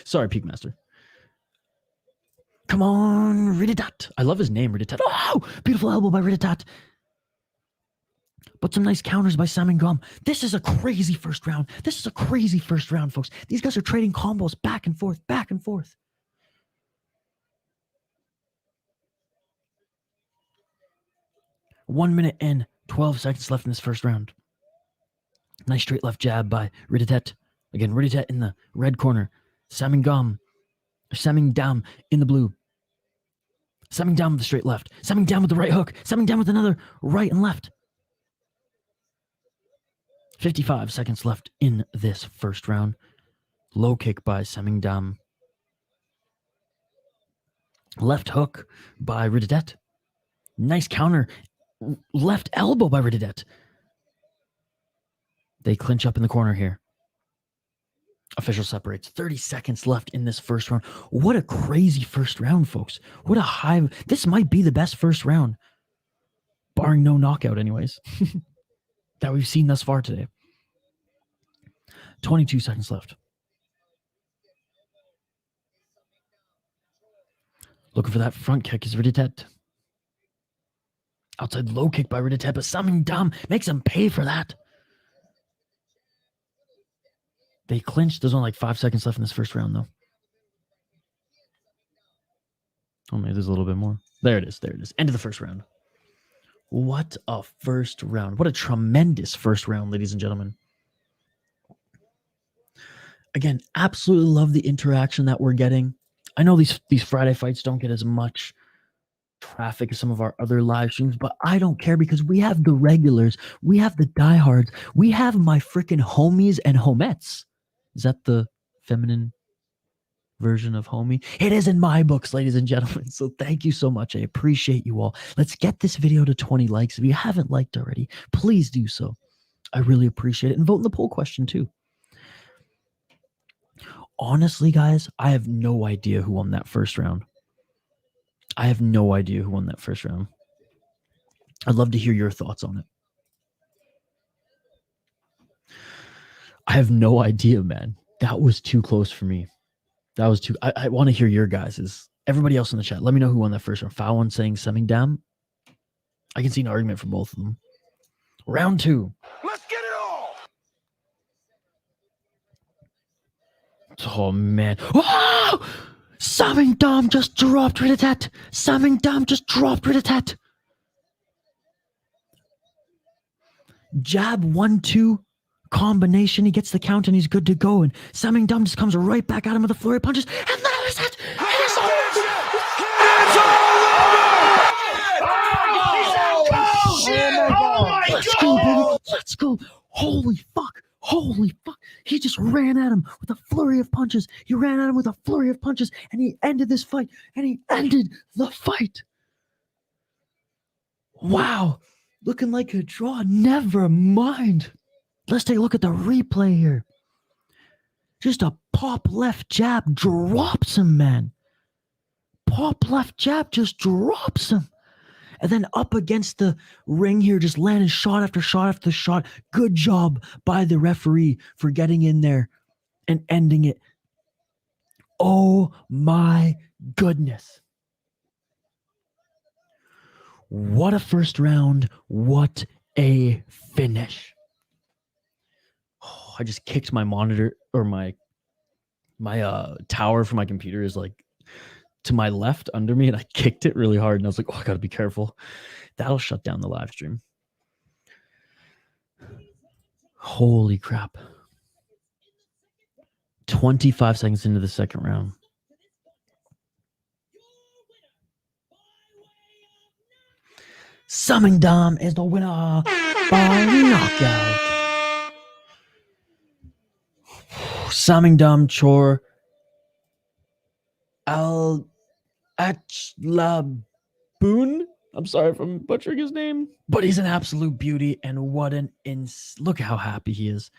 Sorry, Peakmaster. Come on, Rittidet. I love his name, Rittidet. Oh, beautiful elbow by Rittidet. But some nice counters by Saenchai. This is a crazy first round. Folks. These guys are trading combos back and forth. 1 minute and 12 seconds left in this first round. Nice straight left jab by Rittidet. Again, Rittidet in the red corner. Saenchai in the blue. Saenchai with the straight left. Saenchai with the right hook. Saenchai with another right and left. 55 seconds left in this first round. Low kick by Saenchai. Left hook by Rittidet. Nice counter. Left elbow by Rittidet. They clinch up in the corner here. Official separates. 30 seconds left in this first round. What a crazy first round, folks. What a high. This might be the best first round. Barring no knockout, anyways. That we've seen thus far today. 22 seconds left. Looking for that front kick is Rittidet. Outside low kick by Rittidet, but Saenchai makes him pay for that. They clinched. There's only like 5 seconds left in this first round, though. Oh, maybe there's a little bit more. There it is. End of the first round. What a first round. What a tremendous first round, ladies and gentlemen. Again, absolutely love the interaction that we're getting. I know these Friday fights don't get as much traffic as some of our other live streams, but I don't care because we have the regulars. We have the diehards. We have my freaking homies and homettes. Is that the feminine version of homie? It is in my books, ladies and gentlemen. So thank you so much. I appreciate you all. Let's get this video to 20 likes. If you haven't liked already, please do so. I really appreciate it. And vote in the poll question too. Honestly, guys, I have no idea who won that first round. I have no idea who won that first round. I'd love to hear your thoughts on it. I have no idea, man. That was too close for me. That was too... I want to hear your guys's. Everybody else in the chat, let me know who won that first round. Fallon saying Samingdam. I can see an argument for both of them. Round 2. Let's get it all. Oh, man. Oh! Samingdam just dropped Rittidet. Samingdam just dropped Rittidet. Jab 1-2 combination. He gets the count and he's good to go. And Samingdam just comes right back at him with a flurry of punches. And that is it. Let's go, baby. Let's go. Holy fuck. Holy fuck. He just ran at him with a flurry of punches. He ran at him with a flurry of punches. And he ended this fight. And he ended the fight. Wow. Looking like a draw. Never mind. Let's take a look at the replay here. Just a pop left jab drops him, man. Pop left jab just drops him. And then up against the ring here, just landing shot after shot after shot. Good job by the referee for getting in there and ending it. Oh my goodness. What a first round. What a finish. Oh, I just kicked my monitor, or my tower for my computer is like to my left under me, and I kicked it really hard, and I was like, oh, I gotta be careful. That'll shut down the live stream. Holy crap. 25 seconds into the second round. Samingdam is the winner by knockout. Samingdam Chor Ajalaboon. I'm sorry if I'm butchering his name, but he's an absolute beauty, and what an look how happy he is.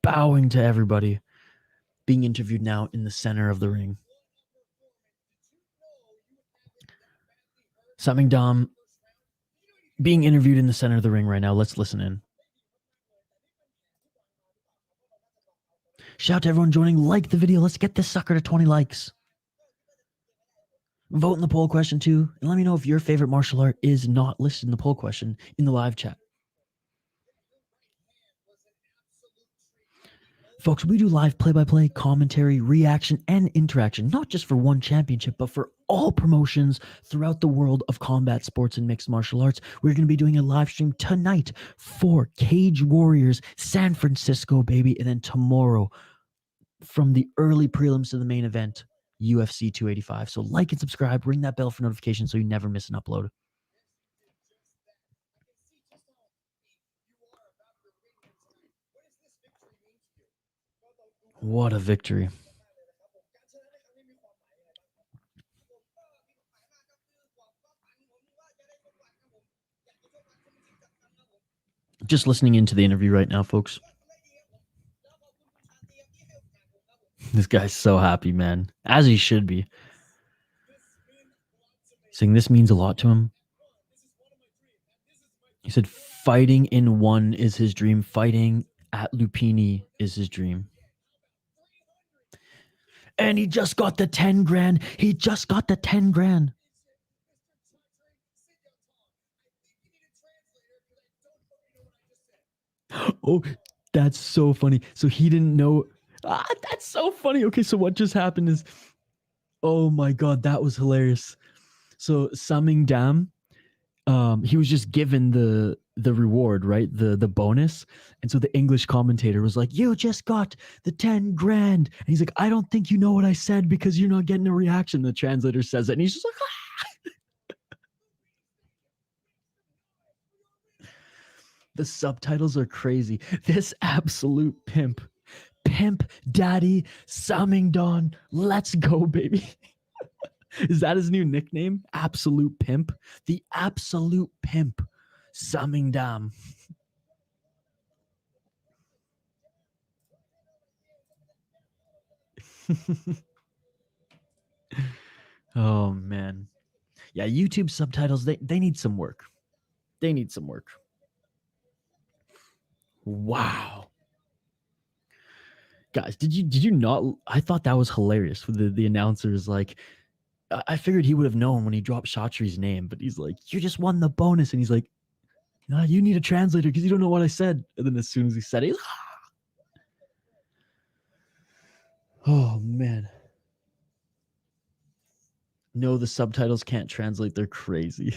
Bowing to everybody. Being interviewed now in the center of the ring. Samingdam being interviewed in the center of the ring right now. Let's listen in. Shout out to everyone joining. Like the video. Let's get this sucker to 20 likes. Vote in the poll question too. And let me know if your favorite martial art is not listed in the poll question in the live chat. Folks, we do live play-by-play, commentary, reaction, and interaction, not just for one championship, but for all promotions throughout the world of combat sports and mixed martial arts. We're going to be doing a live stream tonight for Cage Warriors, San Francisco, baby. And then tomorrow, from the early prelims to the main event, UFC 285. So like and subscribe, ring that bell for notifications so you never miss an upload. What a victory. Just listening into the interview right now, folks. This guy's so happy, man. As he should be. Saying this means a lot to him. He said fighting in one is his dream. Fighting at Lumpinee is his dream. And he just got the 10 grand. He just got the 10 grand. Oh, that's so funny. So he didn't know. That's so funny. Okay, so what just happened is, oh my God, that was hilarious. So Samingdam, he was just given the reward, right? The bonus. And so the English commentator was like, you just got the 10 grand. And he's like, I don't think you know what I said because you're not getting a reaction. The translator says it. And he's just like, The subtitles are crazy. This absolute pimp daddy Samingdam. Let's go, baby. Is that his new nickname? Absolute pimp. The absolute pimp Samingdam. Oh man. Yeah, YouTube subtitles, they need some work. They need some work. Wow. Guys, did you not? I thought that was hilarious with the announcers. Like, I figured he would have known when he dropped Chatri's name, but he's like, "You just won the bonus," and he's like, "Nah, you need a translator because you don't know what I said." And then as soon as he said it, oh man. No, the subtitles can't translate. They're crazy.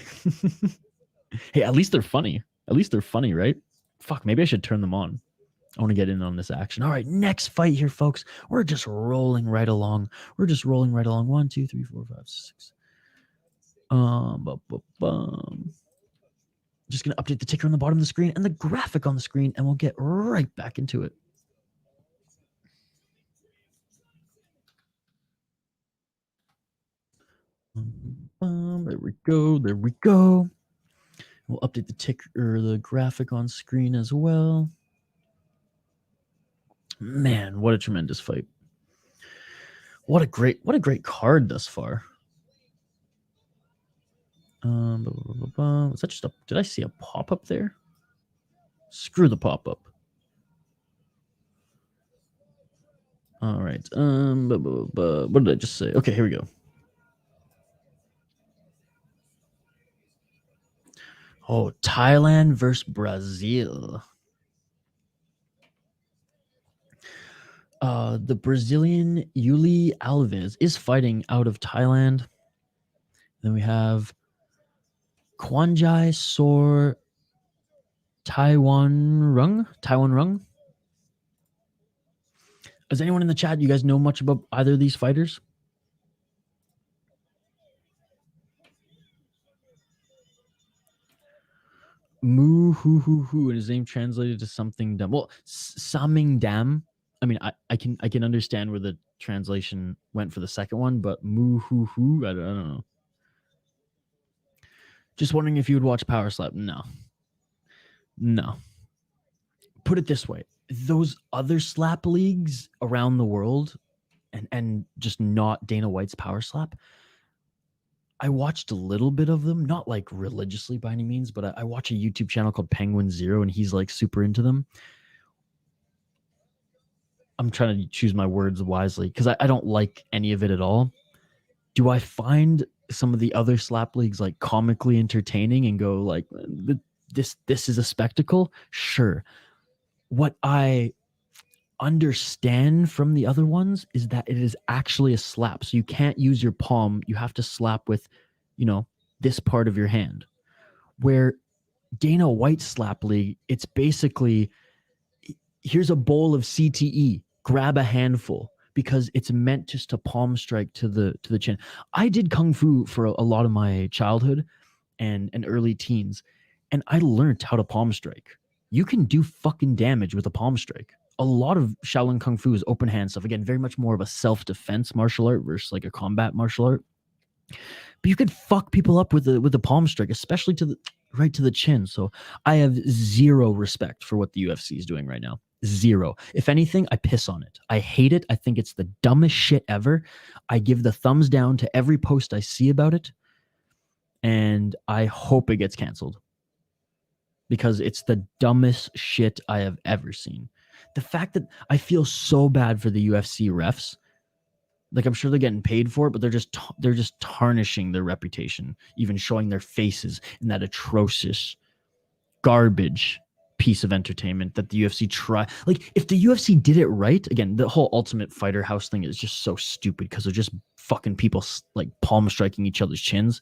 Hey, at least they're funny. At least they're funny, right? Fuck, maybe I should turn them on. I want to get in on this action. All right, next fight here, folks. We're just rolling right along. We're just rolling right along. 1, 2, 3, 4, 5, 6. Just gonna update the ticker on the bottom of the screen and the graphic on the screen, and we'll get right back into it. There we go. There we go. We'll update the ticker or the graphic on screen as well. Man, what a tremendous fight. What a great card thus far. Was that just did I see a pop-up there? Screw the pop-up. All right. What did I just say? Okay, here we go. Oh, Thailand versus Brazil. The Brazilian Yuly Alves is fighting out of Thailand. Then we have Kwanjai Sor Tawanrung. Does anyone in the chat, you guys know much about either of these fighters? Moo hoo hoo hoo, and his name translated to something dumb. Well, Saming Dam. I mean, I can understand where the translation went for the second one, but moo hoo hoo, I don't know. Just wondering if you would watch Power Slap. No. Put it this way: those other slap leagues around the world, and just not Dana White's Power Slap. I watched a little bit of them, not like religiously by any means, but I watch a YouTube channel called Penguin Zero, and he's like super into them. I'm trying to choose my words wisely because I don't like any of it at all. Do I find some of the other slap leagues like comically entertaining and go like, this is a spectacle? Sure. What I understand from the other ones is that it is actually a slap. So you can't use your palm. You have to slap with, this part of your hand. Where Dana White Slap League, it's basically, here's a bowl of CTE, grab a handful, because it's meant just to palm strike to the chin. I did Kung Fu for a lot of my childhood and early teens, and I learned how to palm strike. You can do fucking damage with a palm strike. A lot of Shaolin Kung Fu is open hand stuff. Again, very much more of a self-defense martial art versus like a combat martial art. But you could fuck people up with the palm strike, especially right to the chin. So I have zero respect for what the UFC is doing right now. Zero. If anything, I piss on it. I hate it. I think it's the dumbest shit ever. I give the thumbs down to every post I see about it. And I hope it gets canceled. Because it's the dumbest shit I have ever seen. The fact that I feel so bad for the UFC refs, like I'm sure they're getting paid for it, but they're just tarnishing their reputation, even showing their faces in that atrocious garbage piece of entertainment that the UFC try. Like if the UFC did it right, again, the whole Ultimate Fighter house thing is just so stupid because they're just fucking people like palm striking each other's chins.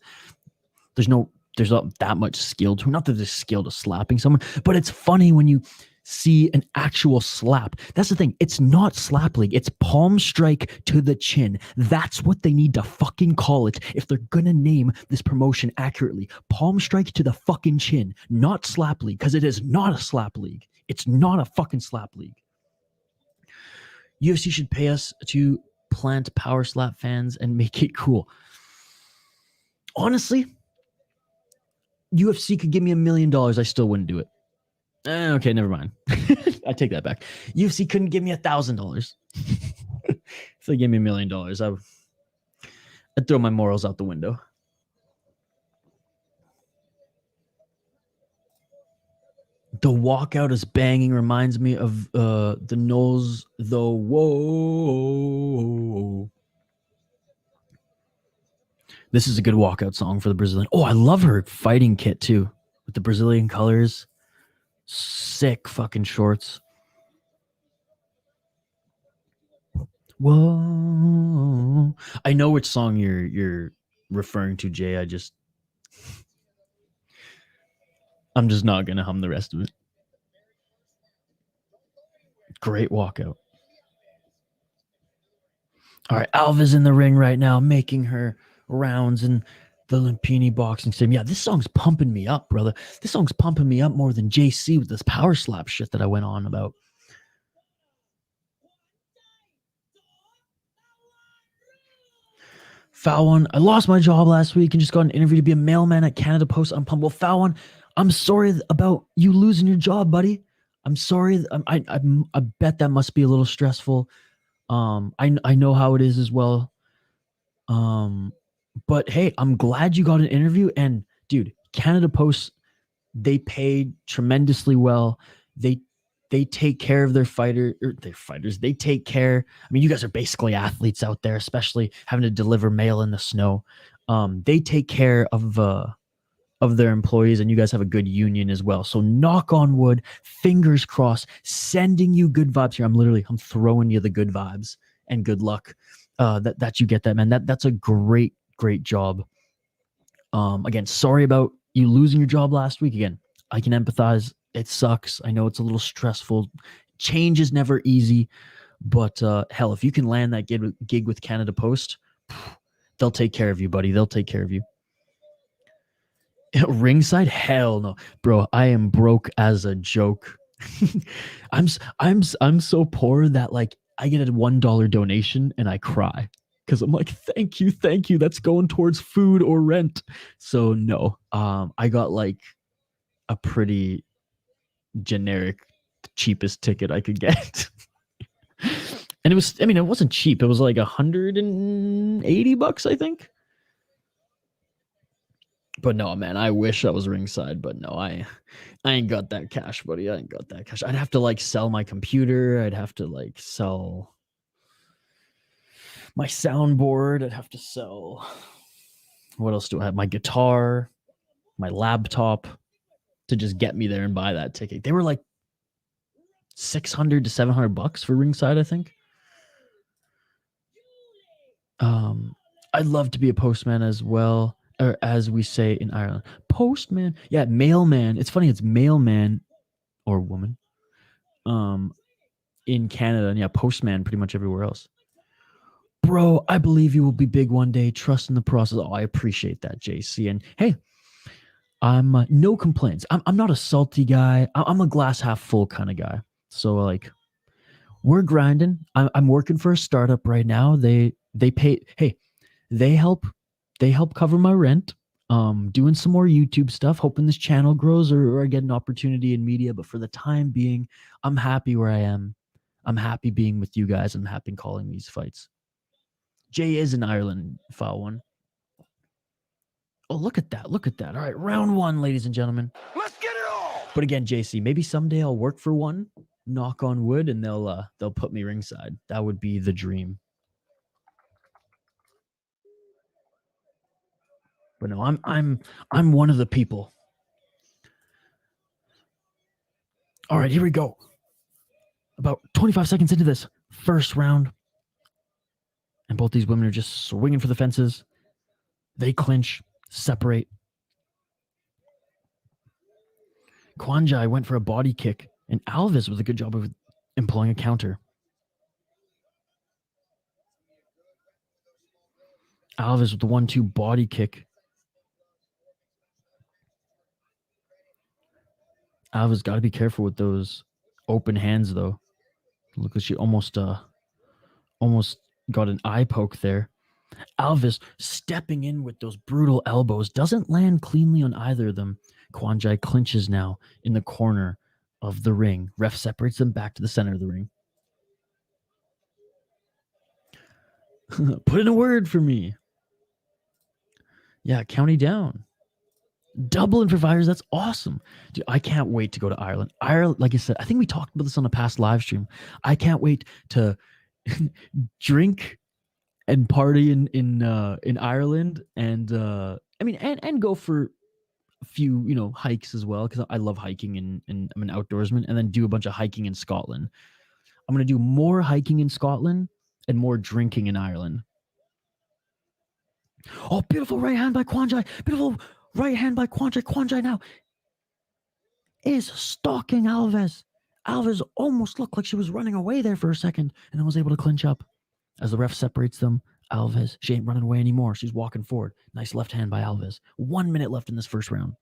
There's not that much skill to it. Not that there's skill to slapping someone, but it's funny when you see an actual slap. That's the thing. It's not slap league. It's palm strike to the chin. That's what they need to fucking call it if they're gonna name this promotion accurately. Palm strike to the fucking chin, not slap league, because it is not a slap league. It's not a fucking slap league. UFC should pay us to plant Power Slap fans and make it cool. Honestly, UFC could give me $1 million. I still wouldn't do it. Okay, never mind. I take that back. UFC couldn't give me $1,000. If they gave me $1 million, I'd throw my morals out the window. The walkout is banging. Reminds me of the Knowles, though. Whoa. This is a good walkout song for the Brazilian. Oh, I love her fighting kit too, with the Brazilian colors. Sick fucking shorts. Whoa. I know which song you're referring to, Jay. I'm just not gonna hum the rest of it. Great walkout. All right, Alves in the ring right now, making her rounds in the Lumpinee boxing sim. Yeah, this song's pumping me up, brother. This song's pumping me up more than JC with this power slap shit that I went on about. Foul one. I lost my job last week and just got an interview to be a mailman at Canada Post. I'm pumped. Well, foul one. I'm sorry about you losing your job, buddy. I'm sorry. I bet that must be a little stressful. I know how it is as well. But hey, I'm glad you got an interview. And dude, Canada Post, they paid tremendously well. They take care of their fighters. They take care. I mean, you guys are basically athletes out there, especially having to deliver mail in the snow. They take care of their employees, and you guys have a good union as well. So knock on wood, fingers crossed, sending you good vibes here. I'm throwing you the good vibes and good luck. That you get that, man. That's a great job. Again, sorry about you losing your job last week. Again, I can empathize. It sucks. I know it's a little stressful. Change is never easy, but hell, if you can land that gig with Canada Post, they'll take care of you, buddy. They'll take care of you. Ringside? Hell no, bro. I am broke as a joke. I'm so poor that like I get a $1 donation and I cry because I'm like, thank you. That's going towards food or rent. So no, I got like a pretty generic cheapest ticket I could get. And it wasn't cheap. It was like $180, I think. But no, man, I wish I was ringside, but no, I ain't got that cash, buddy. I ain't got that cash. I'd have to like sell my computer. I'd have to like sell my soundboard. I'd have to sell, what else do I have? My guitar, my laptop, to just get me there and buy that ticket. They were like $600 to $700 for ringside, I think. I'd love to be a postman as well, or as we say in Ireland, postman. Yeah, mailman. It's funny, it's mailman or woman in Canada, and yeah, postman pretty much everywhere else. Bro, I believe you will be big one day. Trust in the process. Oh, I appreciate that, JC. And hey, I'm no complaints. I'm not a salty guy. I'm a glass half full kind of guy. So like, we're grinding. I'm working for a startup right now. They pay. Hey, they help cover my rent. Doing some more YouTube stuff, hoping this channel grows or I get an opportunity in media. But for the time being, I'm happy where I am. I'm happy being with you guys. I'm happy calling these fights. Jay is in Ireland, file one. Oh, look at that. All right, round one, ladies and gentlemen. Let's get it on. But again, JC, maybe someday I'll work for one, knock on wood, and they'll put me ringside. That would be the dream. But no, I'm one of the people. All right, here we go. About 25 seconds into this first round. And both these women are just swinging for the fences. They clinch, separate. Kwanjai went for a body kick, and Alves with a good job of employing a counter. Alves with the 1-2 body kick. Alves got to be careful with those open hands, though. Look like she almost got an eye poke there. Alves stepping in with those brutal elbows. Doesn't land cleanly on either of them. Kwanjai clinches now in the corner of the ring. Ref separates them back to the center of the ring. Put in a word for me. Yeah, county down. Dublin for fighters. That's awesome. Dude, I can't wait to go to Ireland. Ireland, like I said, I think we talked about this on a past live stream. I can't wait to drink and party in Ireland, and and go for a few hikes as well, because I love hiking and I'm an outdoorsman, and then do a bunch of hiking in Scotland. I'm gonna do more hiking in Scotland and more drinking in Ireland. Oh, beautiful right hand by Kwanjai. Beautiful right hand by Kwanjai. Kwanjai now is stalking Alves. Alves almost looked like she was running away there for a second, and then was able to clinch up. As the ref separates them, Alves, she ain't running away anymore. She's walking forward. Nice left hand by Alves. 1 minute left in this first round.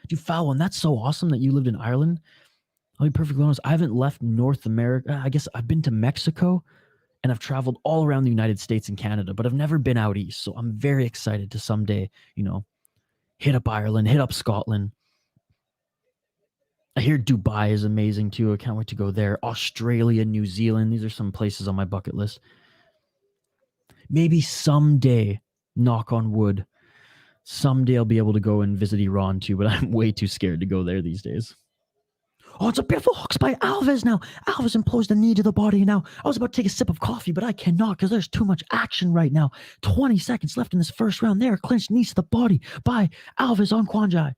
Dude, foul one. That's so awesome that you lived in Ireland. I'll be perfectly honest. I haven't left North America. I guess I've been to Mexico, and I've traveled all around the United States and Canada, but I've never been out east. So I'm very excited to someday, hit up Ireland, hit up Scotland. I hear Dubai is amazing too. I can't wait to go there. Australia, New Zealand. These are some places on my bucket list. Maybe someday, knock on wood, someday I'll be able to go and visit Iran too, but I'm way too scared to go there these days. Oh, it's a beautiful hooks by Alves now. Alves employs the knee to the body now. I was about to take a sip of coffee, but I cannot because there's too much action right now. 20 seconds left in this first round. There, clinched knees to the body by Alves on Kwanjai.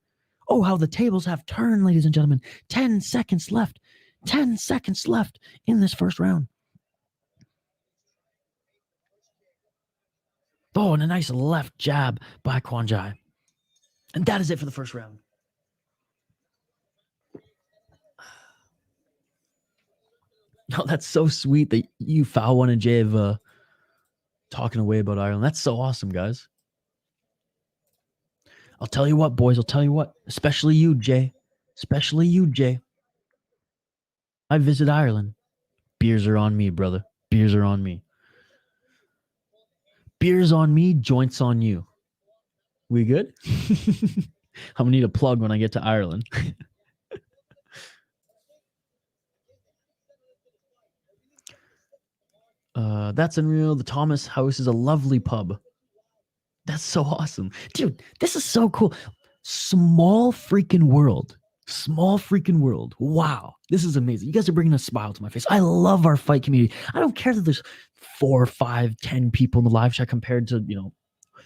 Oh, how the tables have turned, ladies and gentlemen. 10 seconds left. 10 seconds left in this first round. Oh, and a nice left jab by Kwanjai. And that is it for the first round. Oh, that's so sweet that you foul one and Jay have talking away about Ireland. That's so awesome, guys. I'll tell you what, boys. I'll tell you what. Especially you, Jay. Especially you, Jay. I visit Ireland. Beers are on me, brother. Beers are on me. Beers on me, joints on you. We good? I'm going to need a plug when I get to Ireland. That's unreal. The Thomas House is a lovely pub. That's so awesome. Dude, this is so cool. Small freaking world. Small freaking world. Wow. This is amazing. You guys are bringing a smile to my face. I love our fight community. I don't care that there's 4, 5, 10 people in the live chat compared to,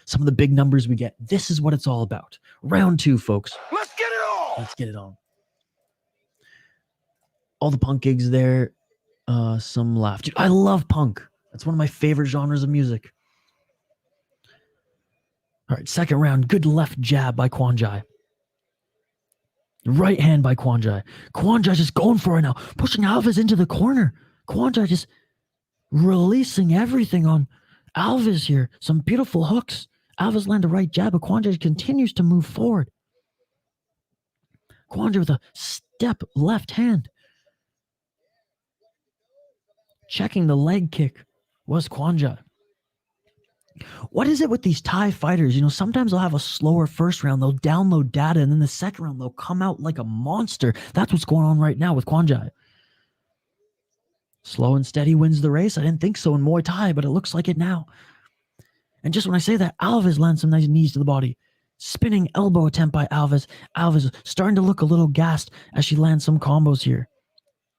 some of the big numbers we get. This is what it's all about. Round 2, folks. Let's get it on. Let's get it on. All the punk gigs there. Some laugh. Dude, I love punk. That's one of my favorite genres of music. All right, second round. Good left jab by Kwanjai. Right hand by Kwanjai. Kwanjai just going for it now. Pushing Alves into the corner. Kwanjai just releasing everything on Alves here. Some beautiful hooks. Alves land a right jab, but Kwanjai continues to move forward. Kwanjai with a step left hand. Checking the leg kick was Kwanjai. What is it with these Thai fighters? Sometimes they'll have a slower first round. They'll download data, and then the second round, they'll come out like a monster. That's what's going on right now with Kwanjai. Slow and steady wins the race. I didn't think so in Muay Thai, but it looks like it now. And just when I say that, Alves lands some nice knees to the body. Spinning elbow attempt by Alves. Alves starting to look a little gassed as she lands some combos here.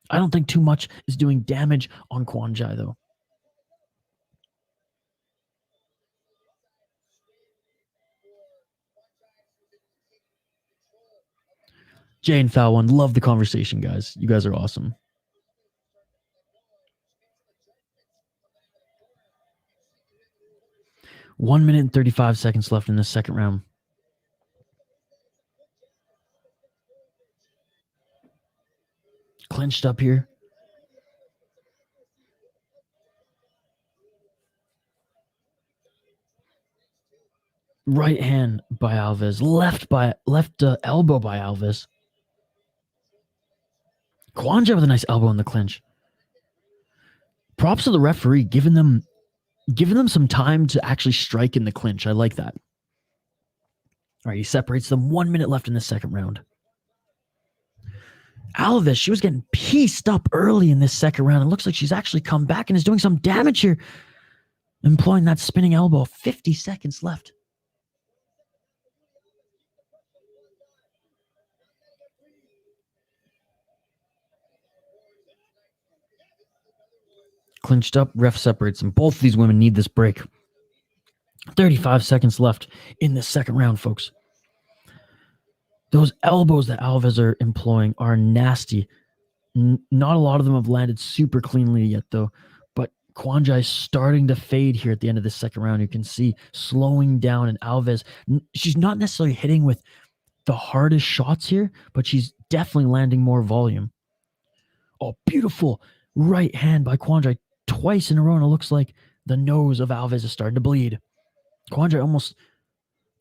I don't think too much is doing damage on Kwanjai, though. Jay and Foul One, love the conversation, guys. You guys are awesome. One minute and 35 seconds left in the second round. Clinched up here. Right hand by Alves. Left elbow by Alves. Kwanjai with a nice elbow in the clinch. Props to the referee, giving them some time to actually strike in the clinch. I like that. All right, he separates them. 1 minute left in the second round. Alves, she was getting pieced up early in this second round. It looks like she's actually come back and is doing some damage here. Employing that spinning elbow. 50 seconds left. Clinched up, ref separates them. Both of these women need this break. 35 seconds left in the second round, folks. Those elbows that Alves are employing are nasty. Not a lot of them have landed super cleanly yet, though. But Kwanjai is starting to fade here at the end of the second round. You can see slowing down, and Alves, she's not necessarily hitting with the hardest shots here, but she's definitely landing more volume. Oh, beautiful right hand by Kwanjai. Twice in a row, and it looks like the nose of Alves is starting to bleed. Kwanjai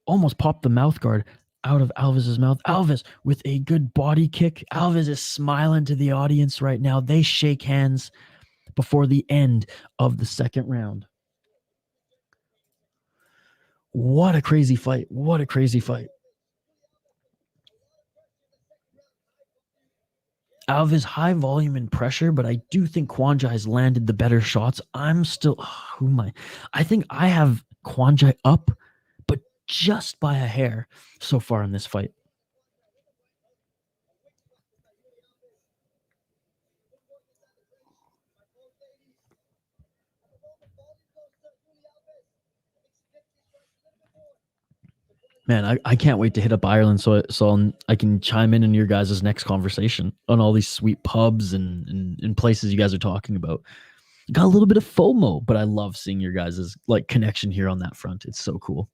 almost popped the mouth guard out of Alves' mouth. Alves with a good body kick. Alves is smiling to the audience right now. They shake hands before the end of the second round. What a crazy fight. What a crazy fight. Alves high volume and pressure, but I do think Kwanjai has landed the better shots. I'm still, who am I? I think I have Kwanjai up, but just by a hair so far in this fight. Man, I can't wait to hit up Ireland so I can chime in your guys' next conversation on all these sweet pubs and places you guys are talking about. Got a little bit of FOMO, but I love seeing your guys' like connection here on that front. It's so cool.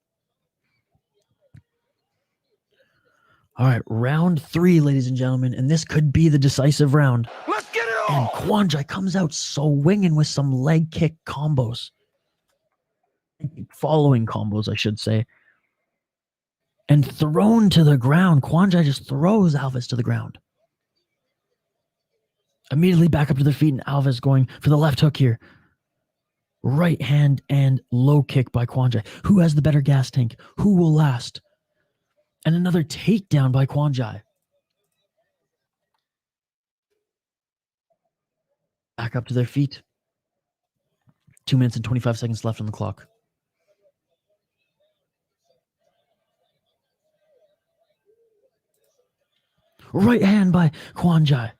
All right, round 3, ladies and gentlemen, and this could be the decisive round. Let's get it on. And Kwanjai comes out swinging with some leg kick combos. Following combos, I should say. And thrown to the ground. Kwanjai just throws Alves to the ground. Immediately back up to their feet, and Alves going for the left hook here. Right hand and low kick by Kwanjai. Who has the better gas tank? Who will last? And another takedown by Kwanjai. Back up to their feet. 2 minutes and 25 seconds left on the clock. Right hand by Kwanjai.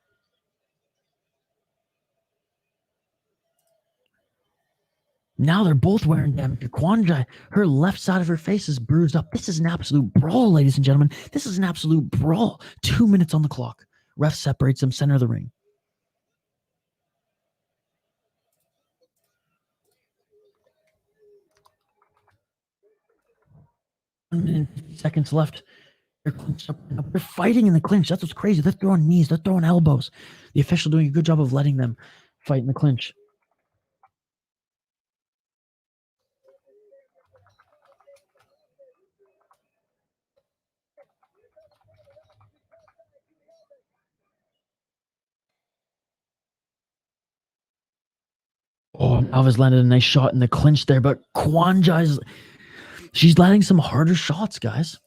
Now they're both wearing damage. Kwanjai, her left side of her face is bruised up. This is an absolute brawl, ladies and gentlemen. This is an absolute brawl. 2 minutes on the clock. Ref separates them, center of the ring. Seconds left. They're fighting in the clinch. That's what's crazy. They're throwing knees. They're throwing elbows. The official doing a good job of letting them fight in the clinch. Oh, Alves landed a nice shot in the clinch there, but Kwanjai's, she's landing some harder shots, guys.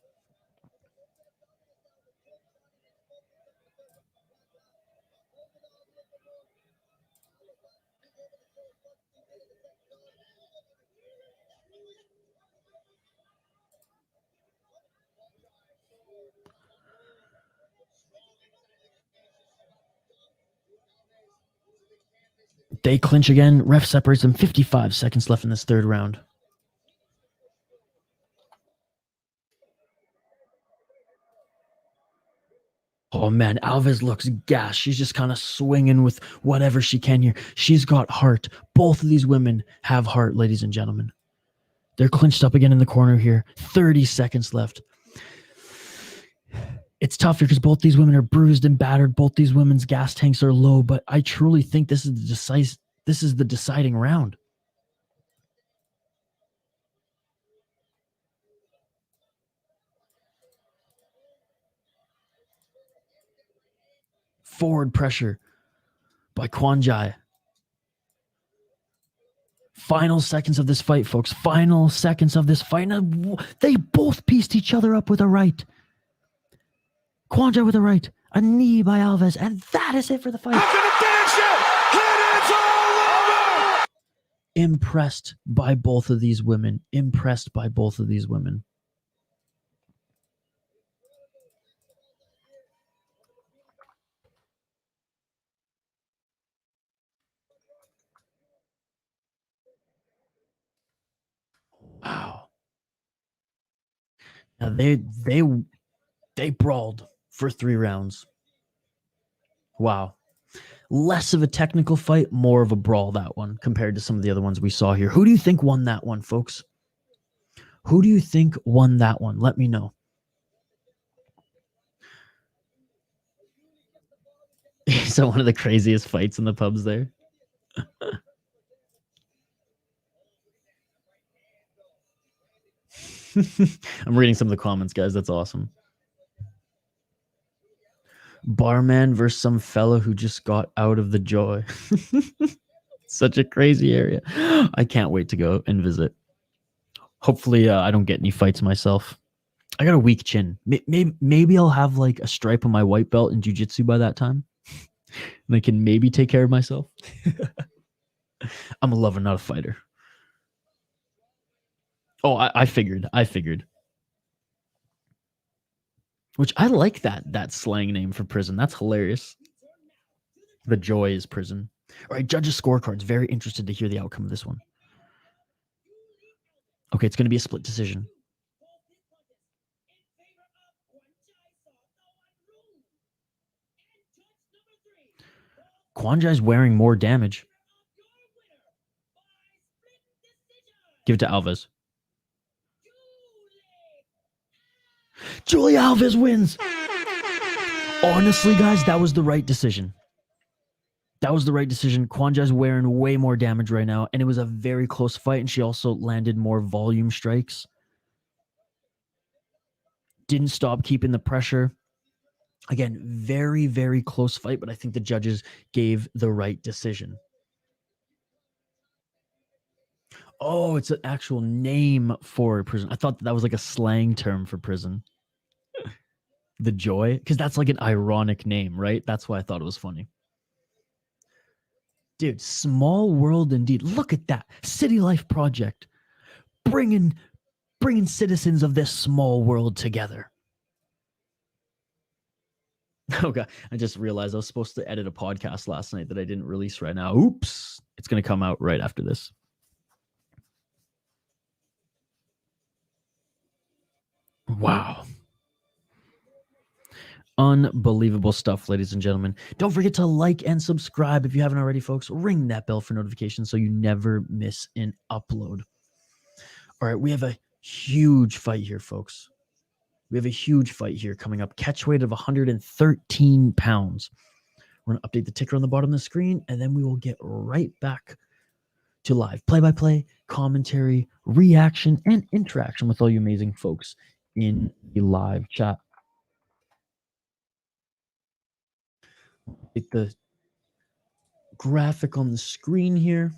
They clinch again. Ref separates them. 55 seconds left in this third round. Oh, man. Alves looks gassed. She's just kind of swinging with whatever she can here. She's got heart. Both of these women have heart, ladies and gentlemen. They're clinched up again in the corner here. 30 seconds left. It's tough here because both these women are bruised and battered. Both these women's gas tanks are low, but I truly think this is the deciding round. Forward pressure by Kwanjai. Final seconds of this fight, folks. Final seconds of this fight. They both pieced each other up with a right. Kwanjai with a right. A knee by Alves, and that is it for the fight. Impressed by both of these women. Impressed by both of these women. Wow. Now they brawled for 3 rounds. Wow. Less of a technical fight, more of a brawl, that one, compared to some of the other ones we saw here. Who do you think won that one, folks? Who do you think won that one? Let me know. So one of the craziest fights in the pubs there. I'm reading some of the comments, guys. That's awesome. Barman versus some fella who just got out of the joy. Such a crazy area. I can't wait to go and visit. Hopefully, I don't get any fights myself. I got a weak chin. Maybe I'll have like a stripe on my white belt in jiu-jitsu by that time. And I can maybe take care of myself. I'm a lover, not a fighter. Oh, I figured. Which I like that slang name for prison. That's hilarious. The Joy is prison. All right, judges' scorecards. Very interested to hear the outcome of this one. Okay, it's going to be a split decision. Kwanjai's wearing more damage. Give it to Alves. Yuly Alves wins. Honestly, guys, that was the right decision. That was the right decision. Kwanjai's wearing way more damage right now, and it was a very close fight, and she also landed more volume strikes. Didn't stop keeping the pressure. Again, very, very close fight, but I think the judges gave the right decision. Oh, it's an actual name for prison. I thought that was like a slang term for prison. The Joy, because that's like an ironic name, right? That's why I thought it was funny. Dude, small world indeed. Look at that. City Life Project. Bringing citizens of this small world together. Okay, I just realized I was supposed to edit a podcast last night that I didn't release right now. Oops. It's going to come out right after this. Wow. Unbelievable stuff, ladies and gentlemen. Don't forget to like and subscribe if you haven't already, folks. Ring that bell for notifications so you never miss an upload. All right, we have a huge fight here, folks. We have a huge fight here coming up. Catchweight of 113 pounds. We're going to update the ticker on the bottom of the screen, and then we will get right back to live play-by-play, commentary, reaction, and interaction with all you amazing folks in the live chat. Get the graphic on the screen here.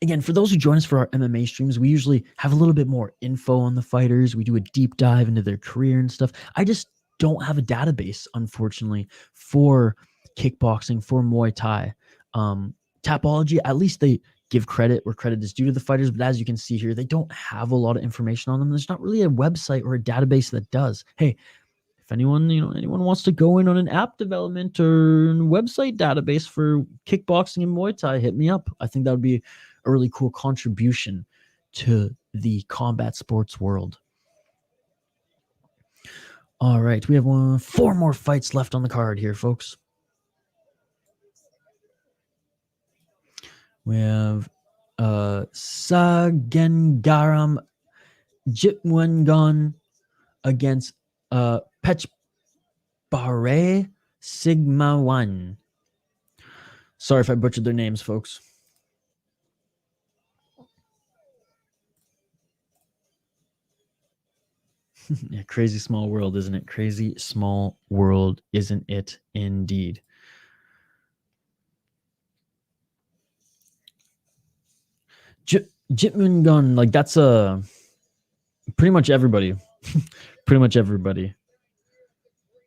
Again, for those who join us for our MMA streams, we usually have a little bit more info on the fighters. We do a deep dive into their career and stuff. I just don't have a database, unfortunately, for kickboxing, for Muay Thai. Tapology, at least they give credit where credit is due to the fighters, but as you can see here, they don't have a lot of information on them. There's not really a website or a database that does. Hey, if anyone wants to go in on an app development or website database for kickboxing and Muay Thai, hit me up. I think that would be a really cool contribution to the combat sports world. All right, we have 4 more fights left on the card here, folks. We have Sagaengarm Jitmuangnon against Petbanrai Sigma 1. Sorry if I butchered their names, folks. Yeah, crazy small world, isn't it? Crazy small world, isn't it? Indeed. Jitmuangnon, like that's pretty much everybody. Pretty much everybody.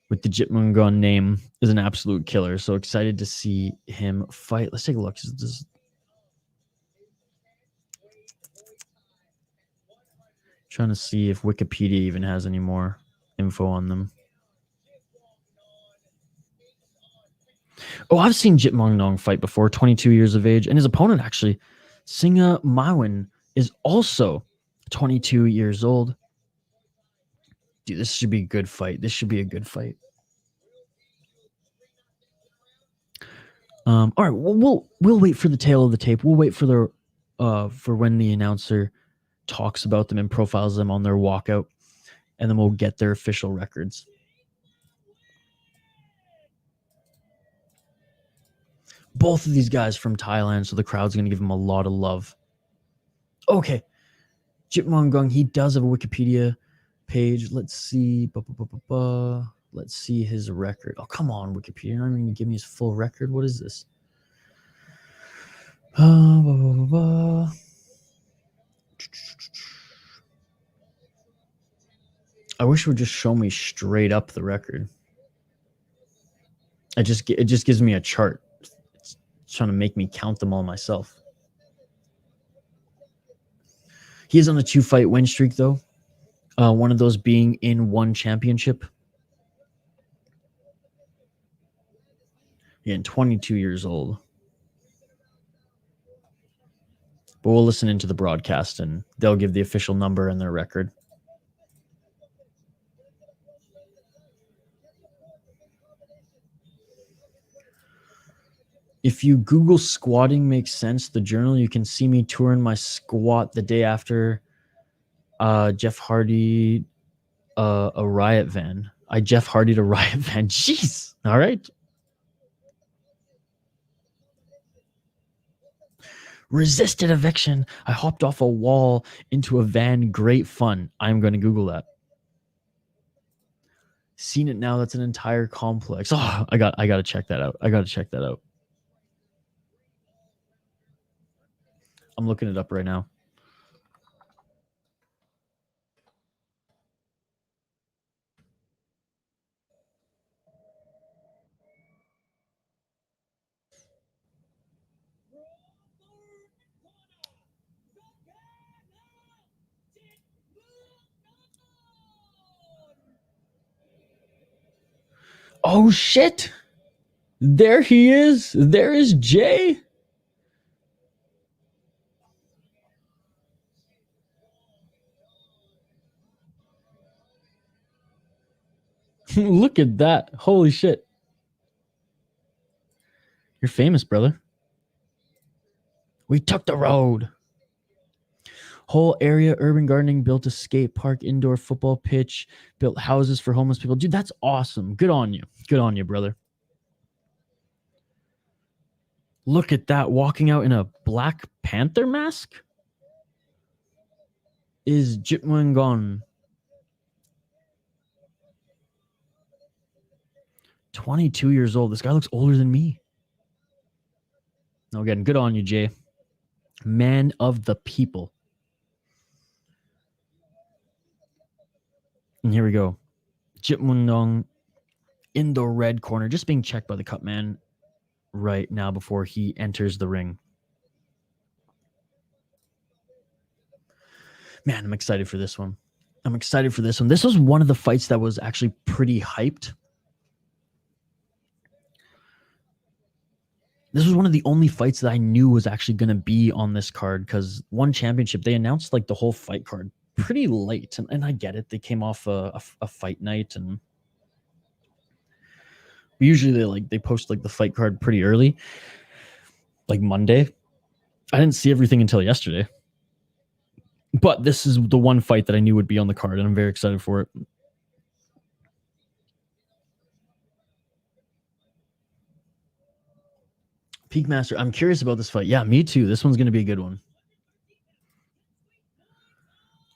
with the Jitmuangnon name is an absolute killer. So excited to see him fight. Let's take a look. Trying to see if Wikipedia even has any more info on them. Oh, I've seen Jitmuangnon fight before, 22 years of age. And his opponent, actually, Singha Mawynn, is also 22 years old. Dude, this should be a good fight. This should be a good fight. All right, we'll wait for the tail of the tape. We'll wait for for when the announcer talks about them and profiles them on their walkout, and then we'll get their official records. Both of these guys from Thailand, so the crowd's going to give them a lot of love. Okay, Jitmuangnon, he does have a Wikipedia page. Let's see. Let's see his record. Oh, come on, Wikipedia. You're not even going to give me his full record. What is this? I wish it would just show me straight up the record. It just gives me a chart. It's trying to make me count them all myself. He is on a 2-fight win streak, though. One of those being in one championship. Again, 22 years old. But we'll listen into the broadcast, and they'll give the official number and their record. If you Google squatting makes sense, the journal, you can see me touring my squat the day after Jeff Hardy a riot van. I Jeff Hardy'd a riot van. Jeez. All right. Resisted eviction. I hopped off a wall into a van. Great fun. I'm going to Google that. Seen it now. That's an entire complex. Oh, I got to check that out. I got to check that out. I'm looking it up right now. Oh, shit. There he is. There is Jay. Look at that. Holy shit. You're famous, brother. We took the road. Whole area, urban gardening, built a skate park, indoor football pitch, built houses for homeless people. Dude, that's awesome. Good on you. Good on you, brother. Look at that. Walking out in a Black Panther mask is Jitmuangnon. 22 years old. This guy looks older than me. No, again, good on you, Jay. Man of the people. And here we go. Jitmuangnon in the red corner, just being checked by the cut man right now before he enters the ring. Man, I'm excited for this one. I'm excited for this one. This was one of the fights that was actually pretty hyped. This was one of the only fights that I knew was actually going to be on this card because one championship, they announced like the whole fight card pretty late. And I get it. They came off a fight night, and usually they post like the fight card pretty early, like Monday. I didn't see everything until yesterday. But this is the one fight that I knew would be on the card, and I'm very excited for it. Peakmaster, I'm curious about this fight. Yeah, me too. This one's going to be a good one.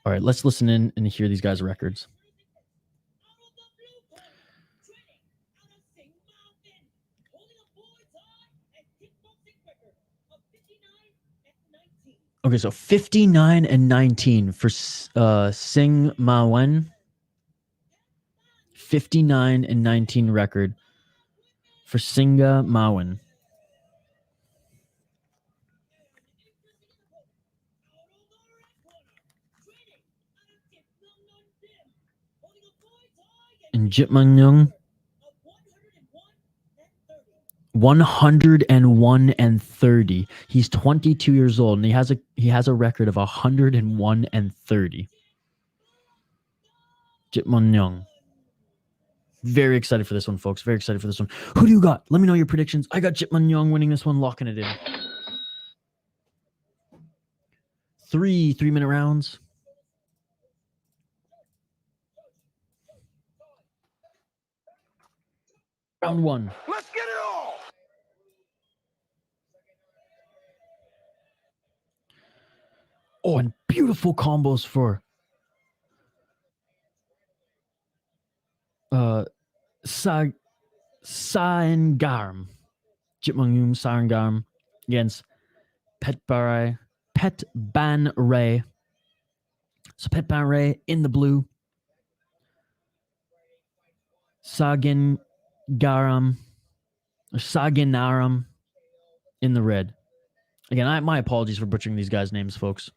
All right, let's listen in and hear these guys' records. Okay, so 59-19 for Singha Mawynn. 59-19 record for Singha Mawynn. And Jitmuangnon, 101-30. He's 22 years old, and he has a record of 101-30. Jitmuangnon. Very excited for this one, folks. Very excited for this one. Who do you got? Let me know your predictions. I got Jitmuangnon winning this one, locking it in. 3 3-minute rounds. Round 1. Let's get it on. Oh, and beautiful combos for Saenchai. Jitmuangnon Saenchai against Petbanrai. So Petbanrai in the blue. Sagaengarm or Sagaengarm in the red. Again, my apologies for butchering these guys' names, folks.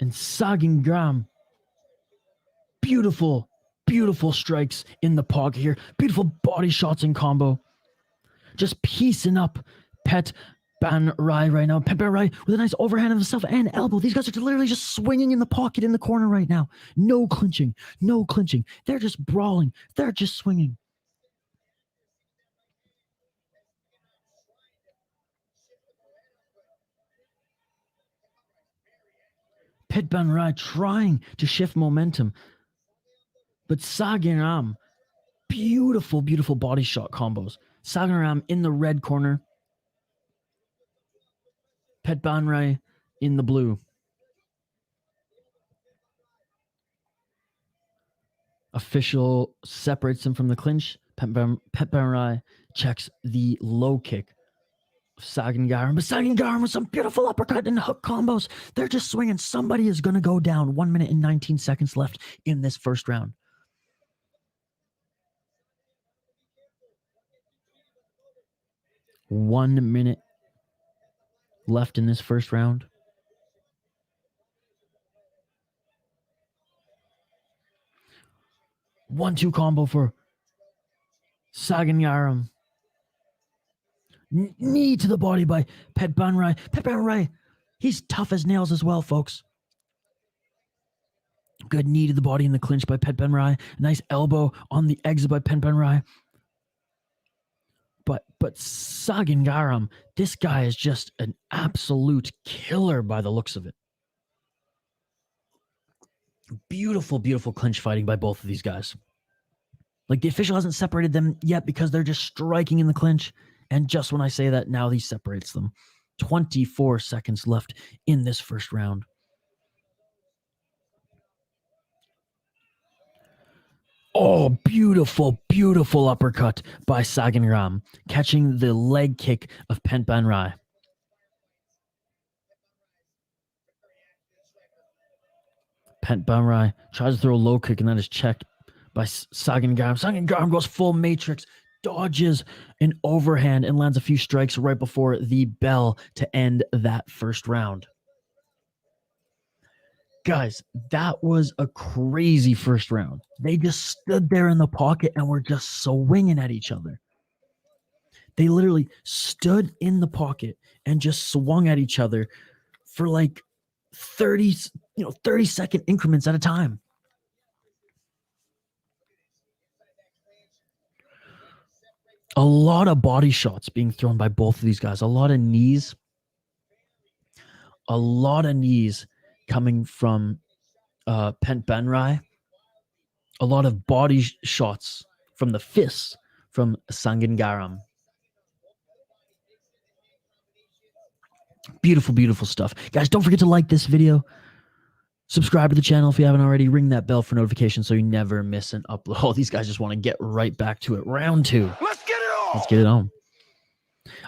And Sagaengarm, beautiful strikes in the pocket here. Beautiful body shots in combo. Just piecing up Petbanrai right now. Petbanrai with a nice overhand of himself and elbow. These guys are literally just swinging in the pocket in the corner right now. No clinching. They're just brawling. They're just swinging. Petbanrai trying to shift momentum. But Sagaengarm, beautiful body shot combos. Sagaengarm in the red corner. Petbanrai in the blue. Official separates him from the clinch. Petbanrai checks the low kick of Sagaengarm. But Sagaengarm with some beautiful uppercut and hook combos. They're just swinging. Somebody is going to go down. 1 minute and 19 seconds left in this first round. 1 minute left in this first round. One-two combo for Sagaengarm. Knee to the body by Petbanrai. Petbanrai, he's tough as nails as well, folks. Good knee to the body in the clinch by Petbanrai. Nice elbow on the exit by Petbanrai. But Sagaengarm, this guy is just an absolute killer by the looks of it. Beautiful clinch fighting by both of these guys. Like, the official hasn't separated them yet because they're just striking in the clinch. And just when I say that, now he separates them. 24 seconds left in this first round. Oh, beautiful uppercut by Sagaengarm, catching the leg kick of Petbanrai. Petbanrai tries to throw a low kick, and that is checked by Sagaengarm. Sagaengarm goes full matrix, dodges an overhand, and lands a few strikes right before the bell to end that first round. Guys, that was a crazy first round. They just stood there in the pocket and were just swinging at each other. They literally stood in the pocket and just swung at each other for like 30-second increments at a time. A lot of body shots being thrown by both of these guys. A lot of knees. Coming from Petbanrai. A lot of body shots from the fists from Sagaengarm. Beautiful stuff. Guys, don't forget to like this video. Subscribe to the channel if you haven't already. Ring that bell for notifications so you never miss an upload. Oh, these guys just want to get right back to it. Round 2. Let's get it on. Let's get it on.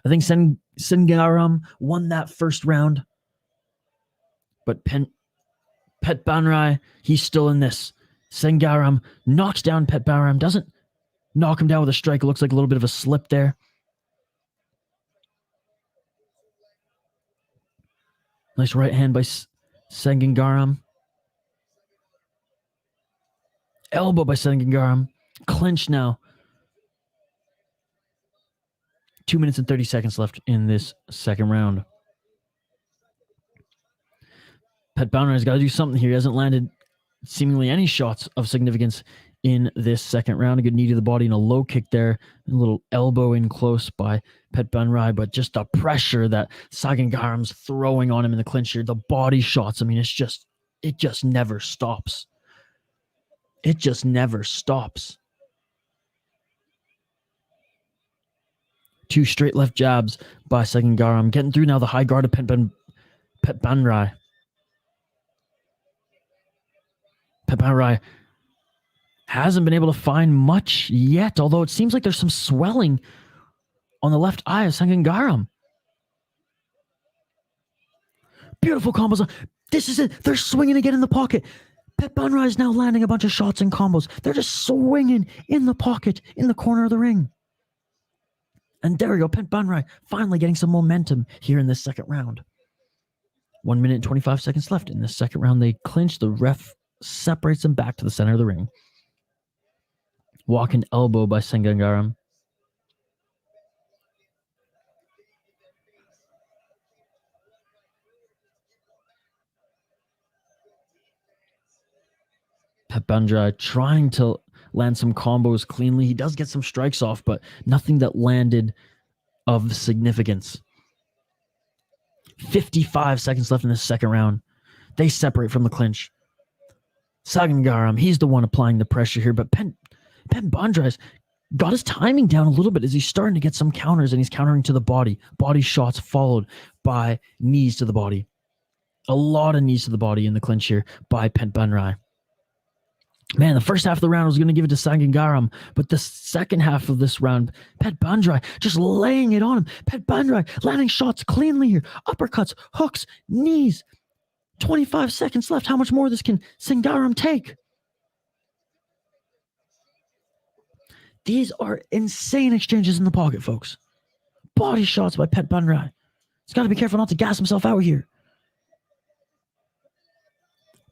I think Sagaengarm won that first round. But Petbanrai, he's still in this. Sagaengarm knocks down Petbanrai, doesn't knock him down with a strike. It looks like a little bit of a slip there. Nice right hand by Sagaengarm. Elbow by Sagaengarm. Clinch now. 2 minutes and 30 seconds left in this second round. Petbanrai's got to do something here. He hasn't landed seemingly any shots of significance in this second round. A good knee to the body and a low kick there. A little elbow in close by Petbanrai, but just the pressure that Sagaengarm's throwing on him in the clinch here. The body shots. I mean, it just never stops. It just never stops. 2 straight left jabs by Sagaengarm. Getting through now the high guard of Petbanrai. Petbanrai hasn't been able to find much yet, although it seems like there's some swelling on the left eye of Sagaengarm. Beautiful combos. This is it. They're swinging again in the pocket. Petbanrai is now landing a bunch of shots and combos. They're just swinging in the pocket in the corner of the ring. And there we go. Petbanrai finally getting some momentum here in this second round. 1 minute and 25 seconds left in this second round. They clinch. The ref separates them back to the center of the ring. Walking elbow by Sagaengarm. Petbanrai trying to land some combos cleanly. He does get some strikes off, but nothing that landed of significance. 55 seconds left in the second round. They separate from the clinch. Sagaengarm, he's the one applying the pressure here, but Petbanrai's got his timing down a little bit as he's starting to get some counters, and he's countering to the body. Body shots followed by knees to the body. A lot of knees to the body in the clinch here by Petbanrai. Man, the first half of the round was going to give it to Sagaengarm, but the second half of this round, Petbanrai just laying it on him. Petbanrai landing shots cleanly here. Uppercuts, hooks, knees. 25 seconds left. How much more of this can Sagaengarm take? These are insane exchanges in the pocket, folks. Body shots by Petbanrai. He's got to be careful not to gas himself out here.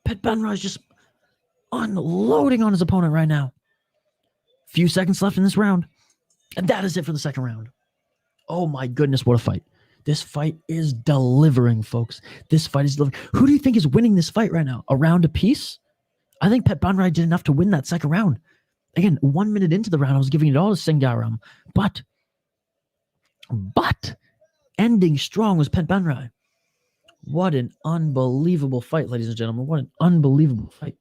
Petbanrai is just unloading on his opponent right now. Few seconds left in this round. And that is it for the second round. Oh my goodness, what a fight. This fight is delivering, folks. This fight is delivering. Who do you think is winning this fight right now? A round apiece? I think Petbanrai did enough to win that second round. Again, 1 minute into the round, I was giving it all to Sagaengarm. But ending strong was Petbanrai. What an unbelievable fight, ladies and gentlemen. What an unbelievable fight.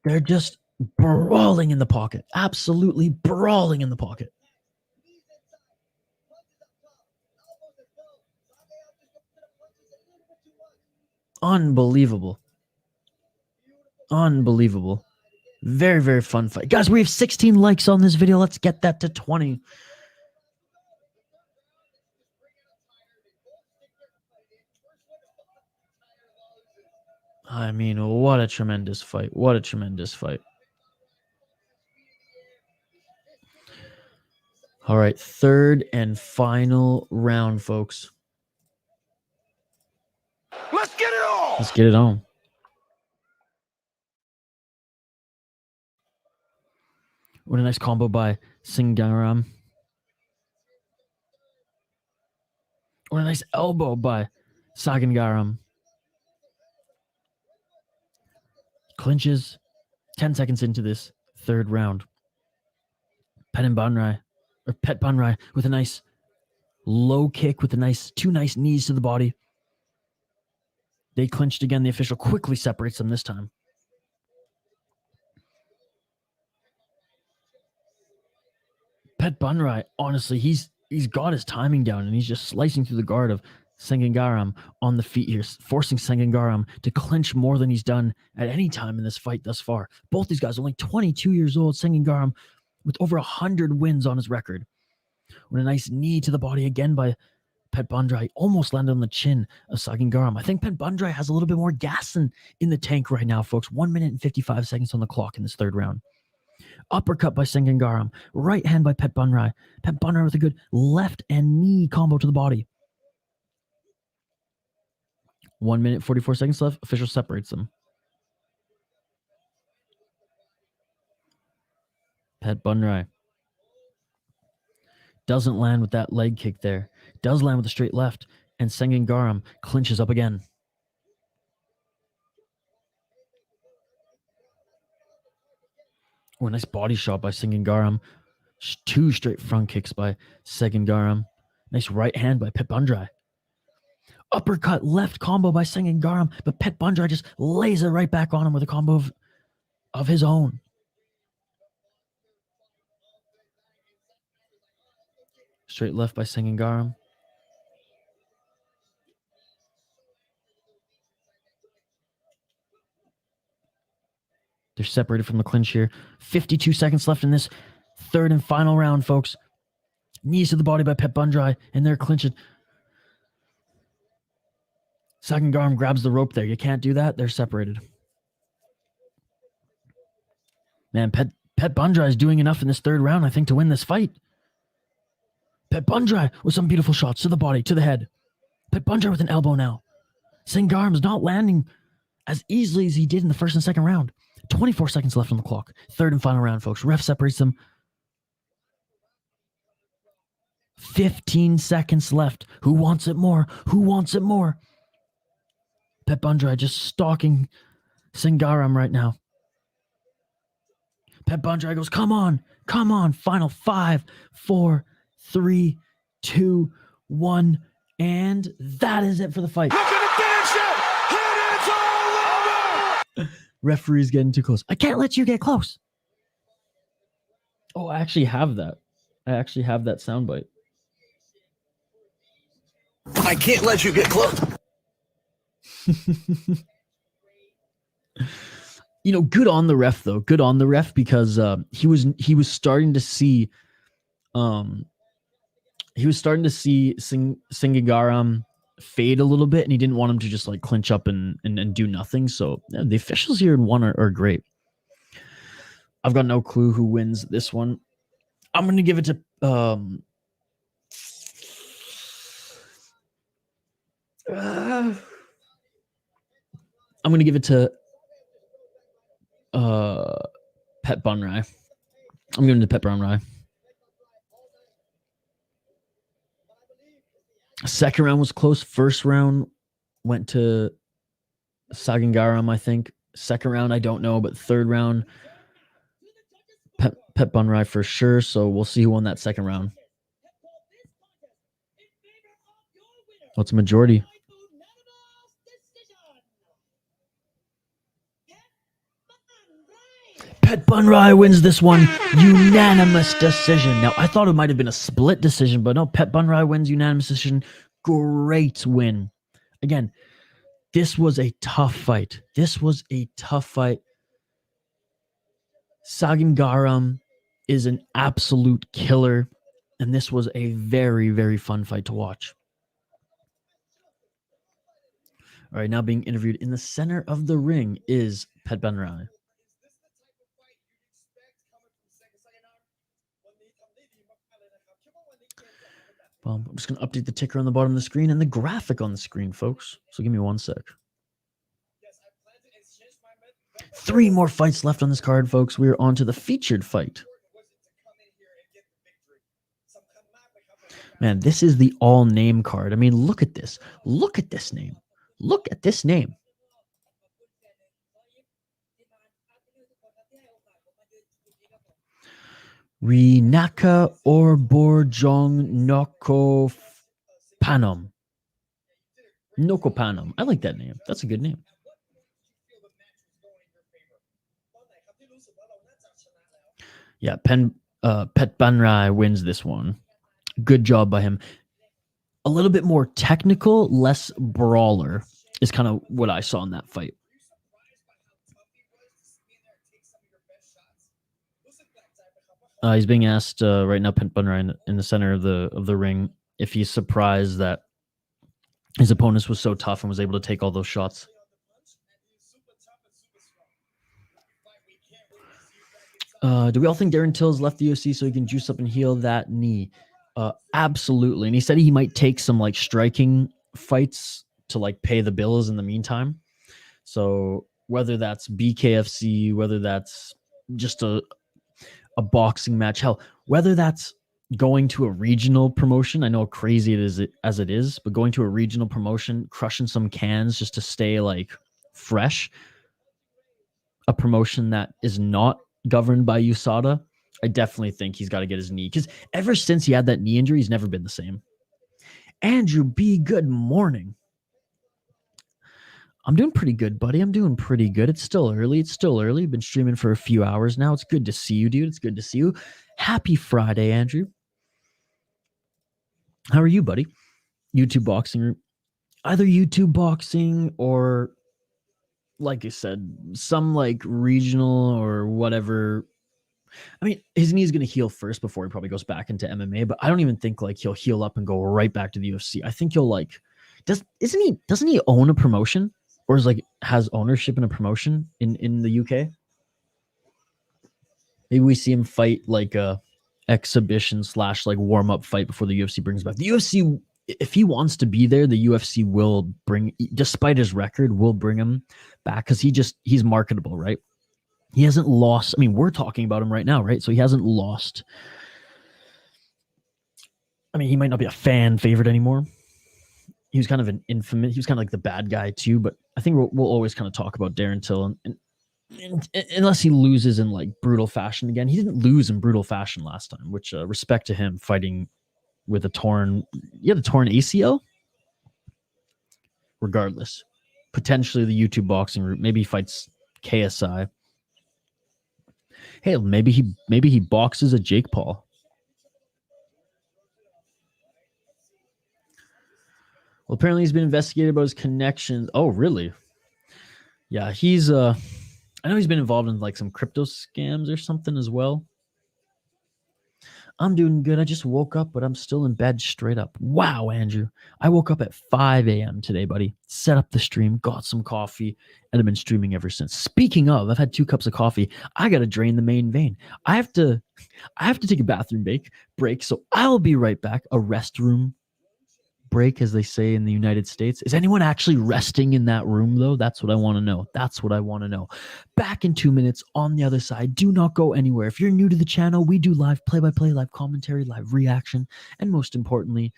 They're just brawling in the pocket. Absolutely brawling in the pocket. Unbelievable. Unbelievable. Very, very fun fight. Guys, we have 16 likes on this video. Let's get that to 20. I mean, what a tremendous fight. What a tremendous fight. All right, third and final round, folks. Let's get it on. Let's get it on. What a nice combo by Sagaengarm. What a nice elbow by Sagaengarm. Clinches 10 seconds into this third round. Petbanrai with a nice low kick with two nice knees to the body. They clinched again. The official quickly separates them this time. Petbanrai, honestly, he's got his timing down, and he's just slicing through the guard of Sagaengarm on the feet here, forcing Sagaengarm to clinch more than he's done at any time in this fight thus far. Both these guys are only 22 years old. Sagaengarm with over 100 wins on his record. With a nice knee to the body again by Petbanrai almost landed on the chin of Sagaengarm. I think Petbanrai has a little bit more gas in the tank right now, folks. 1 minute and 55 seconds on the clock in this third round. Uppercut by Sagaengarm. Right hand by Petbanrai. Petbanrai with a good left and knee combo to the body. 1 minute, 44 seconds left. Official separates them. Petbanrai doesn't land with that leg kick there. Does land with a straight left. And Sagaengarm clinches up again. Oh, a nice body shot by Sagaengarm. 2 straight front kicks by Sagaengarm. Nice right hand by Petbanrai. Uppercut left combo by Sagaengarm, but Petbanrai just lays it right back on him with a combo of his own. Straight left by Sagaengarm. They're separated from the clinch here. 52 seconds left in this third and final round, folks. Knees to the body by Petbanrai, and they're clinching. Sagaengarm grabs the rope there. You can't do that. They're separated. Man, Petbanrai is doing enough in this third round, I think, to win this fight. Petbanrai with some beautiful shots to the body, to the head. Petbanrai with an elbow now. Sagaengarm's not landing as easily as he did in the first and second round. 24 seconds left on the clock. Third and final round, folks. Ref separates them. 15 seconds left. Who wants it more? Who wants it more? Petbanrai just stalking Sagaengarm right now. Petbanrai goes, come on, come on. Final 5, 4, 3, 2, 1. And that is it for the fight. How can it finish it? And it's all over! Referee's getting too close. I can't let you get close. Oh, I actually have that. I actually have that soundbite. I can't let you get close. You know, good on the ref though. Good on the ref because he was starting to see Sagaengarm fade a little bit, and he didn't want him to just like clinch up and do nothing. So yeah, the officials here in one are great. I've got no clue who wins this one. I'm gonna give it to I'm gonna give it to Petbanrai. I'm giving it to Petbanrai. Second round was close. First round went to Sagaengarm, I think. Second round, I don't know, but third round, Petbanrai for sure. So we'll see who won that second round. What's a majority? Petbanrai wins this one. Unanimous decision. Now, I thought it might have been a split decision, but no, Petbanrai wins unanimous decision. Great win. Again, this was a tough fight. This was a tough fight. Sagaengarm is an absolute killer, and this was a very, very fun fight to watch. All right, now being interviewed in the center of the ring is Petbanrai. I'm just going to update the ticker on the bottom of the screen and the graphic on the screen, folks. So give me 1 sec. 3 more fights left on this card, folks. We are on to the featured fight. Man, this is the all-name card. I mean, look at this. Look at this name. Look at this name. Ritnaka or Borjong Nakhonpanom. Nakhonpanom. I like that name. That's a good name. Yeah, Petbanrai wins this one. Good job by him. A little bit more technical, less brawler is kind of what I saw in that fight. He's being asked right now, Petbanrai in the center of the ring, if he's surprised that his opponent was so tough and was able to take all those shots. Do we all think Darren Till's left the UFC so he can juice up and heal that knee? Absolutely. And he said he might take some like striking fights to like pay the bills in the meantime. So whether that's BKFC, whether that's just a boxing match, hell, whether that's going to a regional promotion, I know how crazy it is as it is, but going to a regional promotion, crushing some cans just to stay like fresh, a promotion that is not governed by USADA, I definitely think he's got to get his knee, because ever since he had that knee injury, he's never been the same. Andrew B, good morning. I'm doing pretty good, buddy. I'm doing pretty good. It's still early. Been streaming for a few hours now. It's good to see you, dude. It's good to see you. Happy Friday, Andrew. How are you, buddy? YouTube boxing, either YouTube boxing or, like I said, some like regional or whatever. I mean, his knee is going to heal first before he probably goes back into MMA, but I don't even think like he'll heal up and go right back to the UFC. I think he'll like, doesn't he own a promotion, or is like has ownership in a promotion in the UK? Maybe we see him fight like a exhibition / like warm up fight before the UFC brings back. The UFC, if he wants to be there, the UFC will bring, despite his record, will bring him back, because he's marketable, right? He hasn't lost. I mean, we're talking about him right now, right? So he hasn't lost. I mean, he might not be a fan favorite anymore. He was kind of an infamous. He was kind of like the bad guy too. But I think we'll always kind of talk about Darren Till, and unless he loses in like brutal fashion again. He didn't lose in brutal fashion last time, which respect to him, fighting with a torn. You had a torn ACL. Regardless, potentially the YouTube boxing route. Maybe he fights KSI. Hey, maybe he boxes a Jake Paul. Well, apparently he's been investigated about his connections. Oh, really? Yeah, he's I know he's been involved in like some crypto scams or something as well. I'm doing good. I just woke up, but I'm still in bed straight up. Wow, Andrew. I woke up at 5 a.m. today, buddy. Set up the stream, got some coffee, and I've been streaming ever since. Speaking of, I've had 2 cups of coffee. I got to drain the main vein. I have to take a bathroom break, so I'll be right back. A restroom break, as they say in the United States. Is anyone actually resting in that room, though? That's what I want to know. Back in 2 minutes on the other side. Do not go anywhere. If you're new to the channel, we do live play-by-play, live commentary, live reaction, and most importantly,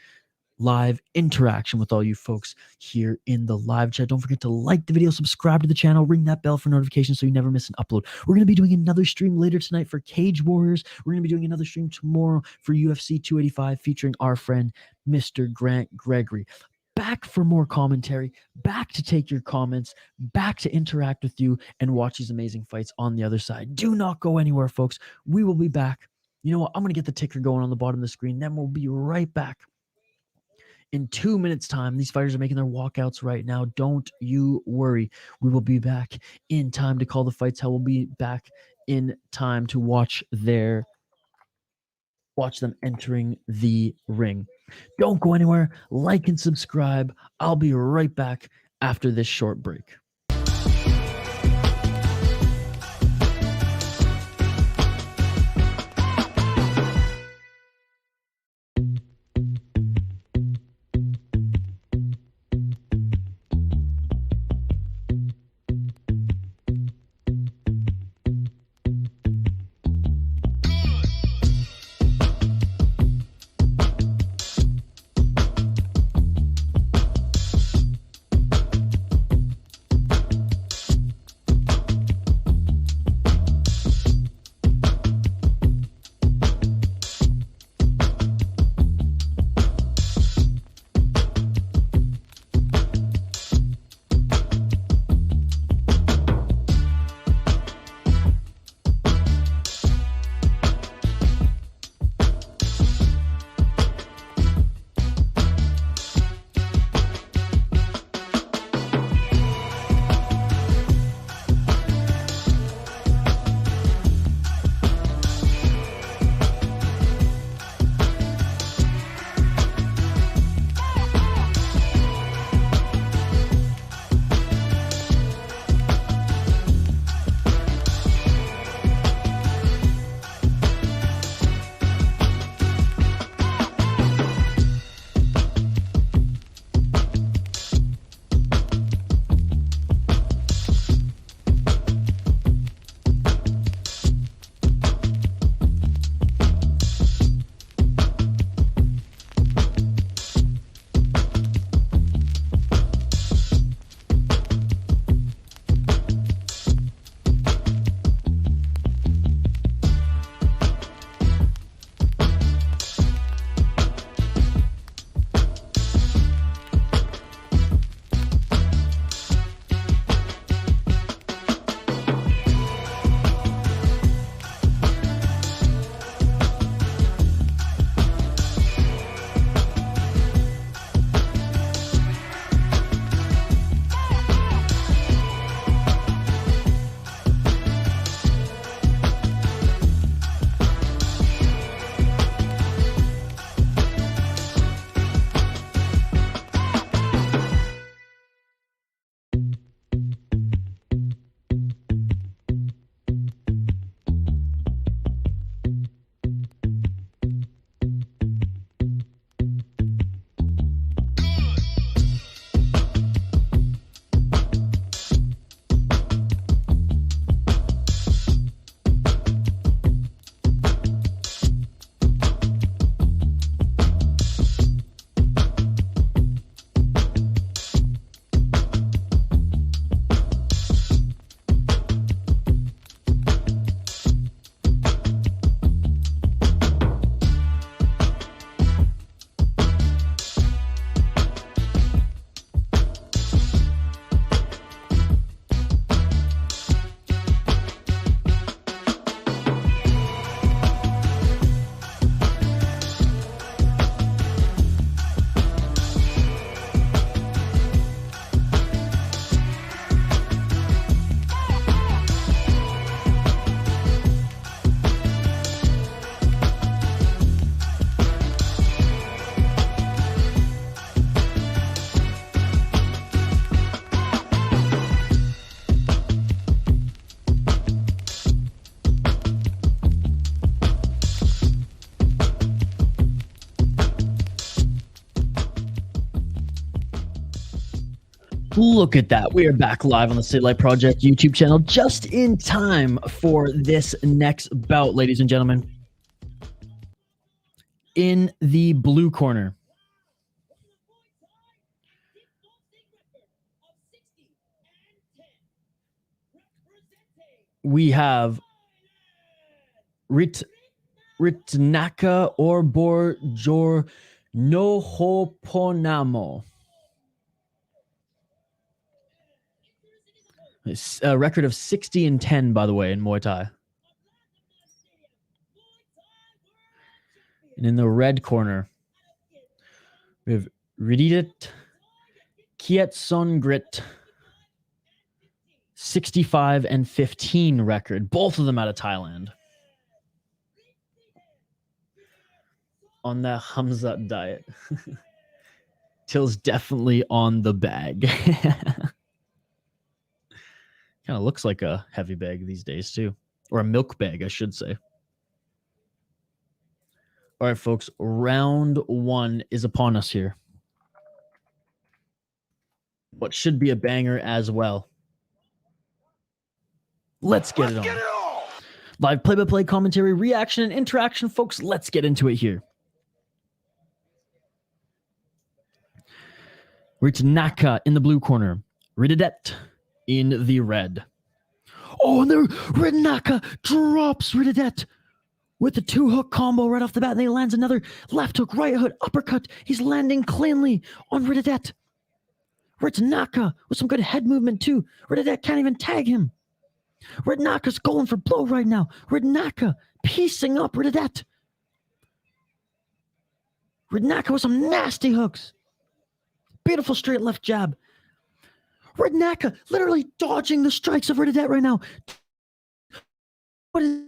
live interaction with all you folks here in the live chat. Don't forget to like the video, subscribe to the channel, ring that bell for notifications so you never miss an upload. We're going to be doing another stream later tonight for Cage Warriors. We're going to be doing another stream tomorrow for UFC 285 featuring our friend Mr. Grant Gregory. Back for more commentary, back to take your comments, back to interact with you and watch these amazing fights on the other side. Do not go anywhere, folks. We will be back. You know what? I'm going to get the ticker going on the bottom of the screen. Then we'll be right back. In 2 minutes' time, these fighters are making their walkouts right now. Don't you worry. We will be back in time to call the fights. Hell, we'll be back in time to watch them entering the ring. Don't go anywhere. Like and subscribe. I'll be right back after this short break. Look at that. We are back live on the City Light Project YouTube channel just in time for this next bout, ladies and gentlemen. In the blue corner, we have Ritnaka or Borjor Nakhonpanom. It's a record of 60-10, by the way, in Muay Thai. And in the red corner, we have Rittidet Kiatsongrit, 65-15 record. Both of them out of Thailand. On the Hamza diet. Till's definitely on the bag. Kind of looks like a heavy bag these days, too. Or a milk bag, I should say. All right, folks. Round one is upon us here. What should be a banger as well. Let's get it on. Live play-by-play commentary, reaction, and interaction, folks. Let's get into it here. Ritnaka in the blue corner. Rittidet in the red. Oh, and there, Ritnaka drops Rittidet with the 2-hook combo right off the bat. And then he lands another left hook, right hook, uppercut. He's landing cleanly on Rittidet. Ritnaka with some good head movement too. Rittidet can't even tag him. Ritnaka's going for blow right now. Ritnaka piecing up Rittidet. Ritnaka with some nasty hooks. Beautiful straight left jab. Ritnaka literally dodging the strikes of Rittidet right now. What is...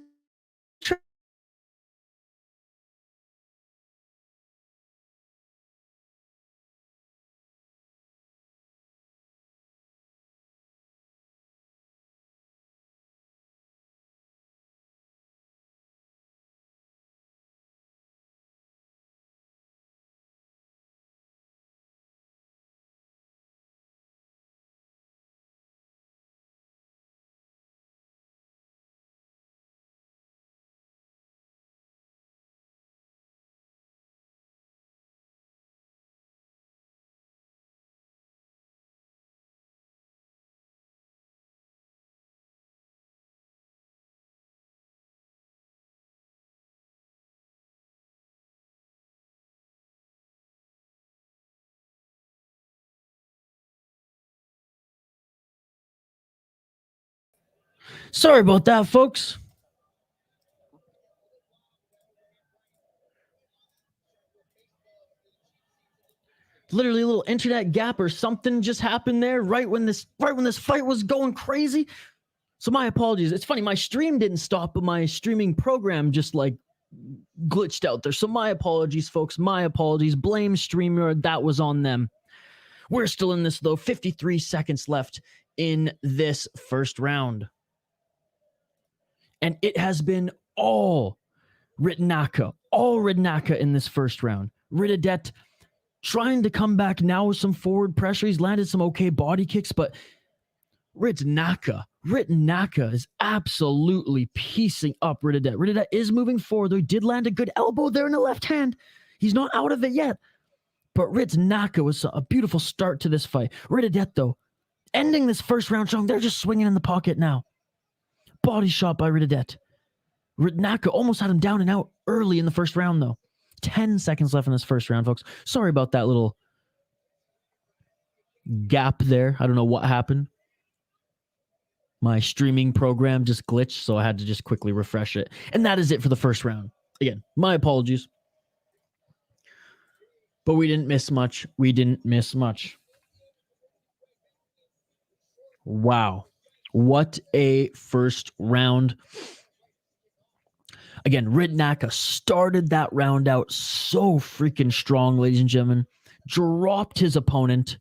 Sorry about that, folks. Literally a little internet gap or something just happened there right when this fight was going crazy. So my apologies. It's funny, my stream didn't stop, but my streaming program just like glitched out there. So my apologies, folks. My apologies. Blame StreamYard. That was on them. We're still in this though. 53 seconds left in this first round. And it has been all Ritnaka in this first round. Rittidet trying to come back now with some forward pressure. He's landed some okay body kicks, but Ritnaka is absolutely piecing up Rittidet. Rittidet is moving forward, though he did land a good elbow there in the left hand. He's not out of it yet. But Ritnaka was a beautiful start to this fight. Rittidet, though, ending this first round strong. They're just swinging in the pocket now. Body shot by Rittidet. Ritnaka almost had him down and out early in the first round, though. 10 seconds left in this first round, folks. Sorry about that little gap there. I don't know what happened. My streaming program just glitched, so I had to just quickly refresh it. And that is it for the first round. Again, my apologies. But we didn't miss much. Wow. What a first round. Again, Ritnaka started that round out so freaking strong, ladies and gentlemen. Dropped his opponent.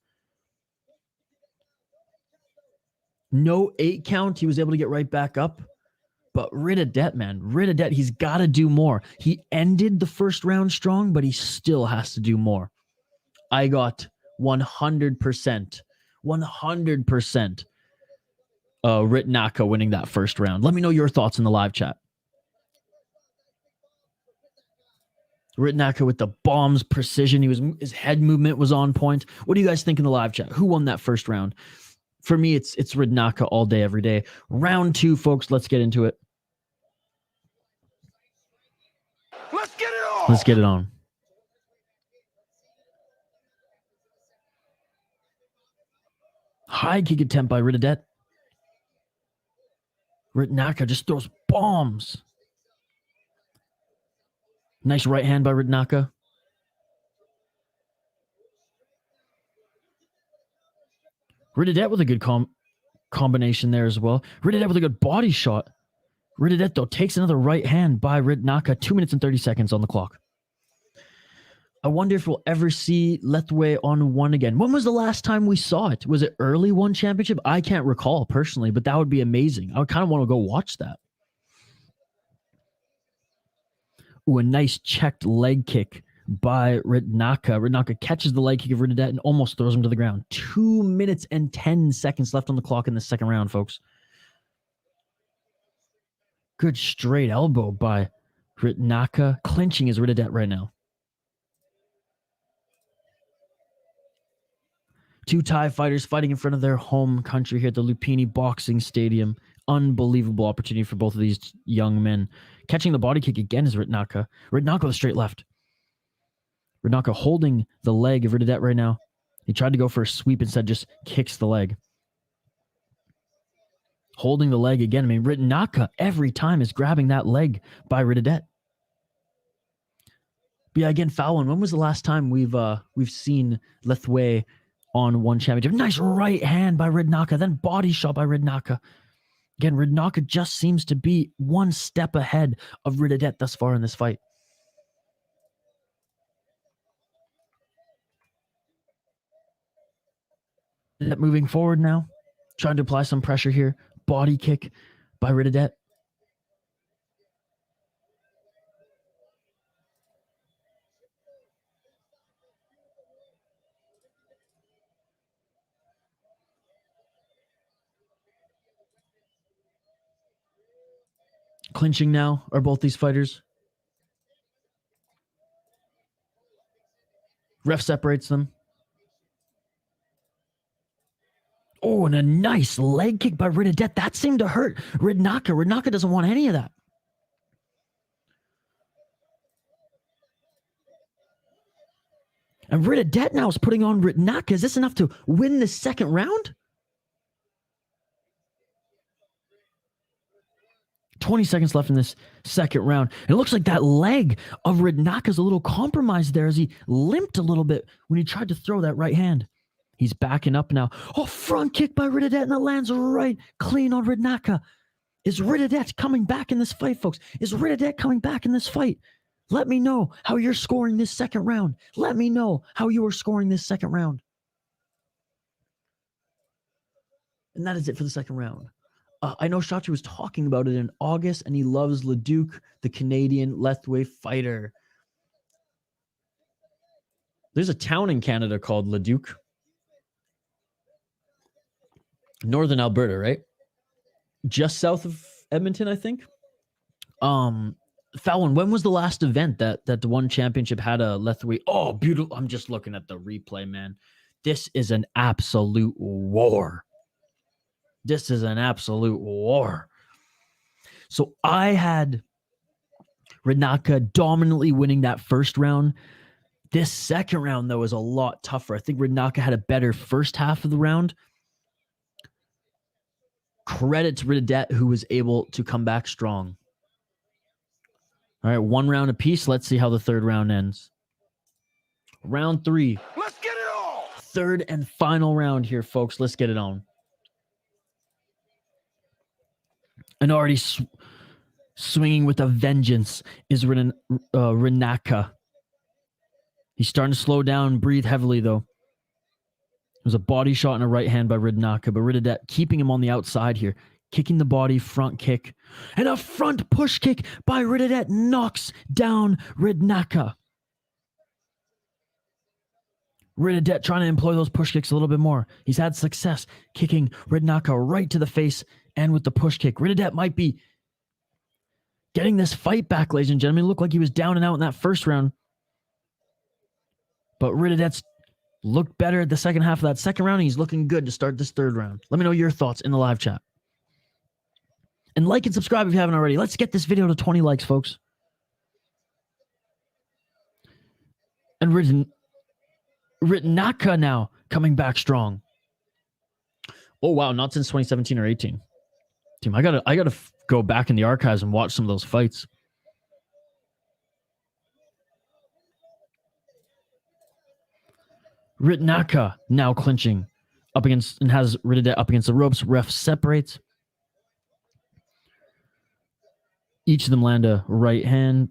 No 8 count. He was able to get right back up. But Rittidet, man. Rittidet, he's got to do more. He ended the first round strong, but he still has to do more. I got 100% 100% Ritnaka winning that first round. Let me know your thoughts in the live chat. Ritnaka with the bombs precision. His head movement was on point. What do you guys think in the live chat? Who won that first round? For me, it's Ritnaka all day, every day. Round 2, folks. Let's get into it. Let's get it on. Let's get it on. High kick attempt by Rittidet. Ritnaka just throws bombs. Nice right hand by Ritnaka. Rittidet with a good combination there as well. Rittidet with a good body shot. Rittidet, though, takes another right hand by Ritnaka. 2 minutes and 30 seconds on the clock. I wonder if we'll ever see Lethwei on one again. When was the last time we saw it? Was it early one championship? I can't recall personally, but that would be amazing. I would kind of want to go watch that. Ooh, a nice checked leg kick by Ritnaka. Ritnaka catches the leg kick of Rittidet and almost throws him to the ground. 2 minutes and 10 seconds left on the clock in the second round, folks. Good straight elbow by Ritnaka. Clinching his Rittidet right now. Two Thai fighters fighting in front of their home country here at the Lumpinee Boxing Stadium. Unbelievable opportunity for both of these young men. Catching the body kick again is Ritnaka. Ritnaka with a straight left. Ritnaka holding the leg of Rittidet right now. He tried to go for a sweep, instead just kicks the leg. Holding the leg again. I mean, Ritnaka every time is grabbing that leg by Rittidet. But yeah, again, Fallon, when was the last time we've seen Lethwei on one championship? Nice right hand by Ritnaka, then body shot by Ritnaka. Again, Ritnaka just seems to be one step ahead of Rittidet thus far in this fight. Moving forward now, trying to apply some pressure here. Body kick by Rittidet. Clinching now are both these fighters. Ref separates them. Oh, and a nice leg kick by Rittidet. That seemed to hurt Ritnaka. Ritnaka doesn't want any of that. And Rittidet now is putting on Ritnaka. Is this enough to win the second round? 20 seconds left in this second round. And it looks like that leg of Ritnaka's a little compromised there as he limped a little bit when he tried to throw that right hand. He's backing up now. Oh, front kick by Rittidet, and it lands right clean on Ritnaka. Is Rittidet coming back in this fight, folks? Is Rittidet coming back in this fight? Let me know how you're scoring this second round. Let me know how you are scoring this second round. And that is it for the second round. I know Shachi was talking about it in August, and he loves Leduc, the Canadian Lethwei fighter. There's a town in Canada called Leduc. Northern Alberta, right? Just south of Edmonton, I think. Fallon, when was the last event that the one championship had a Lethwei? Oh, beautiful. I'm just looking at the replay, man. This is an absolute war. This is an absolute war. So I had Ritnaka dominantly winning that first round. This second round, though, is a lot tougher. I think Ritnaka had a better first half of the round. Credit to Rittidet, who was able to come back strong. All right, one round apiece. Let's see how the third round ends. Round 3. Let's get it on. Third and final round here, folks. Let's get it on. And already swinging with a vengeance is Ritnaka. He's starting to slow down, breathe heavily, though. There's a body shot and a right hand by Ritnaka, but Rittidet keeping him on the outside here. Kicking the body, front kick. And a front push kick by Rittidet knocks down Ritnaka. Rittidet trying to employ those push kicks a little bit more. He's had success kicking Ritnaka right to the face and with the push kick. Rittidet might be getting this fight back, ladies and gentlemen. It looked like he was down and out in that first round. But Rittidet's looked better at the second half of that second round. And he's looking good to start this third round. Let me know your thoughts in the live chat. And like and subscribe if you haven't already. Let's get this video to 20 likes, folks. And Ritnaka now coming back strong. Oh, wow. Not since 2017 or 18. Team, I gotta go back in the archives and watch some of those fights. Ritnaka now clinching up against and has Rittidet up against the ropes. Ref separates. Each of them land a right hand.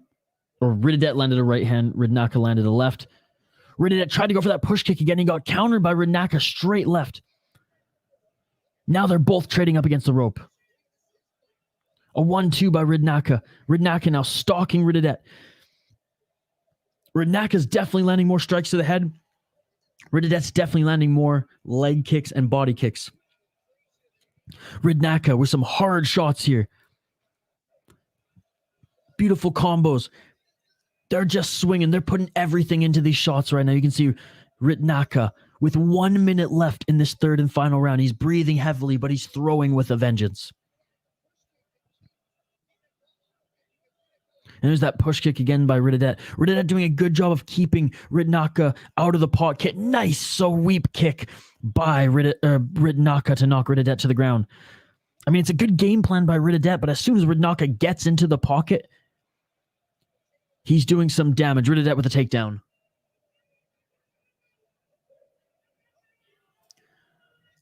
Or Rittidet landed a right hand. Ritnaka landed a left. Rittidet tried to go for that push kick again. He got countered by Ritnaka straight left. Now they're both trading up against the rope. A 1-2 by Ritnaka. Ritnaka now stalking Rittidet. Ritnaka's definitely landing more strikes to the head. Rittidet's definitely landing more leg kicks and body kicks. Ritnaka with some hard shots here. Beautiful combos. They're just swinging. They're putting everything into these shots right now. You can see Ritnaka with 1 minute left in this third and final round. He's breathing heavily, but he's throwing with a vengeance. And there's that push kick again by Rittidet. Rittidet doing a good job of keeping Ritnaka out of the pocket. Nice sweep kick by Ritnaka to knock Rittidet to the ground. I mean, it's a good game plan by Rittidet, but as soon as Ritnaka gets into the pocket, he's doing some damage. Rittidet with a takedown.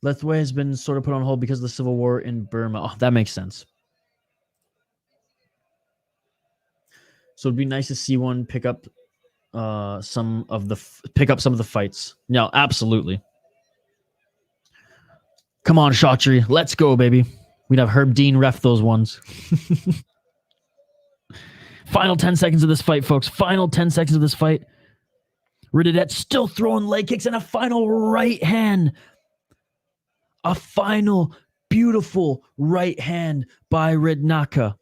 Lethway has been sort of put on hold because of the civil war in Burma. Oh, that makes sense. So it'd be nice to see one pick up some of the fights. No, absolutely. Come on, Shotri. Let's go, baby. We'd have Herb Dean ref those ones. Final 10 seconds of this fight, folks. Final 10 seconds of this fight. Rittidet still throwing leg kicks and a final right hand. A final beautiful right hand by Ritnaka.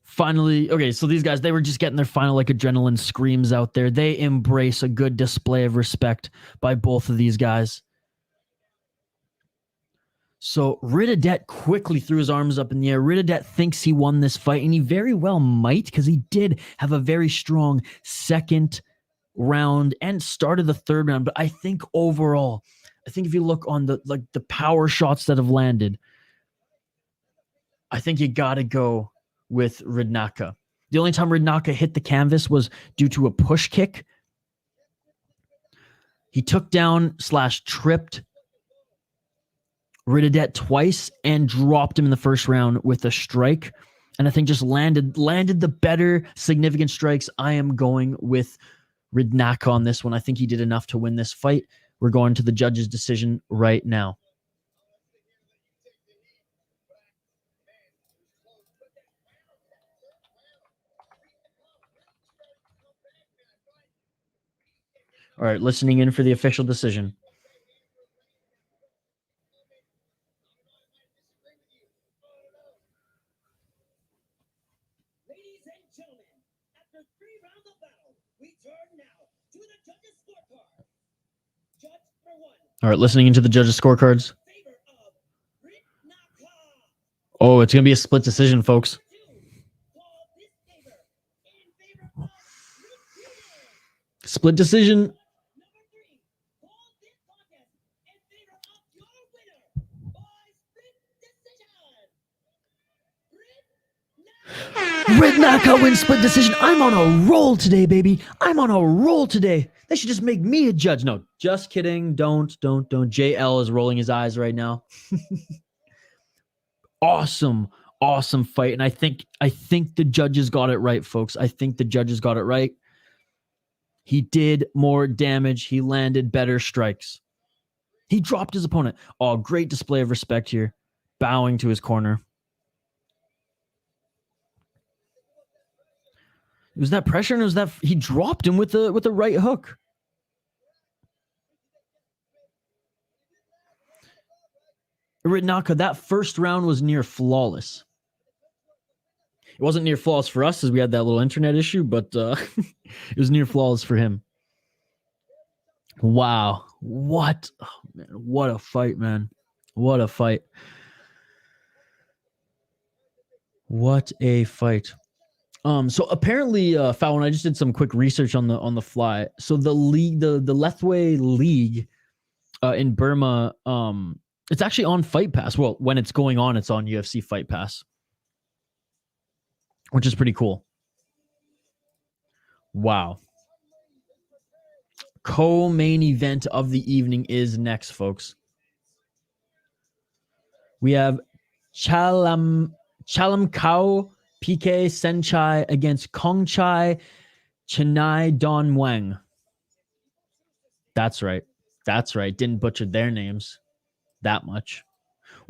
Finally, okay, so these guys, they were just getting their final like adrenaline screams out there. They embrace a good display of respect by both of these guys. So Rittidet quickly threw his arms up in the air. Rittidet thinks he won this fight, and he very well might, because he did have a very strong second round and started the third round. But I think overall, I think if you look on the power shots that have landed, I think you got to go with Ritnaka. The only time Ritnaka hit the canvas was due to a push kick. He took down / tripped Rittidet twice and dropped him in the first round with a strike. And I think just landed the better significant strikes. I am going with Ritnaka on this one. I think he did enough to win this fight. We're going to the judge's decision right now. All right, listening in for the official decision. Ladies and gentlemen, after 3 rounds of battle, we turn now to the judges' scorecard. Judge number 1. All right, listening into the judges' scorecards. Favor of Ritnaka. Oh, it's going to be a split decision, folks. 2. Call this favor in favor of Rittidet. Split decision. Number 3. Call this contest in favor of your winner by split decision. Ritnaka wins split decision. I'm on a roll today, baby. I'm on a roll today. They should just make me a judge. No, just kidding. Don't. JL is rolling his eyes right now. Awesome fight. And I think the judges got it right, folks. I think the judges got it right. He did more damage. He landed better strikes. He dropped his opponent. Oh, great display of respect here. Bowing to his corner. Was that pressure, and was that he dropped him with the right hook? Ritnaka, that first round was near flawless. It wasn't near flawless for us as we had that little internet issue, but it was near flawless for him. Wow. What? Oh, man, what a fight, man. What a fight. What a fight. So apparently, Fallon, I just did some quick research on the fly. So the league, the Lethwei League in Burma, it's actually on Fight Pass. Well, when it's going on, it's on UFC Fight Pass, which is pretty cool. Wow. Co-main event of the evening is next, folks. We have Chalamkhao PK Saenchai against Kongchai Chanaidonmueang. That's right. That's right. Didn't butcher their names that much.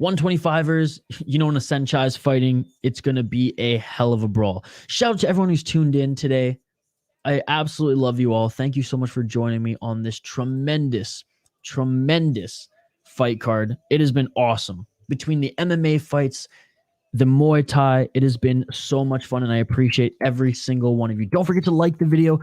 125ers, you know, when a Saenchai's fighting, it's going to be a hell of a brawl. Shout out to everyone who's tuned in today. I absolutely love you all. Thank you so much for joining me on this tremendous fight card. It has been awesome. Between the MMA fights, the Muay Thai, it has been so much fun, and I appreciate every single one of you. Don't forget to like the video.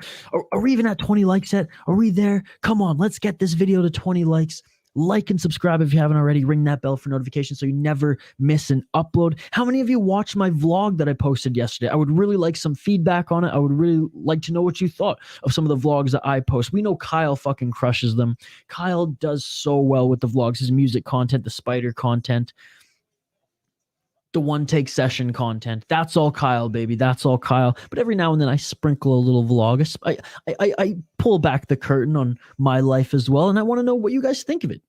Are we even at 20 likes yet? Are we there? Come on, let's get this video to 20 likes. Like and subscribe if you haven't already. Ring that bell for notifications so you never miss an upload. How many of you watched my vlog that I posted yesterday? I would really like some feedback on it. I would really like to know what you thought of some of the vlogs that I post. We know Kyle fucking crushes them. Kyle does so well with the vlogs, his music content, the spider content, the one-take session content. That's all Kyle, baby. That's all Kyle. But every now and then I sprinkle a little vlog. I pull back the curtain on my life as well, and I want to know what you guys think of it.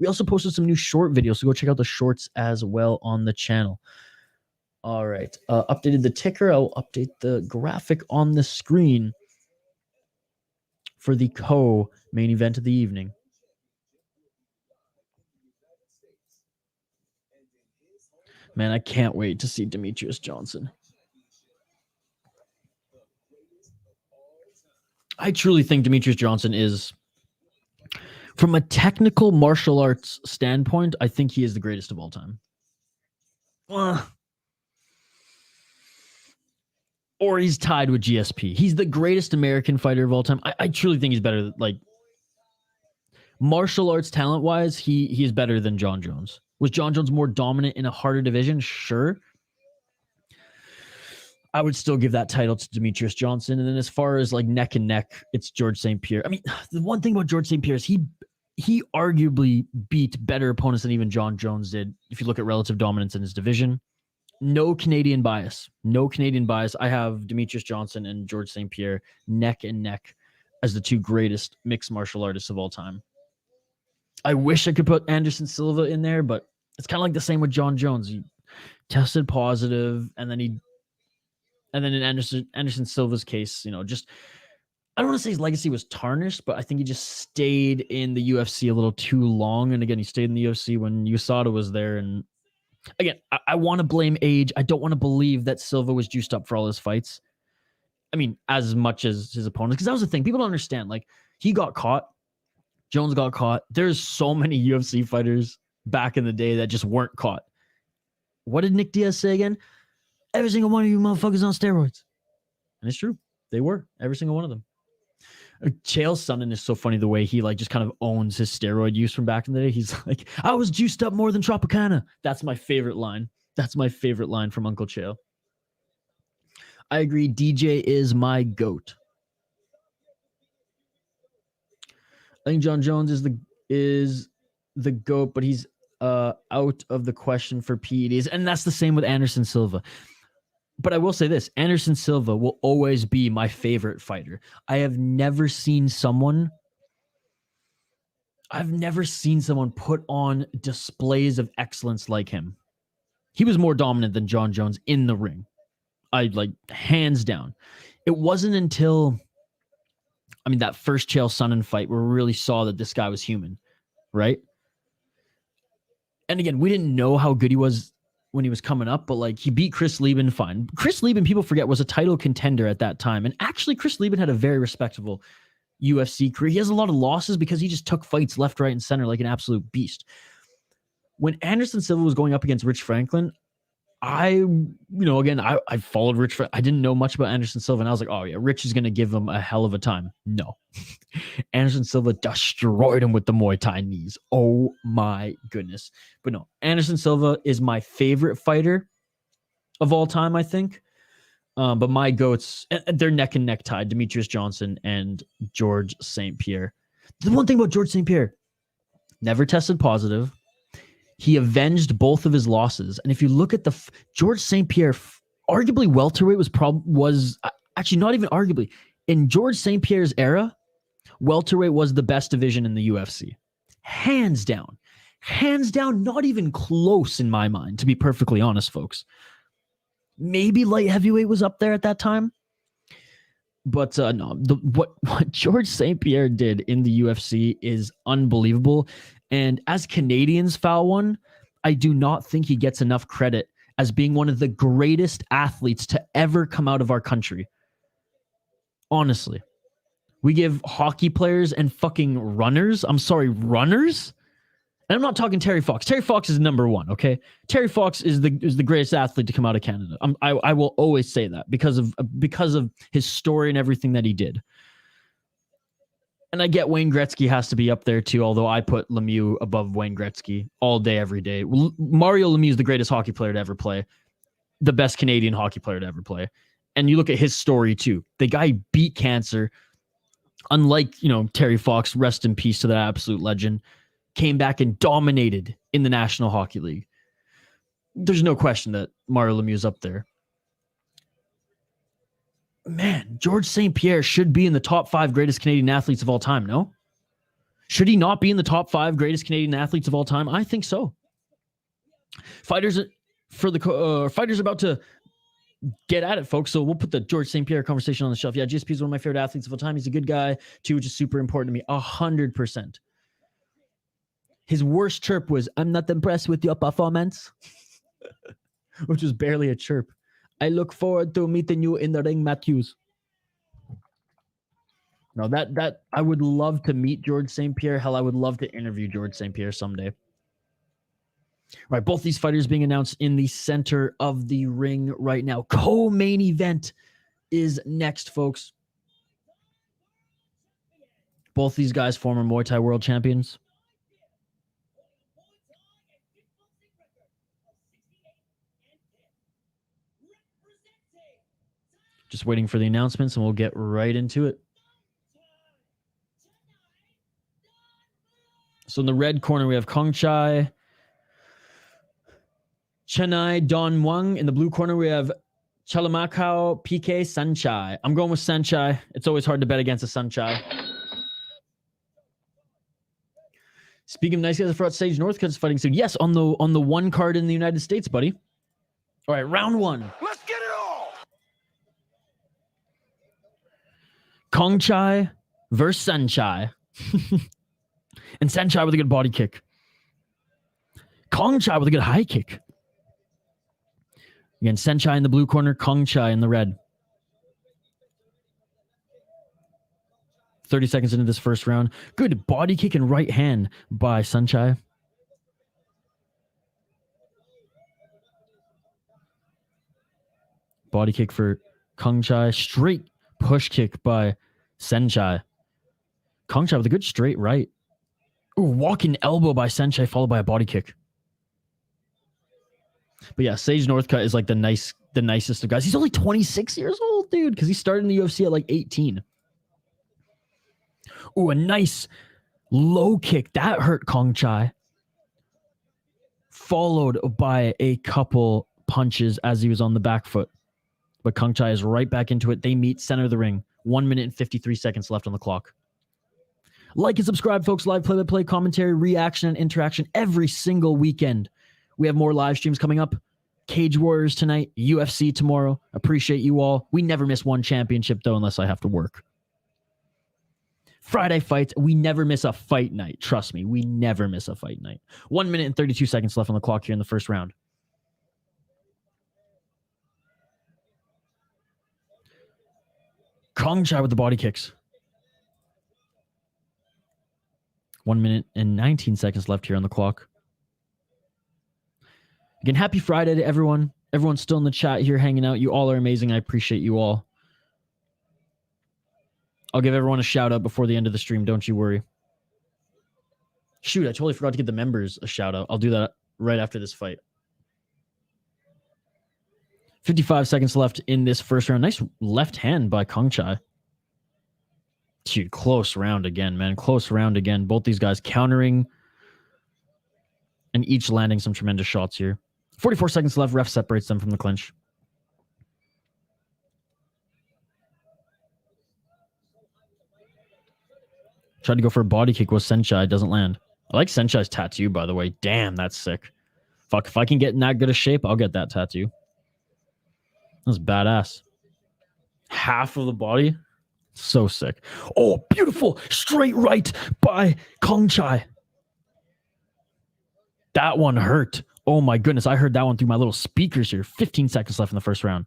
We also posted some new short videos, so go check out the shorts as well on the channel. All right. Updated the ticker. I'll update the graphic on the screen for the co-main event of the evening. Man, I can't wait to see Demetrius Johnson. I truly think Demetrius Johnson is, from a technical martial arts standpoint, I think he is the greatest of all time. Or he's tied with GSP. He's the greatest American fighter of all time. I truly think he's better. Like, martial arts talent-wise, he is better than John Jones. Was John Jones more dominant in a harder division? Sure. I would still give that title to Demetrius Johnson. And then as far as like neck and neck, it's George St. Pierre. I mean, the one thing about George St. Pierre is he arguably beat better opponents than even John Jones did. If you look at relative dominance in his division, no Canadian bias. No Canadian bias. I have Demetrius Johnson and George St. Pierre neck and neck as the two greatest mixed martial artists of all time. I wish I could put Anderson Silva in there, but it's kind of like the same with John Jones. He tested positive, and then in Anderson Silva's case, you know, just, I don't want to say his legacy was tarnished, but I think he just stayed in the UFC a little too long. And again, he stayed in the UFC when USADA was there. And again, I want to blame age. I don't want to believe that Silva was juiced up for all his fights. I mean, as much as his opponents, because that was the thing. People don't understand. Like, he got caught. Jones got caught. There's so many UFC fighters back in the day that just weren't caught. What did Nick Diaz say again? Every single one of you motherfuckers on steroids. And it's true. They were. Every single one of them. Chael Sonnen is so funny the way he like just kind of owns his steroid use from back in the day. He's like, I was juiced up more than Tropicana. That's my favorite line. That's my favorite line from Uncle Chael. I agree. DJ is my GOAT. I think John Jones is the GOAT, but he's out of the question for PEDs. And that's the same with Anderson Silva. But I will say this, Anderson Silva will always be my favorite fighter. I have never seen someone put on displays of excellence like him. He was more dominant than John Jones in the ring. Hands down. It wasn't until, that first Chael Sonnen fight where we really saw that this guy was human, right? And again, we didn't know how good he was when he was coming up, but like he beat Chris Lieben fine. Chris Lieben, people forget, was a title contender at that time. And actually, Chris Lieben had a very respectable UFC career. He has a lot of losses because he just took fights left, right, and center like an absolute beast. When Anderson Silva was going up against Rich Franklin, I followed Rich. I didn't know much about Anderson Silva, and I was like, oh yeah, Rich is going to give him a hell of a time. No. Anderson Silva destroyed him with the Muay Thai knees. Oh my goodness. But no, Anderson Silva is my favorite fighter of all time, I think. But my goats, they're neck and neck tied, Demetrius Johnson and George St. Pierre. The one thing about George St. Pierre, never tested positive. He avenged both of his losses. And if you look at George St. Pierre, arguably welterweight was actually not even arguably. In George St. Pierre's era, welterweight was the best division in the UFC. Hands down. Hands down, not even close in my mind, to be perfectly honest, folks. Maybe light heavyweight was up there at that time. But no, what George St. Pierre did in the UFC is unbelievable. And as Canadians, Falwon, I do not think he gets enough credit as being one of the greatest athletes to ever come out of our country. Honestly. We give hockey players and fucking runners. I'm sorry, runners? And I'm not talking Terry Fox. Terry Fox is number one, okay? Terry Fox is the greatest athlete to come out of Canada. I will always say that because of his story and everything that he did. And I get Wayne Gretzky has to be up there too, although I put Lemieux above Wayne Gretzky all day, every day. Mario Lemieux is the greatest hockey player to ever play, the best Canadian hockey player to ever play. And you look at his story too. The guy beat cancer, unlike, Terry Fox, rest in peace to that absolute legend, came back and dominated in the National Hockey League. There's no question that Mario Lemieux is up there. Man, George St. Pierre should be in the top 5 greatest Canadian athletes of all time, no? Should he not be in the top 5 greatest Canadian athletes of all time? I think so. Fighters about to get at it, folks. So we'll put the George St. Pierre conversation on the shelf. Yeah, GSP is one of my favorite athletes of all time. He's a good guy, too, which is super important to me. 100%. His worst chirp was, "I'm not impressed with your performance," which was barely a chirp. "I look forward to meeting you in the ring, Matthews." No, that I would love to meet George St. Pierre. Hell, I would love to interview George St. Pierre someday. All right, both these fighters being announced in the center of the ring right now. Co-main event is next, folks. Both these guys, former Muay Thai world champions. Just waiting for the announcements, and we'll get right into it. So in the red corner, we have Kongchai, Chanaidonmueang. In the blue corner, we have Chalamkhao, PK, Saenchai. I'm going with Saenchai. It's always hard to bet against a Saenchai. Speaking of nice guys, I forgot Sage Northcutt's fighting soon. Yes, on the one card in the United States, buddy. All right, round 1. Let's get it all. Kongchai versus Saenchai. And Saenchai with a good body kick. Kongchai with a good high kick. Again, Saenchai in the blue corner, Kongchai in the red. 30 seconds into this first round. Good body kick and right hand by Saenchai. Body kick for Kongchai. Straight push kick by Saenchai. Kongchai with a good straight right. Ooh, walking elbow by Saenchai followed by a body kick. But yeah, Sage Northcutt is like the nicest of guys. He's only 26 years old, dude, because he started in the UFC at like 18. Ooh, a nice low kick. That hurt Kongchai. Followed by a couple punches as he was on the back foot. But Kongchai is right back into it. They meet center of the ring. 1 minute and 53 seconds left on the clock. Like and subscribe, folks. Live play-by-play commentary, reaction, and interaction every single weekend. We have more live streams coming up. Cage Warriors tonight, UFC tomorrow. Appreciate you all. We never miss one championship, though, unless I have to work. Friday fights. We never miss a fight night. Trust me, we never miss a fight night. 1 minute and 32 seconds left on the clock here in the first round. Kongchai with the body kicks. 1 minute and 19 seconds left here on the clock. Again, happy Friday to everyone. Everyone's still in the chat here hanging out. You all are amazing. I appreciate you all. I'll give everyone a shout out before the end of the stream. Don't you worry. Shoot, I totally forgot to give the members a shout out. I'll do that right after this fight. 55 seconds left in this first round. Nice left hand by Kongchai. Dude, close round again, man. Close round again. Both these guys countering and each landing some tremendous shots here. 44 seconds left. Ref separates them from the clinch. Tried to go for a body kick with Saenchai. Doesn't land. I like Saenchai's tattoo, by the way. Damn, that's sick. Fuck, if I can get in that good a shape, I'll get that tattoo. That's badass. Half of the body. So sick. Oh, beautiful. Straight right by Kongchai. That one hurt. Oh my goodness. I heard that one through my little speakers here. 15 seconds left in the first round.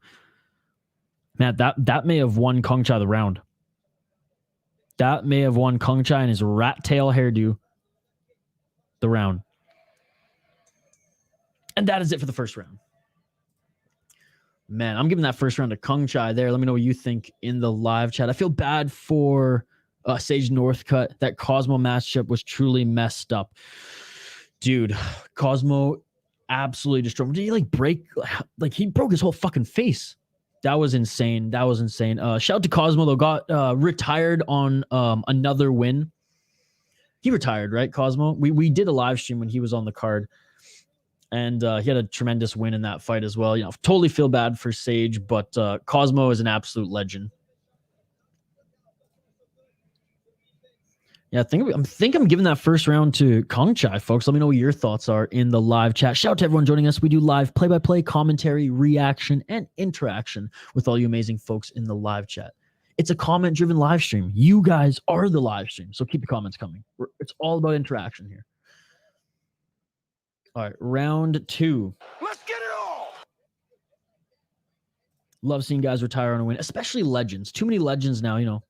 Man, that may have won Kongchai the round. That may have won Kongchai and his rat tail hairdo the round. And that is it for the first round. Man, I'm giving that first round to Kongchai there. Let me know what you think in the live chat. I feel bad for Sage Northcutt. That Cosmo matchup was truly messed up. Dude, Cosmo absolutely destroyed. Did he like break? Like he broke his whole fucking face. That was insane. That was insane. Shout out to Cosmo though. Got retired on another win. He retired, right, Cosmo? We did a live stream when he was on the card. And he had a tremendous win in that fight as well. You know, totally feel bad for Sage, but Cosmo is an absolute legend. Yeah, I think I'm giving that first round to Kongchai, folks. Let me know what your thoughts are in the live chat. Shout out to everyone joining us. We do live play-by-play, commentary, reaction, and interaction with all you amazing folks in the live chat. It's a comment-driven live stream. You guys are the live stream, so keep your comments coming. It's all about interaction here. All right, round two. Let's get it all. Love seeing guys retire on a win, especially legends. Too many legends now, you know,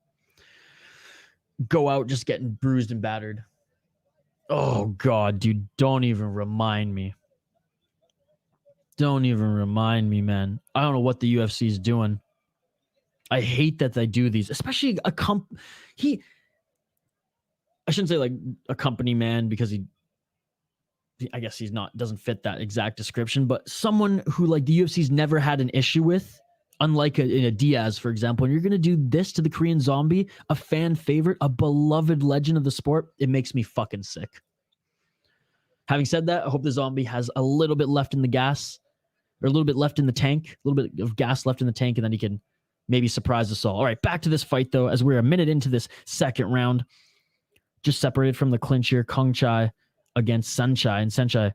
go out just getting bruised and battered. Oh, God, dude, don't even remind me. Don't even remind me, man. I don't know what the UFC is doing. I hate that they do these, especially I shouldn't say like a company man because I guess he's not, doesn't fit that exact description, but someone who like the UFC's never had an issue with, unlike in a Diaz, for example, and you're going to do this to the Korean Zombie, a fan favorite, a beloved legend of the sport, it makes me fucking sick. Having said that, I hope the Zombie has a little bit left in the gas, or a little bit left in the tank, a little bit of gas left in the tank, and then he can maybe surprise us all. All right, back to this fight, though, as we're a minute into this second round. Just separated from the clinch here, Kongchai against Saenchai, and Saenchai,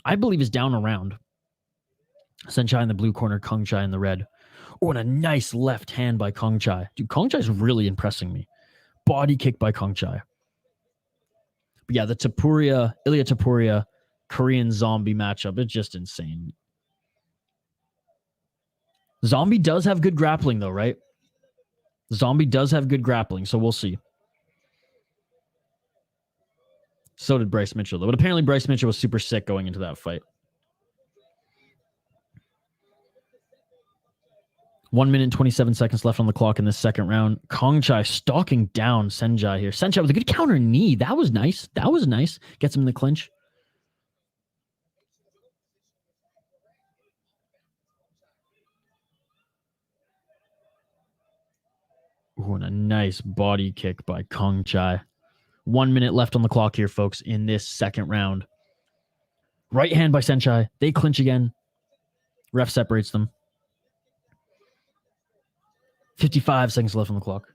I believe, is down a round. Saenchai in the blue corner, Kongchai in the red. Oh, and a nice left hand by Kongchai. Dude, Kongchai's really impressing me. Body kick by Kongchai. But yeah, the Ilia Topuria Korean Zombie matchup, it's just insane. Zombie does have good grappling, though, right? Zombie does have good grappling, so we'll see. So did Bryce Mitchell, though. But apparently Bryce Mitchell was super sick going into that fight. 1 minute and 27 seconds left on the clock in the second round. Kongchai stalking down Saenchai here. Saenchai with a good counter knee. That was nice. That was nice. Gets him in the clinch. Ooh, and a nice body kick by Kongchai. 1 minute left on the clock here, folks, in this second round. Right hand by Saenchai. They clinch again. Ref separates them. 55 seconds left on the clock.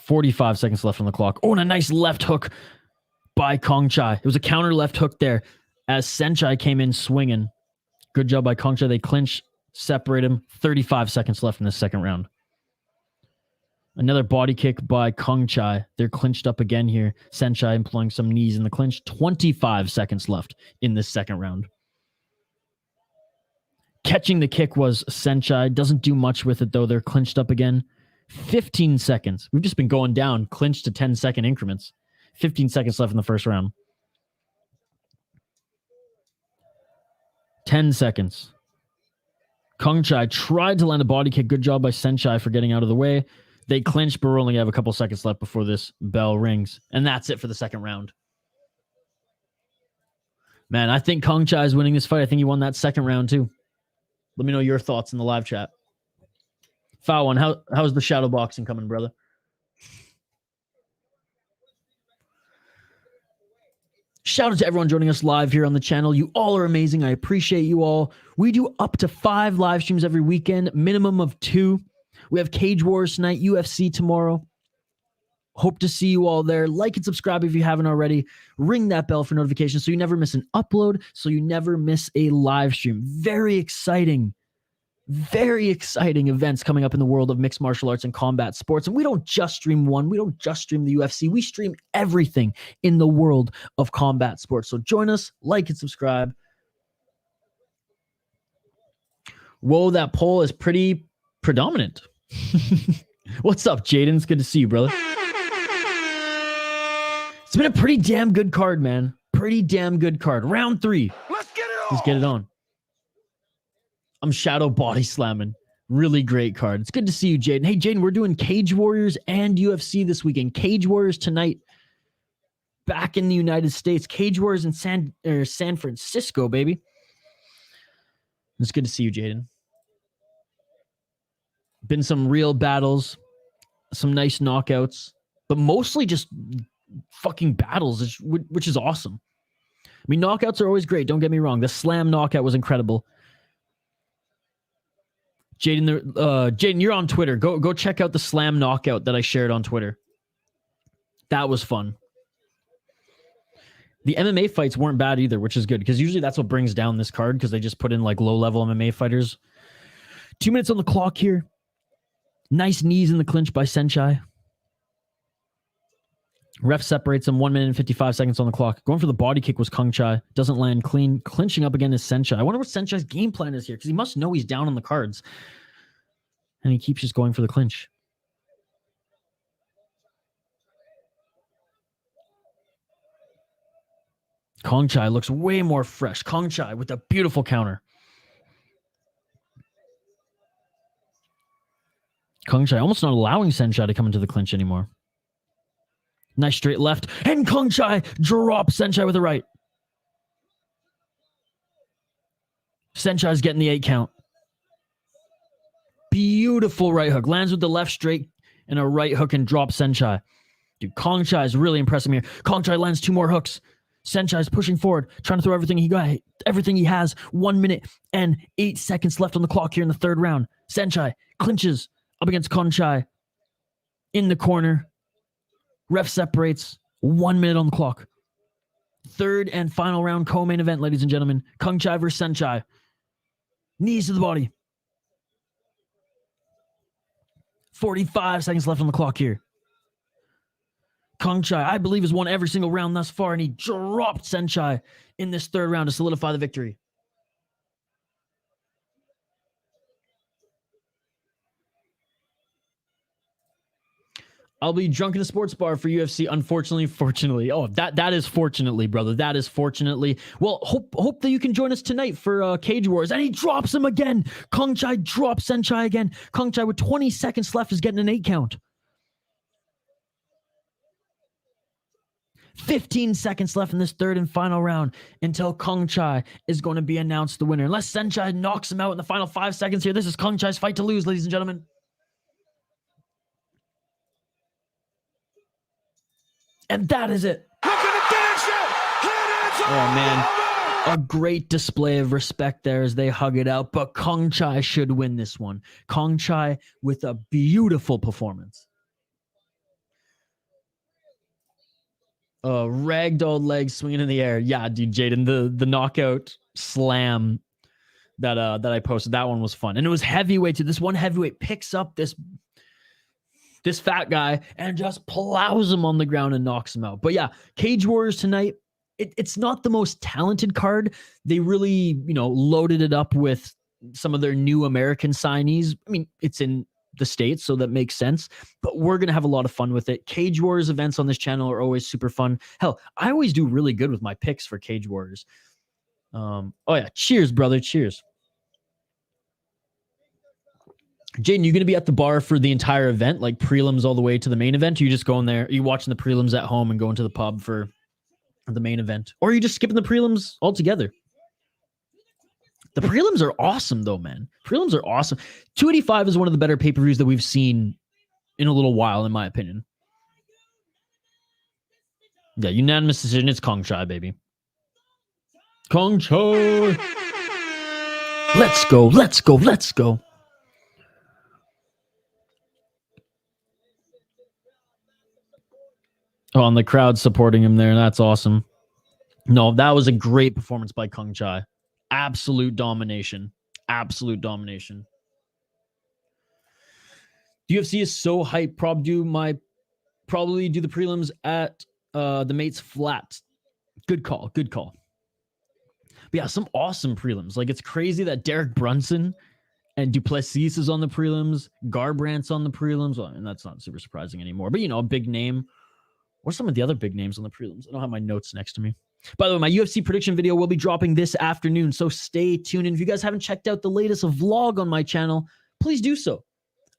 $45 seconds left on the clock. Oh, and a nice left hook by Kongchai. It was a counter left hook there as Saenchai came in swinging. Good job by Kongchai. They clinch, separate him. 35 seconds left in the second round. Another body kick by Kongchai. They're clinched up again here. Saenchai employing some knees in the clinch. 25 seconds left in this second round. Catching the kick was Saenchai. Doesn't do much with it, though. They're clinched up again. 15 seconds. We've just been going down, clinched to 10-second increments. 15 seconds left in the first round. 10 seconds. Kongchai tried to land a body kick. Good job by Saenchai for getting out of the way. They clinched, but we only have a couple seconds left before this bell rings. And that's it for the second round. Man, I think Kongchai is winning this fight. I think he won that second round too. Let me know your thoughts in the live chat. Foul one, how's the shadow boxing coming, brother? Shout out to everyone joining us live here on the channel. You all are amazing. I appreciate you all. We do up to 5 live streams every weekend, minimum of 2. We have Cage Wars tonight, UFC tomorrow. Hope to see you all there. Like and subscribe if you haven't already. Ring that bell for notifications so you never miss an upload, so you never miss a live stream. Very exciting events coming up in the world of mixed martial arts and combat sports. And we don't just stream one. We don't just stream the UFC. We stream everything in the world of combat sports. So join us, like and subscribe. Whoa, that poll is pretty predominant. What's up, Jaden? It's good to see you, brother. It's been a pretty damn good card, man. Pretty damn good card. Round 3. Let's get it on. Let's get it on. I'm shadow body slamming. Really great card. It's good to see you, Jaden. Hey, Jaden, we're doing Cage Warriors and UFC this weekend. Cage Warriors tonight back in the United States. Cage Warriors in San Francisco, baby. It's good to see you, Jaden. Been some real battles, some nice knockouts, but mostly just fucking battles, which is awesome. I mean, knockouts are always great. Don't get me wrong. The slam knockout was incredible. Jaden, you're on Twitter. Go check out the slam knockout that I shared on Twitter. That was fun. The MMA fights weren't bad either, which is good because usually that's what brings down this card because they just put in like low-level MMA fighters. 2 minutes on the clock here. Nice knees in the clinch by Saenchai. Ref separates him. 1 minute and 55 seconds on the clock. Going for the body kick was Kongchai. Doesn't land clean. Clinching up again is Saenchai. I wonder what Saenchai's game plan is here because he must know he's down on the cards. And he keeps just going for the clinch. Kongchai looks way more fresh. Kongchai with a beautiful counter. Kongchai almost not allowing Saenchai to come into the clinch anymore. Nice straight left. And Kongchai drops Saenchai with a right. Saenchai's getting the 8 count. Beautiful right hook. Lands with the left straight and a right hook and drops Saenchai. Dude, Kongchai is really impressing here. Kongchai lands 2 more hooks. Saenchai's pushing forward, trying to throw everything he has. 1 minute and 8 seconds left on the clock here in the third round. Saenchai clinches up against Kongchai in the corner. Ref separates. 1 minute on the clock. Third and final round co-main event, ladies and gentlemen. Kongchai versus Saenchai. Knees to the body. 45 seconds left on the clock here. Kongchai, I believe, has won every single round thus far, and he dropped Saenchai in this third round to solidify the victory. I'll be drunk in a sports bar for UFC. Unfortunately, fortunately. Oh, that is fortunately, brother. That is fortunately. Well, hope that you can join us tonight for Cage Wars. And he drops him again. Kongchai drops Saenchai again. Kongchai with 20 seconds left is getting an 8 count. 15 seconds left in this third and final round until Kongchai is going to be announced the winner. Unless Saenchai knocks him out in the final 5 seconds here. This is Kongchai's fight to lose, ladies and gentlemen. And that is it. Oh, man. A great display of respect there as they hug it out. But Kongchai should win this one. Kongchai with a beautiful performance. Ragdoll legs swinging in the air. Yeah, dude, Jaden, the knockout slam that I posted, that one was fun. And it was heavyweight too. This one heavyweight picks up this fat guy and just plows him on the ground and knocks him out. But yeah, Cage Warriors tonight, it's not the most talented card. They really, loaded it up with some of their new American signees. I mean, it's in the States, so that makes sense, but we're going to have a lot of fun with it. Cage Wars events on this channel are always super fun. Hell, I always do really good with my picks for Cage Wars. Oh yeah, cheers, brother, cheers. Jaden, you going to be at the bar for the entire event, like prelims all the way to the main event? Or you just going there? Are you watching the prelims at home and going to the pub for the main event? Or are you just skipping the prelims altogether? The prelims are awesome, though, man. Prelims are awesome. 285 is one of the better pay-per-views that we've seen in a little while, in my opinion. Yeah, unanimous decision. It's Kongchai, baby. Kongchai! Let's go, let's go, let's go. Oh, and the crowd supporting him there. That's awesome. No, that was a great performance by Kongchai. Absolute domination. Absolute domination. UFC is so hyped. Probably do the prelims at the Mates Flat. Good call. Good call. But yeah, some awesome prelims. Like, it's crazy that Derek Brunson and Duplessis is on the prelims. Garbrandt's on the prelims. Well, and that's not super surprising anymore. But, you know, a big name. What's some of the other big names on the prelims? I don't have my notes next to me. By the way, my UFC prediction video will be dropping this afternoon, so stay tuned. And if you guys haven't checked out the latest vlog on my channel, please do so.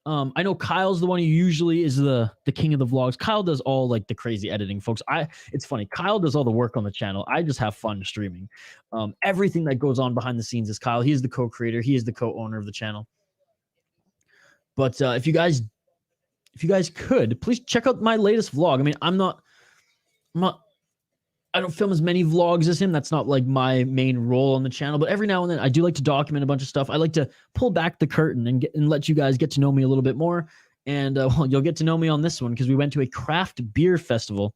I know Kyle's the one who usually is the king of the vlogs. Kyle does all like the crazy editing, folks. It's funny. Kyle does all the work on the channel. I just have fun streaming. Everything that goes on behind the scenes is Kyle. He is the co-creator. He is the co-owner of the channel. But if you guys could, please check out my latest vlog. I mean, I don't film as many vlogs as him. That's not like my main role on the channel, but every now and then I do like to document a bunch of stuff. I like to pull back the curtain and let you guys get to know me a little bit more. And well, you'll get to know me on this one because we went to a craft beer festival.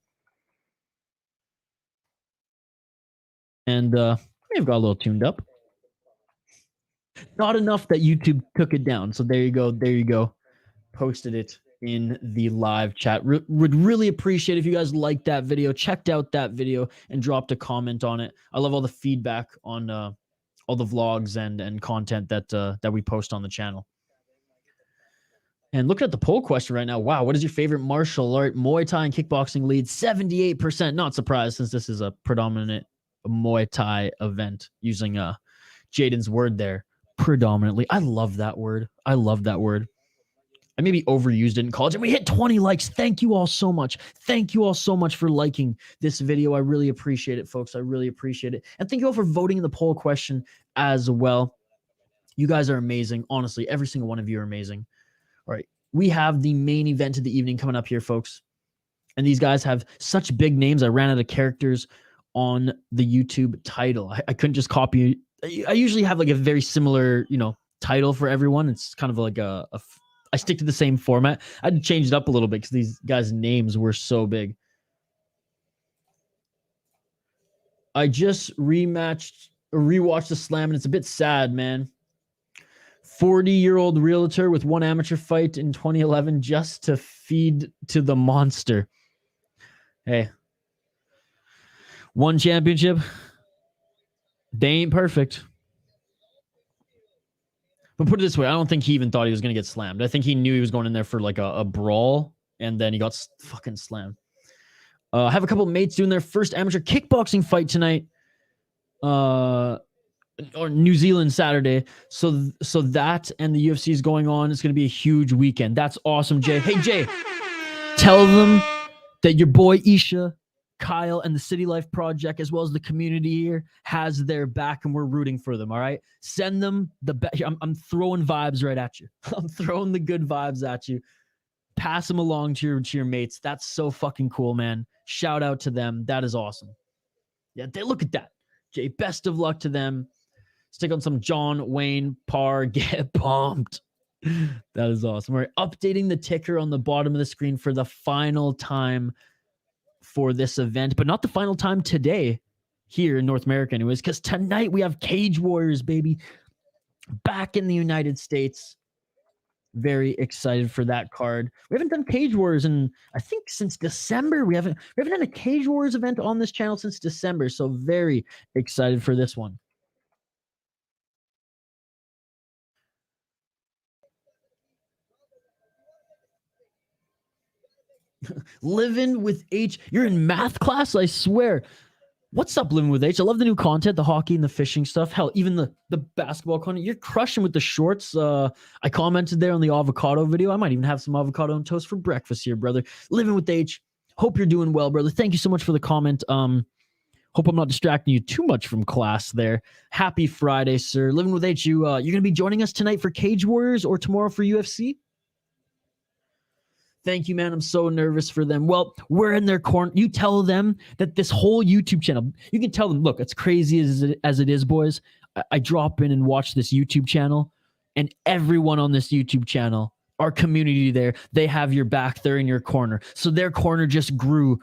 And we've got a little tuned up. Not enough that YouTube took it down. So there you go. There you go. Posted it in the live chat. Would really appreciate if you guys liked that video, checked out that video, and dropped a comment on it. I love all the feedback on all the vlogs and content that we post on the channel. And looking at the poll question right now, wow, what is your favorite martial art? Muay Thai and kickboxing lead 78%. Not surprised since this is a predominant Muay Thai event, using Jaden's word there, predominantly. I love that word. I love that word. I maybe overused it in college, and we hit 20 likes. Thank you all so much. Thank you all so much for liking this video. I really appreciate it, folks. I really appreciate it. And thank you all for voting in the poll question as well. You guys are amazing. Honestly, every single one of you are amazing. All right. We have the main event of the evening coming up here, folks. And these guys have such big names. I ran out of characters on the YouTube title. I couldn't just copy. I usually have like a very similar, title for everyone. It's kind of like I stick to the same format. I had to change it up a little bit because these guys' names were so big. I just rewatched the slam, and it's a bit sad, man. 40-year-old realtor with one amateur fight in 2011 just to feed to the monster. Hey, one championship. They ain't perfect. But put it this way, I don't think he even thought he was going to get slammed. I think he knew he was going in there for like a brawl, and then he got fucking slammed. I have a couple of mates doing their first amateur kickboxing fight tonight, or New Zealand Saturday. So that and the UFC is going on. It's going to be a huge weekend. That's awesome, Jay. Hey, Jay, tell them that your boy Isha, Kyle, and the City Life Project, as well as the community here, has their back, and we're rooting for them. All right, send them the best. I'm throwing vibes right at you. I'm throwing the good vibes at you. Pass them along to your mates. That's so fucking cool, man. Shout out to them. That is awesome. Yeah, look at that, Jay. Best of luck to them. Stick on some John Wayne Parr. Get pumped. That is awesome. All right, updating the ticker on the bottom of the screen for the final time for this event, but not the final time today here in North America anyways, because tonight we have Cage Warriors, baby, back in the United States. Very excited for that card. We haven't done Cage Warriors in, I think, since December. We haven't done a Cage Warriors event on this channel since December, so very excited for this one. Living with H. You're in math class, I swear. What's up, Living with H? I love the new content, the hockey and the fishing stuff. Hell, even the basketball content. You're crushing with the shorts. I commented there on the avocado video. I might even have some avocado and toast for breakfast here, brother. Living with H. Hope you're doing well, brother. Thank you so much for the comment. Hope I'm not distracting you too much from class there. Happy Friday, sir. Living with H, you're going to be joining us tonight for Cage Warriors or tomorrow for UFC? Thank you, man. I'm so nervous for them. Well, we're in their corner. You tell them that this whole YouTube channel, you can tell them, look, it's crazy as it is, boys. I drop in and watch this YouTube channel, and everyone on this YouTube channel, our community there, they have your back. They're in your corner. So their corner just grew,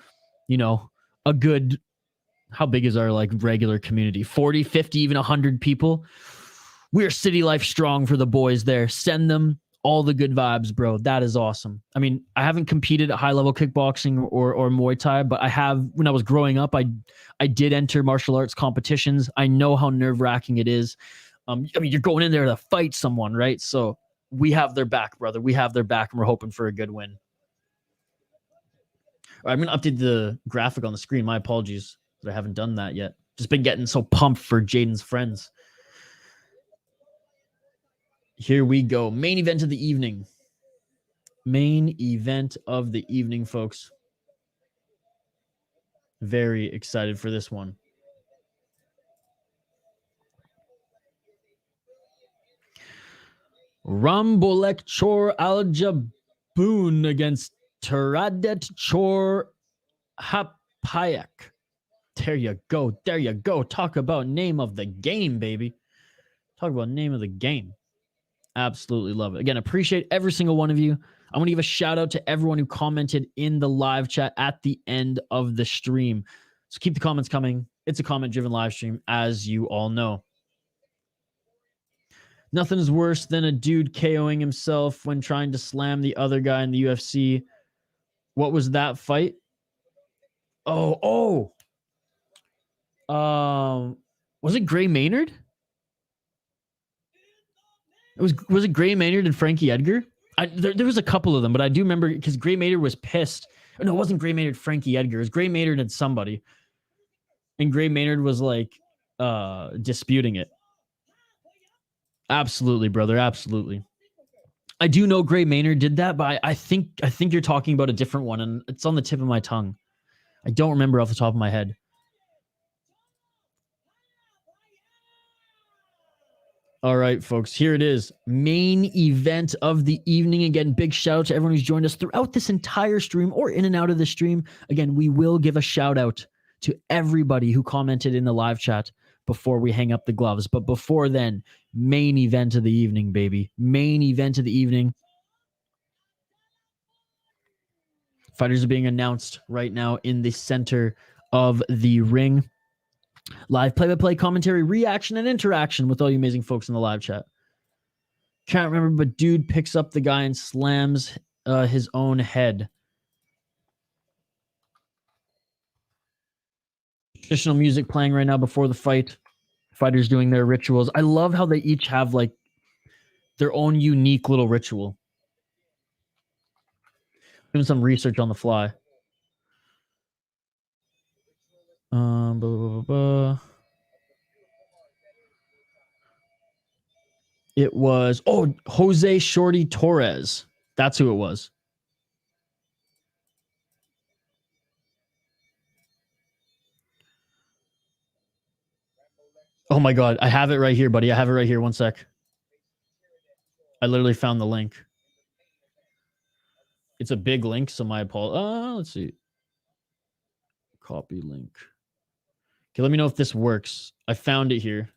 a good... How big is our regular community? 40, 50, even 100 people. We're City Life strong for the boys there. Send them all the good vibes, bro. That is awesome. I mean, I haven't competed at high-level kickboxing or Muay Thai, but I have, when I was growing up, I did enter martial arts competitions. I know how nerve-wracking it is. You're going in there to fight someone, right? So we have their back, brother. We have their back, and we're hoping for a good win. All right, I'm going to update the graphic on the screen. My apologies. I haven't done that yet. Just been getting so pumped for Jaden's friends. Here we go. Main event of the evening. Main event of the evening, folks. Very excited for this one. Rambolek Chor Ajalaboon against Theeradet Chor Hapayak. There you go. There you go. Talk about name of the game, baby. Talk about name of the game. Absolutely love it. Again, appreciate every single one of you. I want to give a shout out to everyone who commented in the live chat at the end of the stream. So keep the comments coming. It's a comment-driven live stream, as you all know. Nothing is worse than a dude KOing himself when trying to slam the other guy in the UFC. What was that fight? Was it Gray Maynard? Was it Gray Maynard and Frankie Edgar? There was a couple of them, but I do remember because Gray Maynard was pissed. No, it wasn't Gray Maynard, Frankie Edgar. It was Gray Maynard and somebody. And Gray Maynard was disputing it. Absolutely, brother. Absolutely. I do know Gray Maynard did that, but I think you're talking about a different one, and it's on the tip of my tongue. I don't remember off the top of my head. All right, folks, here it is. Main event of the evening. Again, big shout out to everyone who's joined us throughout this entire stream or in and out of the stream. Again, we will give a shout out to everybody who commented in the live chat before we hang up the gloves. But before then, main event of the evening, baby. Main event of the evening. Fighters are being announced right now in the center of the ring. Live play-by-play commentary, reaction, and interaction with all you amazing folks in the live chat. Can't remember, but dude picks up the guy and slams his own head. Traditional music playing right now before the fight. Fighters doing their rituals. I love how they each have their own unique little ritual. Doing some research on the fly. Blah, blah, blah, blah. It was, Jose Shorty Torres. That's who it was. Oh my God. I have it right here, buddy. I have it right here. One sec. I literally found the link. It's a big link, so my apologies. Let's see. Copy link. Okay, let me know if this works. I found it here.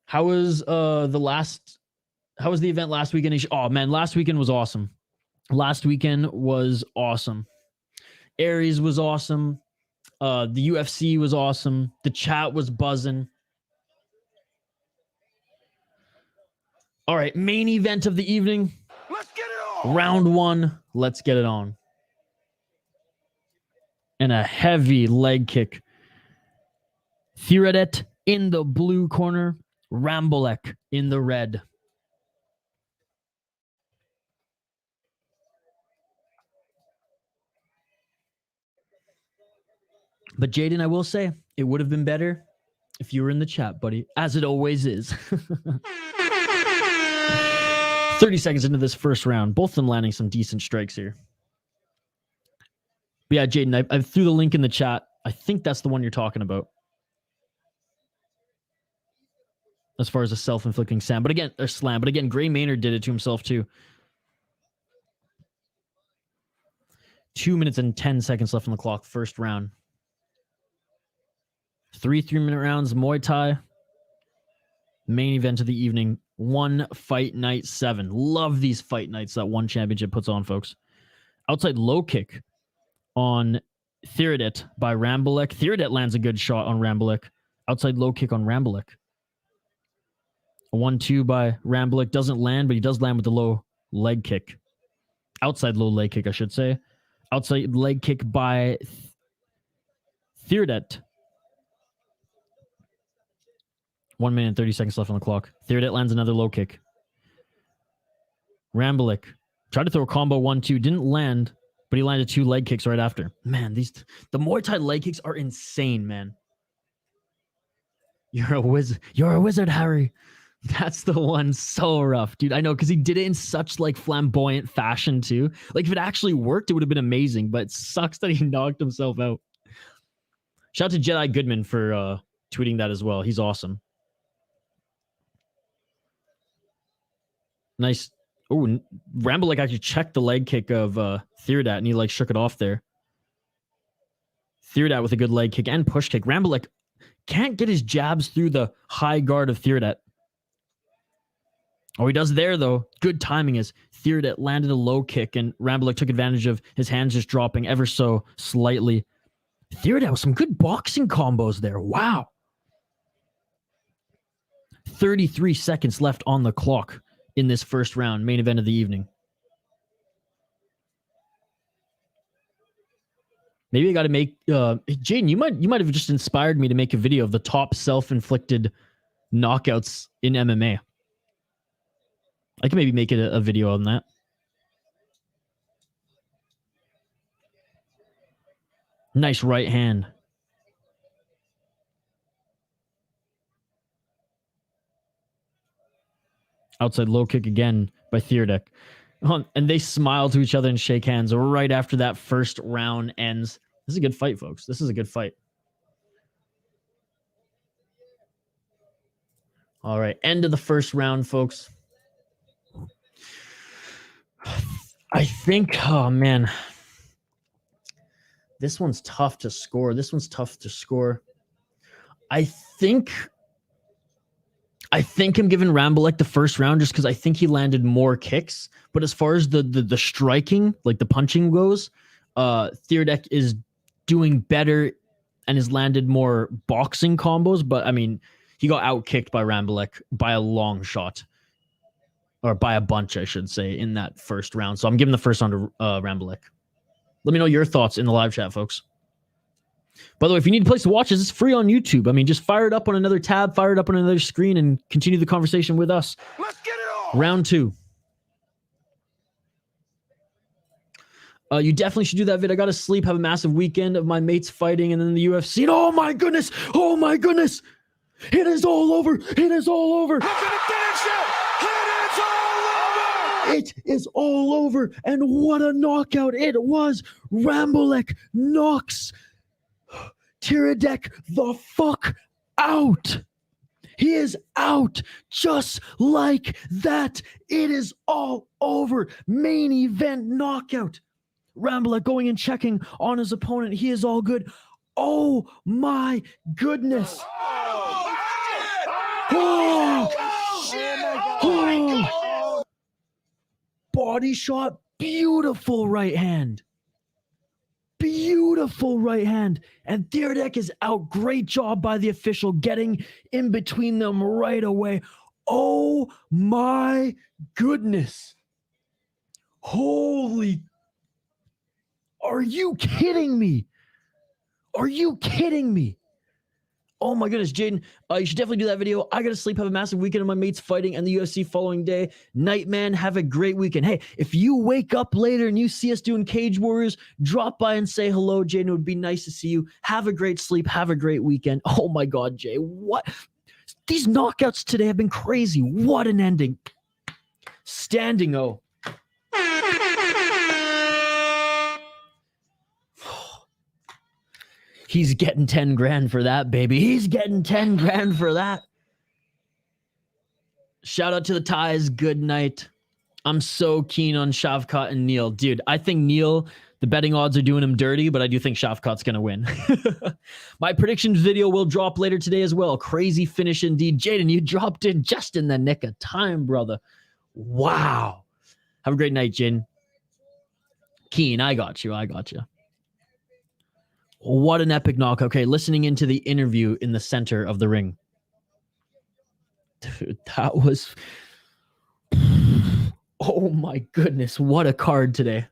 How was the event last weekend? Oh man, last weekend was awesome. Last weekend was awesome. Aries was awesome. The UFC was awesome. The chat was buzzing. All right, main event of the evening. Let's get it on. Round one. Let's get it on. And a heavy leg kick. Theeradet in the blue corner. Rambolek in the red. But Jaden, I will say, it would have been better if you were in the chat, buddy, as it always is. 30 seconds into this first round, both of them landing some decent strikes here. But yeah, Jaden, I threw the link in the chat. I think that's the one you're talking about. As far as a self-inflicting slam. But again, Gray Maynard did it to himself too. 2 minutes and 10 seconds left on the clock, first round. 3 3-minute rounds, Muay Thai. Main event of the evening, 1 fight night 7. Love these fight nights that One Championship puts on, folks. Outside low kick on Theeradet by Rambolek. Theeradet lands a good shot on Rambolek. Outside low kick on Rambolek. A 1-2 by Rambolek. Doesn't land, but he does land with the low leg kick. Outside low leg kick, I should say. Outside leg kick by Theeradet. 1 minute and 30 seconds left on the clock. Theeradet lands another low kick. Rambolek tried to throw a combo 1-2. Didn't land, but he landed 2 leg kicks right after. Man, the Muay Thai leg kicks are insane, man. You're a wizard. You're a wizard, Harry. That's the one. So rough, dude. I know, because he did it in such like flamboyant fashion too. Like if it actually worked, it would have been amazing, but it sucks that he knocked himself out. Shout out to Jedi Goodman for tweeting that as well. He's awesome. Nice. Oh, Rambolek actually checked the leg kick of Theeradet, and he like shook it off there. Theeradet with a good leg kick and push kick. Rambolek can't get his jabs through the high guard of Theeradet. Oh, he does there, though. Good timing as Theeradet landed a low kick, and Rambolek took advantage of his hands just dropping ever so slightly. Theeradet with some good boxing combos there. Wow. 33 seconds left on the clock in this first round, main event of the evening. Maybe I got to make... Jaden, you might have just inspired me to make a video of the top self-inflicted knockouts in MMA. I can maybe make it a video on that. Nice right hand. Outside low kick again by Theeradet. And they smile to each other and shake hands right after that first round ends. This is a good fight, folks. This is a good fight. All right, end of the first round, folks. I think, oh man, this one's tough to score. I think I'm giving Rambolek the first round just because I think he landed more kicks. But as far as the striking, like the punching goes, Theeradet is doing better and has landed more boxing combos. But I mean, he got outkicked by Rambolek by a long shot. Or by a bunch, I should say, in that first round. So I'm giving the first round to Rambolek. Let me know your thoughts in the live chat, folks. By the way, if you need a place to watch this, it's free on YouTube. I mean, just fire it up on another tab, fire it up on another screen, and continue the conversation with us. Let's get it on. Round 2. You definitely should do that vid. I got to sleep, have a massive weekend of my mates fighting, and then the UFC. And oh my goodness! Oh my goodness! It is all over! It is all over! Look at the finish it. It is all over. It is all over, and what a knockout it was! Rambolek knocks Theeradet the fuck out. He is out just like that. It is all over. Main event knockout. Rambolek going and checking on his opponent. He is all good. Oh my goodness. Oh. Body shot. Beautiful right hand. Beautiful right hand. And Theeradet is out. Great job by the official getting in between them right away. Oh my goodness. Holy. Are you kidding me? Are you kidding me? Oh my goodness, Jaden, you should definitely do that video. I gotta sleep, have a massive weekend of my mates fighting and the UFC following day. Night, man, have a great weekend. Hey, if you wake up later and you see us doing Cage Warriors, drop by and say hello, Jaden. It would be nice to see you. Have a great sleep, have a great weekend. Oh my God, Jay, what? These knockouts today have been crazy. What an ending. Standing O. He's getting 10 grand for that, baby. He's getting 10 grand for that. Shout out to the Thais. Good night. I'm so keen on Shavkat and Neil. Dude, I think Neil, the betting odds are doing him dirty, but I do think Shavkat's going to win. My predictions video will drop later today as well. Crazy finish indeed. Jaden, you dropped in just in the nick of time, brother. Wow. Have a great night, Jaden. Keen, I got you. I got you. What an epic knockout. Okay, listening into the interview in the center of the ring. Dude, that was... Oh my goodness, what a card today.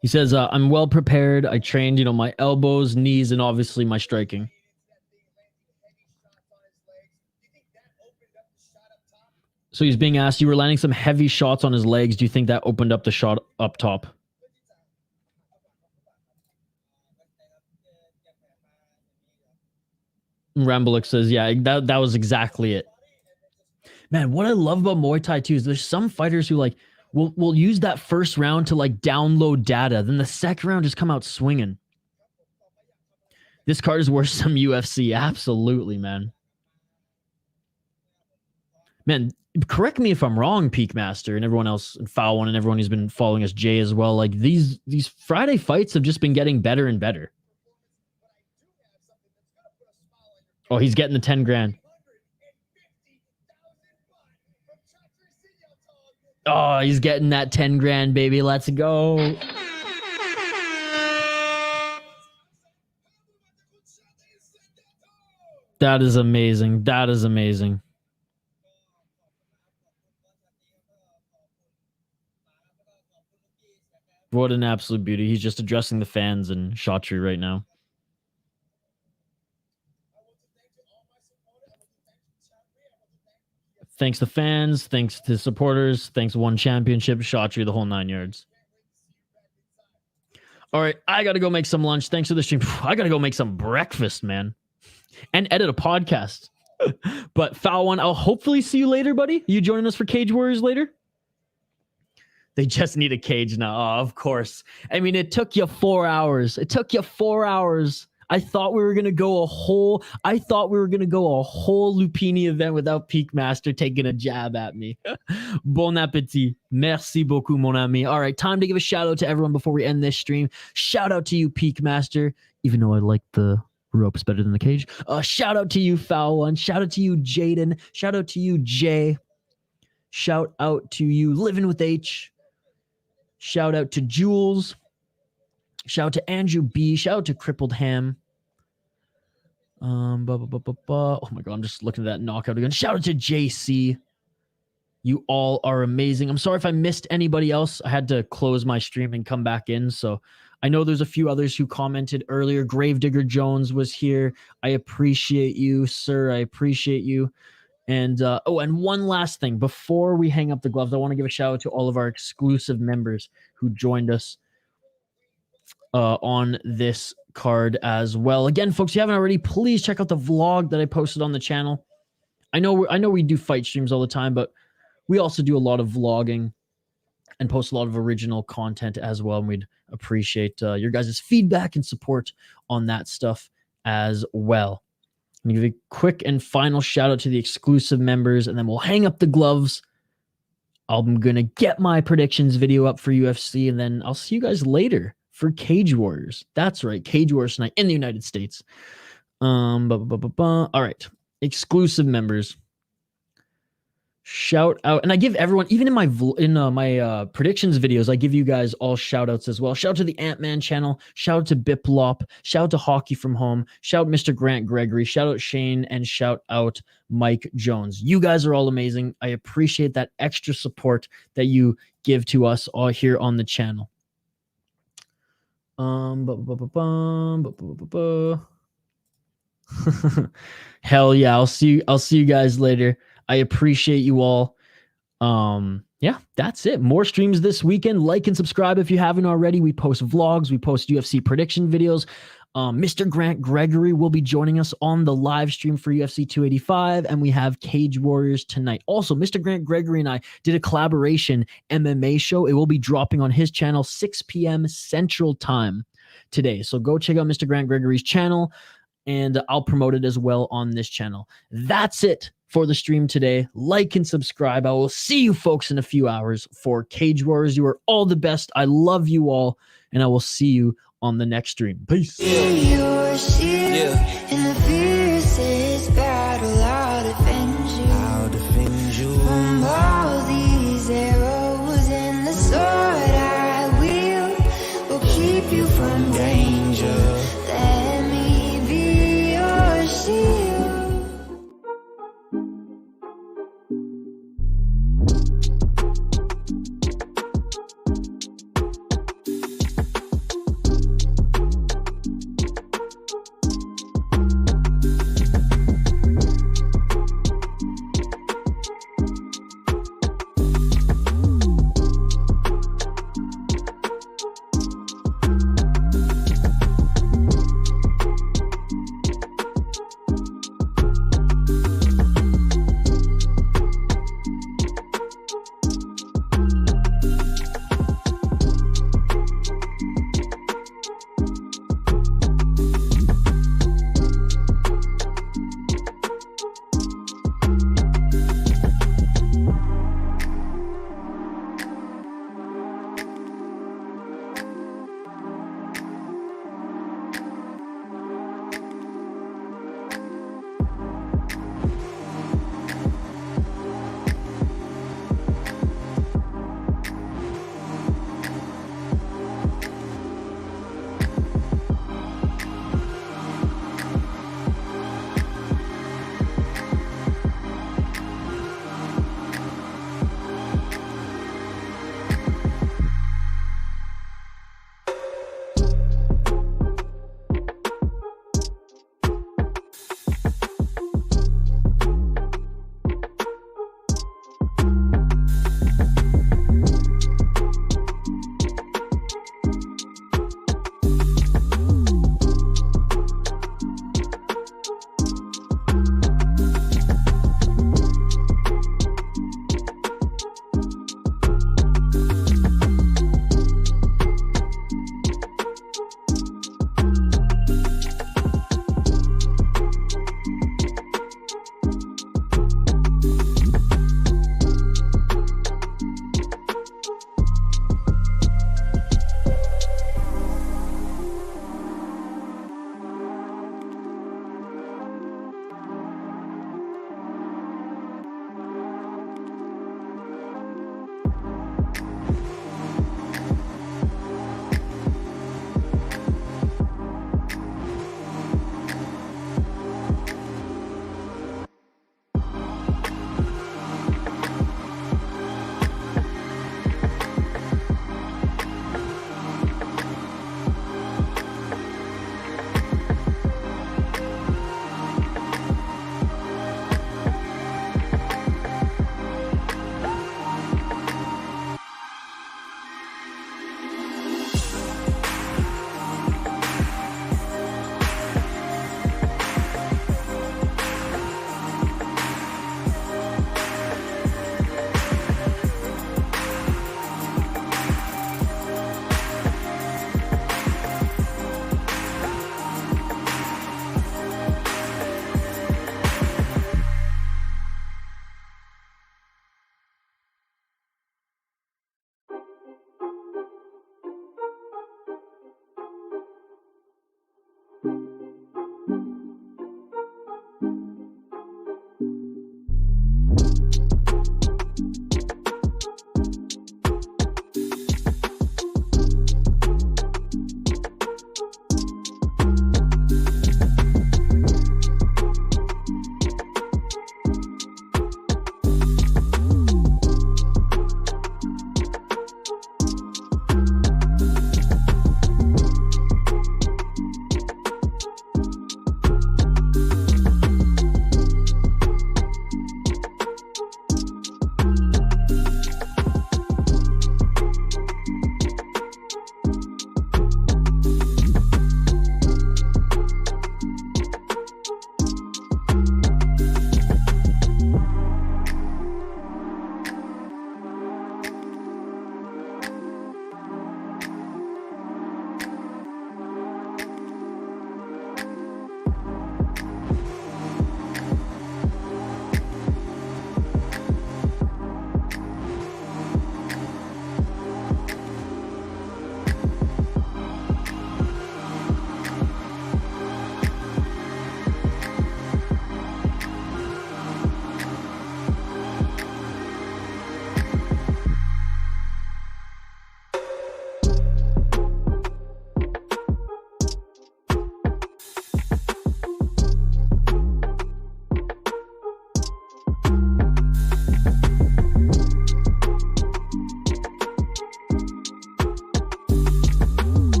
He says, I'm well prepared. I trained, my elbows, knees, and obviously my striking. So he's being asked, you were landing some heavy shots on his legs. Do you think that opened up the shot up top? Rambolek says, yeah, that was exactly it. Man, what I love about Muay Thai too is there's some fighters who will use that first round to download data. Then the second round just come out swinging. This card is worth some UFC. Absolutely, man. Man, correct me if I'm wrong, Peakmaster, and everyone else, and Foul One, and everyone who's been following us, Jay as well. These Friday fights have just been getting better and better. Oh, he's getting the 10 grand. Oh, he's getting that 10 grand, baby. Let's go. That is amazing. That is amazing. What an absolute beauty. He's just addressing the fans in Shotri right now. Thanks to fans, thanks to supporters, thanks to One Championship, Shotri, the whole 9 yards. All right, I got to go make some lunch. Thanks for the stream. I got to go make some breakfast, man. And edit a podcast. But Foul One, I'll hopefully see you later, buddy. You joining us for Cage Warriors later? They just need a cage now. Oh, of course. I mean, it took you 4 hours. It took you 4 hours. I thought we were gonna go a whole Lumpinee event without Peakmaster taking a jab at me. Bon appétit. Merci beaucoup, mon ami. All right, time to give a shout out to everyone before we end this stream. Shout out to you, Peakmaster, even though I like the ropes better than the cage. Shout out to you, Foul One. Shout out to you, Jaden. Shout out to you, Jay. Shout out to you, Living with H. Shout out to Jules. Shout out to Andrew B. Shout out to Crippled Ham. Oh my God, I'm just looking at that knockout again. Shout out to JC. You all are amazing. I'm sorry if I missed anybody else. I had to close my stream and come back in. So I know there's a few others who commented earlier. Gravedigger Jones was here. I appreciate you, sir. I appreciate you. And and one last thing before we hang up the gloves, I want to give a shout out to all of our exclusive members who joined us on this card as well. Again, folks, if you haven't already, please check out the vlog that I posted on the channel. I know we do fight streams all the time, but we also do a lot of vlogging and post a lot of original content as well. And we'd appreciate your guys' feedback and support on that stuff as well. I'm going to give a quick and final shout out to the exclusive members, and then we'll hang up the gloves. I'm going to get my predictions video up for UFC, and then I'll see you guys later for Cage Warriors. That's right, Cage Warriors tonight in the United States. All right, exclusive members. Shout out, and I give everyone, even in my predictions videos, I give you guys all shout outs as well. Shout out to the Ant-Man channel, shout out to Biplop, shout out to Hockey from Home, shout out Mr. Grant Gregory, shout out Shane, and shout out Mike Jones. You guys are all amazing. I appreciate that extra support that you give to us all here on the channel. Hell yeah, I'll see you guys later. I appreciate you all. Yeah, that's it. More streams this weekend. Like and subscribe if you haven't already. We post vlogs, we post UFC prediction videos. Mr. Grant Gregory will be joining us on the live stream for UFC 285, and we have Cage Warriors tonight. Also, Mr. Grant Gregory and I did a collaboration MMA show. It will be dropping on his channel 6 p.m. Central Time today. So go check out Mr. Grant Gregory's channel, and I'll promote it as well on this channel. That's it for the stream today. Like and subscribe. I will see you folks in a few hours for Cage Warriors. You are all the best. I love you all, and I will see you on the next stream. Peace. Yeah.